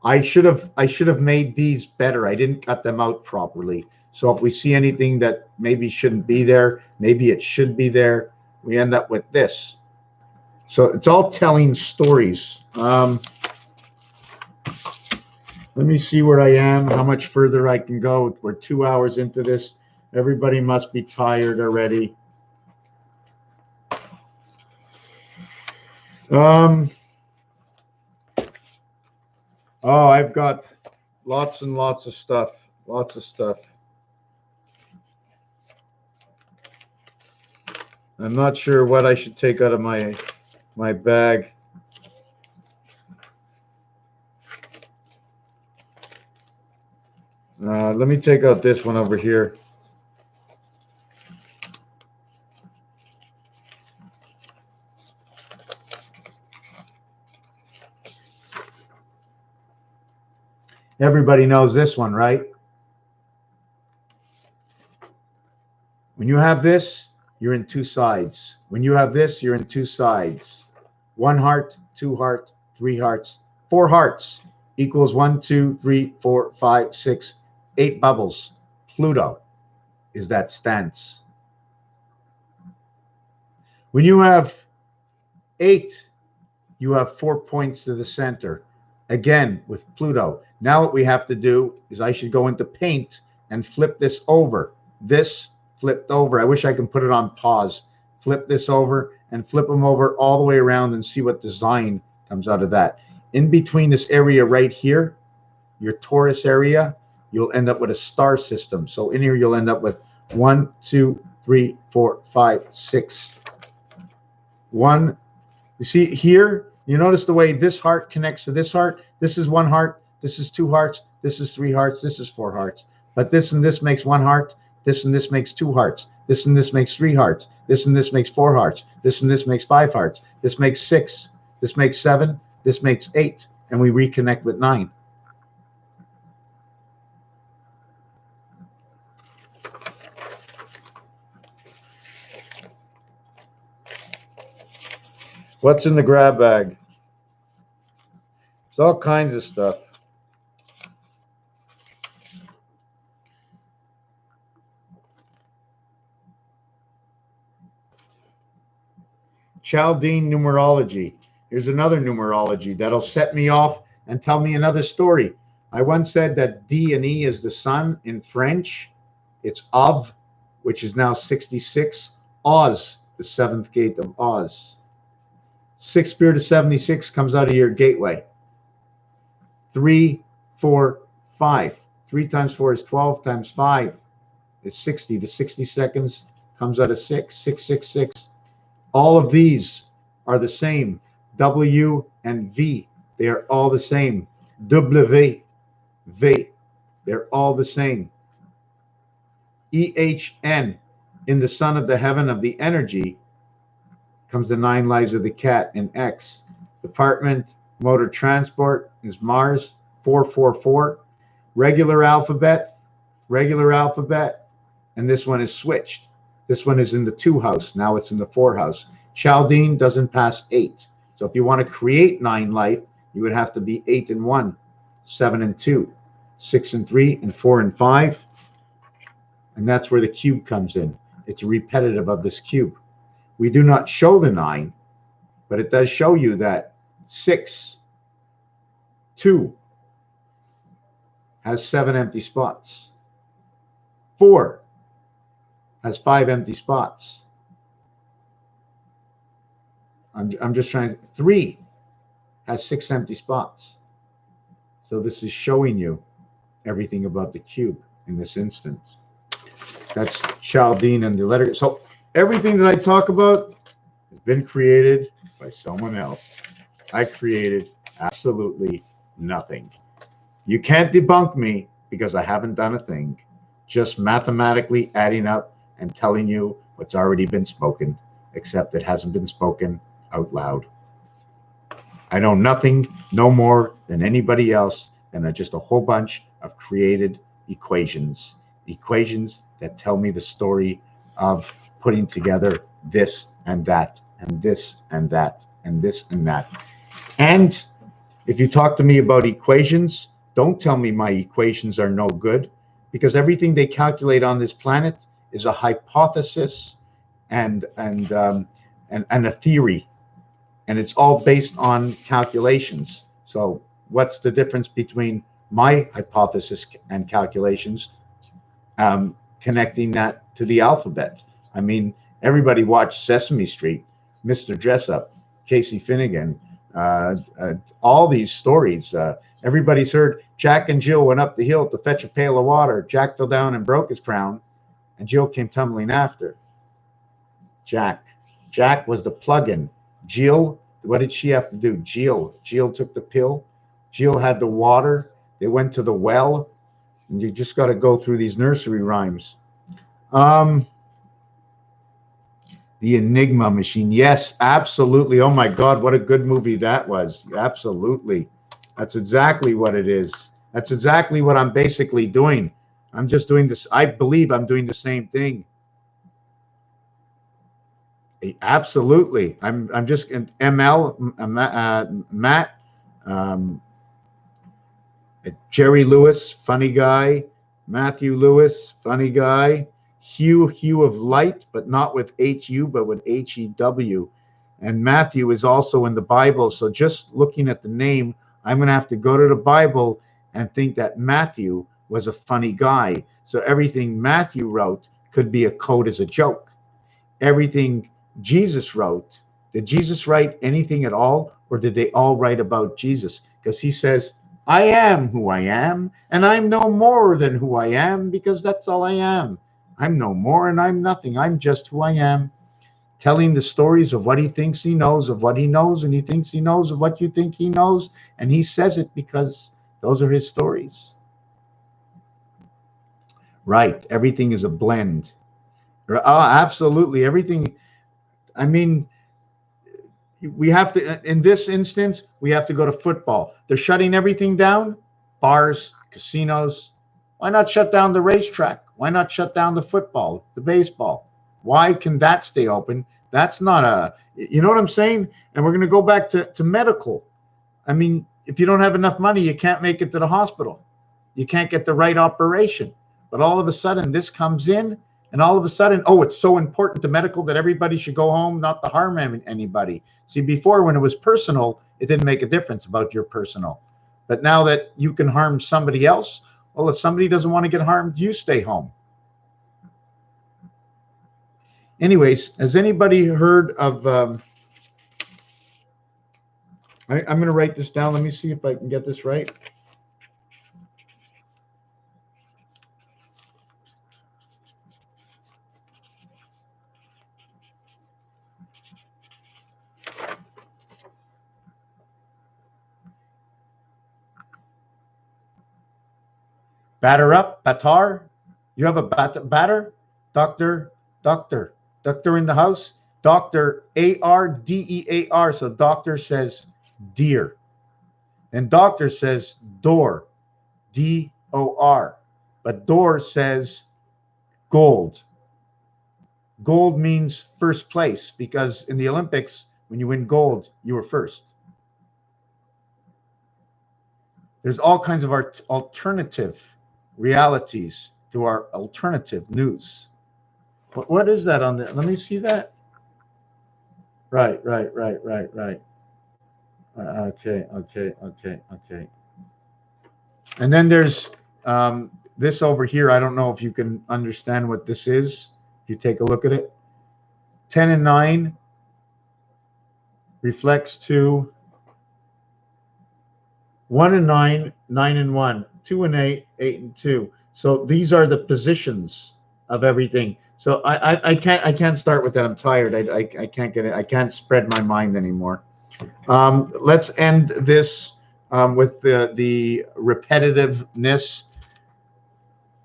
I should have made these better. I didn't cut them out properly. So if we see anything that maybe shouldn't be there, maybe it should be there, we end up with this. So it's all telling stories. Let Let me see where I am, how much further I can go. We're 2 hours into this. Everybody must be tired already. Oh, I've got lots and lots of stuff. Lots of stuff. I'm not sure what I should take out of my bag. Let me take out this one over here. Everybody knows this one, right? When you have this, you're in two sides. When you have this, you're in two sides. 1 heart, 2 heart, 3 hearts, 4 hearts equals 1, 2, 3, 4, 5, 6, 8 bubbles. Pluto is that stance. When you have 8, you have 4 points to the center. Again, with Pluto. Now what we have to do is I should go into paint and flip this over. This flipped over. I wish I could put it on pause. Flip this over and flip them over all the way around and see what design comes out of that. In between this area right here, your Taurus area, you'll end up with a star system. So in here, you'll end up with 1, 2, 3, 4, 5, 6. 1. You see here, you notice the way this heart connects to this heart. This is 1 heart. This is 2 hearts. This is 3 hearts. This is 4 hearts. But this and this makes 1 heart. This and this makes 2 hearts. This and this makes 3 hearts. This and this makes 4 hearts. This and this makes 5 hearts. This makes 6. This makes 7. This makes 8. And we reconnect with 9. What's in the grab bag? There's all kinds of stuff. Chaldean numerology. Here's another numerology that'll set me off and tell me another story. I once said that D and E is the sun in French. It's Av, which is now 66. Oz, the 7th gate of Oz. 6 spirit of 76 comes out of your gateway. 3, 4, 5. 3 times 4 is 12 times 5 is 60. The 60 seconds comes out of 6. 6, 6, 6. All of these are the same. W and V, they are all the same. W, V, they're all the same. EHN, in the sun of the heaven of the energy, comes the 9 lives of the cat in X. Department motor transport is Mars, 444. Regular alphabet, and this one is switched. This one is in the 2 house. Now it's in the 4 house. Chaldean doesn't pass 8. So if you want to create 9 life, you would have to be 8 and 1, 7 and 2, 6 and 3, and 4 and 5. And that's where the cube comes in. It's repetitive of this cube. We do not show the 9, but it does show you that 6, 2 has 7 empty spots. 4 has 5 empty spots. I'm just trying. 3 has 6 empty spots. So this is showing you everything about the cube in this instance. That's Chaldean and the letter. So everything that I talk about has been created by someone else. I created absolutely nothing. You can't debunk me because I haven't done a thing. Just mathematically adding up and telling you what's already been spoken, except it hasn't been spoken out loud. I know nothing, no more than anybody else, and just a whole bunch of created equations. Equations that tell me the story of putting together this and that, and this and that, and this and that. And if you talk to me about equations, don't tell me my equations are no good, because everything they calculate on this planet is a hypothesis and a theory, and it's all based on calculations. So what's the difference between my hypothesis and calculations, connecting that to the alphabet. I mean, everybody watched Sesame Street, Mr. Jessup, Casey Finnegan, all these stories. Everybody's heard Jack and Jill went up the hill to fetch a pail of water. Jack fell down and broke his crown, and Jill came tumbling after. Jack was the plug-in. Jill, what did she have to do? Jill took the pill. Jill had the water. They went to the well. And you just got to go through these nursery rhymes. The Enigma Machine. Yes, absolutely. Oh my God, what a good movie that was. Absolutely. That's exactly what it is. That's exactly what I'm basically doing. I'm just doing this. I believe I'm doing the same thing. Absolutely. I'm just ML, Matt, Jerry Lewis, funny guy. Matthew Lewis, funny guy. Hue of light, but not with HU, but with HEW. And Matthew is also in the Bible. So just looking at the name, I'm going to have to go to the Bible and think that Matthew was a funny guy. So everything Matthew wrote could be a code as a joke. Everything Jesus wrote, did Jesus write anything at all, or did they all write about Jesus? Because he says, I am who I am, and I'm no more than who I am, because that's all I am. I'm no more and I'm nothing. I'm just who I am. Telling the stories of what he thinks he knows, of what he knows, and he thinks he knows of what you think he knows, and he says it because those are his stories. Right. Everything is a blend. Oh, absolutely. Everything. I mean, we have to, in this instance, we have to go to football. They're shutting everything down. Bars, casinos. Why not shut down the racetrack? Why not shut down the football, the baseball? Why can that stay open? That's not a, you know what I'm saying? And we're going to go back to medical. I mean, if you don't have enough money, you can't make it to the hospital. You can't get the right operation. But all of a sudden, this comes in, and all of a sudden, oh, it's so important to medical that everybody should go home, not to harm anybody. See, before, when it was personal, it didn't make a difference about your personal. But now that you can harm somebody else, well, if somebody doesn't want to get harmed, you stay home. Anyways, has anybody heard of, I'm going to write this down. Let me see if I can get this right. Batter up, batar. You have a batter? Doctor in the house. Doctor, ARDEAR. So doctor says deer. And doctor says door, DOR. But door says gold. Gold means first place, because in the Olympics, when you win gold, you were first. There's all kinds of alternative realities to our alternative news. What is that on there? Let me see that. Right. Okay. And then there's this over here. I don't know if you can understand what this is. If you take a look at it, 10 and 9 reflects to 1 and 9, 9 and 1, 2 and 8, 8 and 2. So these are the positions of everything. So I can't start with that. I'm tired. I can't get it. I can't spread my mind anymore. Let's end this with the repetitiveness.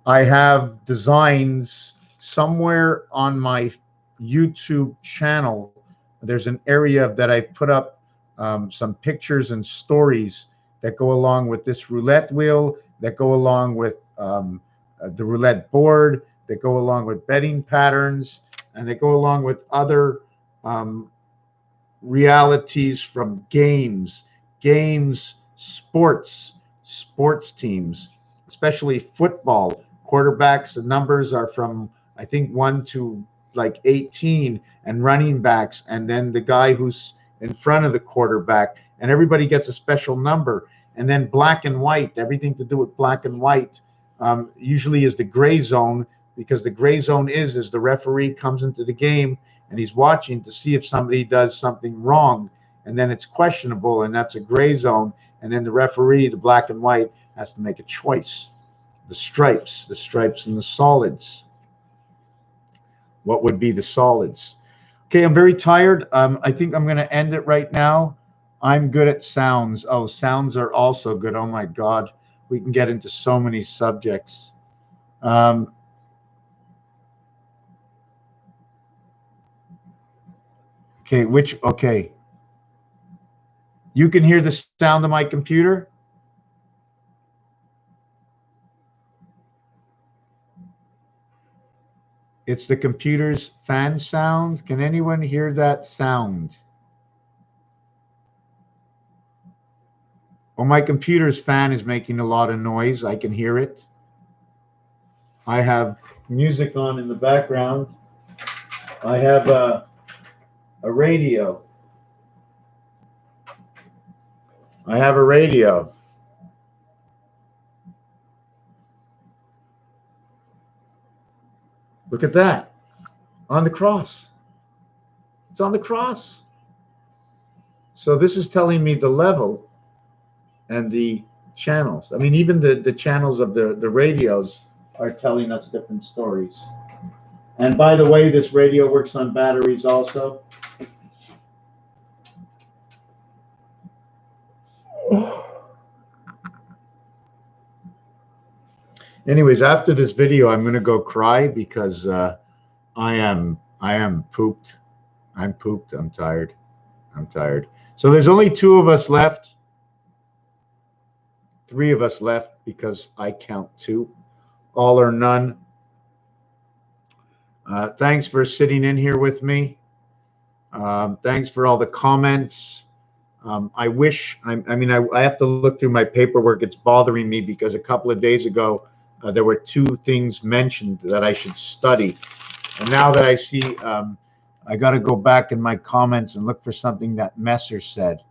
I have designs somewhere on my YouTube channel. There's an area that I've put up some pictures and stories that go along with this roulette wheel, that go along with the roulette board, that go along with betting patterns, and they go along with other realities from games, sports teams, especially football. Quarterbacks, the numbers are from, I think, 1 to like 18, and running backs, and then the guy who's in front of the quarterback, and everybody gets a special number. And then black and white, everything to do with black and white, usually is the gray zone, because the gray zone is the referee comes into the game and he's watching to see if somebody does something wrong, and then it's questionable, and that's a gray zone. And then the referee, the black and white, has to make a choice. The stripes and the solids. What would be the solids? Okay, I'm very tired. I think I'm going to end it right now. I'm good at sounds. Oh, sounds are also good. Oh my God, we can get into so many subjects. Okay. You can hear the sound of my computer? It's the computer's fan sound. Can anyone hear that sound? Well, my computer's fan is making a lot of noise. I can hear it. I have music on in the background. I have a radio. I have a radio. Look at that. On the cross. It's on the cross. So this is telling me the level and the channels. I mean, even the channels of the radios are telling us different stories. And by the way, this radio works on batteries also. Anyways, after this video, I'm going to go cry because I am pooped. I'm pooped. I'm tired. So there's only 2 of us left. 3 of us left because I count 2. All or none. Thanks for sitting in here with me. Thanks for all the comments. I wish, I have to look through my paperwork. It's bothering me because a couple of days ago, there were 2 things mentioned that I should study. And now that I see, I got to go back in my comments and look for something that Messer said.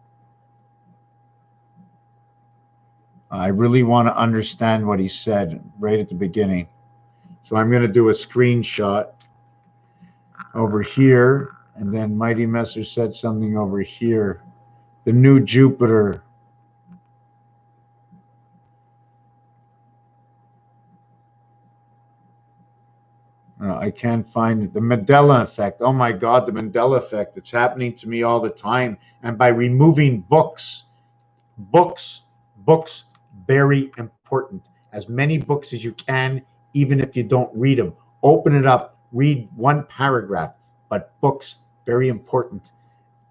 I really want to understand what he said right at the beginning. So I'm going to do a screenshot over here. And then Mighty Messer said something over here. The new Jupiter. I can't find it. The Mandela effect. Oh my God, the Mandela effect. It's happening to me all the time. And by removing books, very important. As many books as you can, even if you don't read them. Open it up, read 1 paragraph, but books, very important.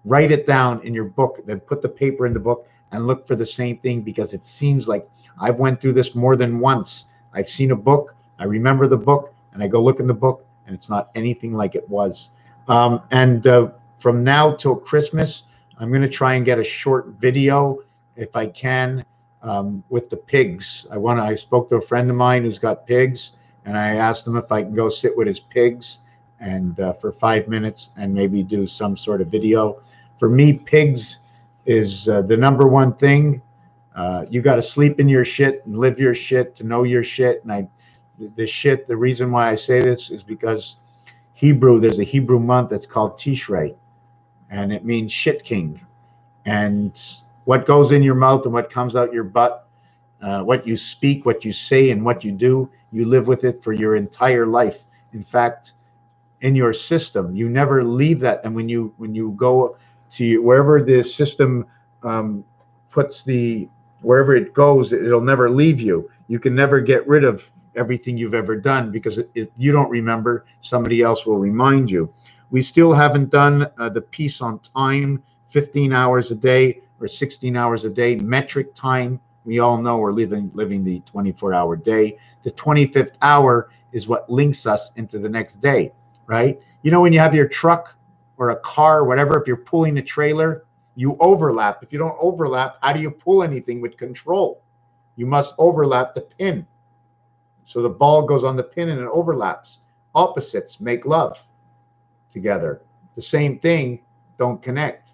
Write it down in your book, then put the paper in the book and look for the same thing, because it seems like I've went through this more than once. I've seen a book, I remember the book, and I go look in the book, and it's not anything like it was. From now till Christmas, I'm going to try and get a short video, if I can, with the pigs. I spoke to a friend of mine who's got pigs, and I asked him if I can go sit with his pigs and for 5 minutes and maybe do some sort of video. For me, pigs is the #1 thing. You got to sleep in your shit and live your shit to know your shit. And the reason why I say this is because there's a Hebrew month that's called Tishrei, and it means shit king. And what goes in your mouth and what comes out your butt, what you speak, what you say, and what you do, you live with it for your entire life. In fact, in your system, you never leave that. And when you go to wherever the system wherever it goes, it'll never leave you. You can never get rid of everything you've ever done, because if you don't remember, somebody else will remind you. We still haven't done the piece on time, 15 hours a day or 16 hours a day, metric time. We all know we're living the 24-hour day. The 25th hour is what links us into the next day, right? You know, when you have your truck or a car, whatever, if you're pulling a trailer, you overlap. If you don't overlap, how do you pull anything with control? You must overlap the pin. So the ball goes on the pin and it overlaps. Opposites make love together. The same thing don't connect.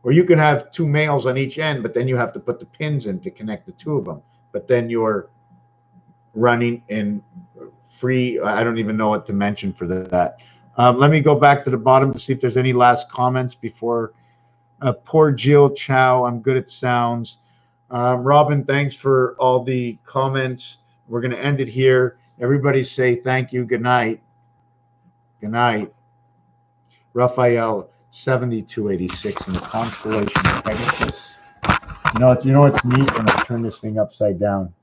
Or you could have two males on each end, but then you have to put the pins in to connect the two of them. But then you're running in free, I don't even know what dimension for that. Let me go back to the bottom to see if there's any last comments before. Poor Jill Chow, I'm good at sounds. Robin, thanks for all the comments. We're going to end it here. Everybody say thank you. Good night. Good night. Raphael, 7286 in the constellation of Pegasus. You know what's neat? I'm going to turn this thing upside down.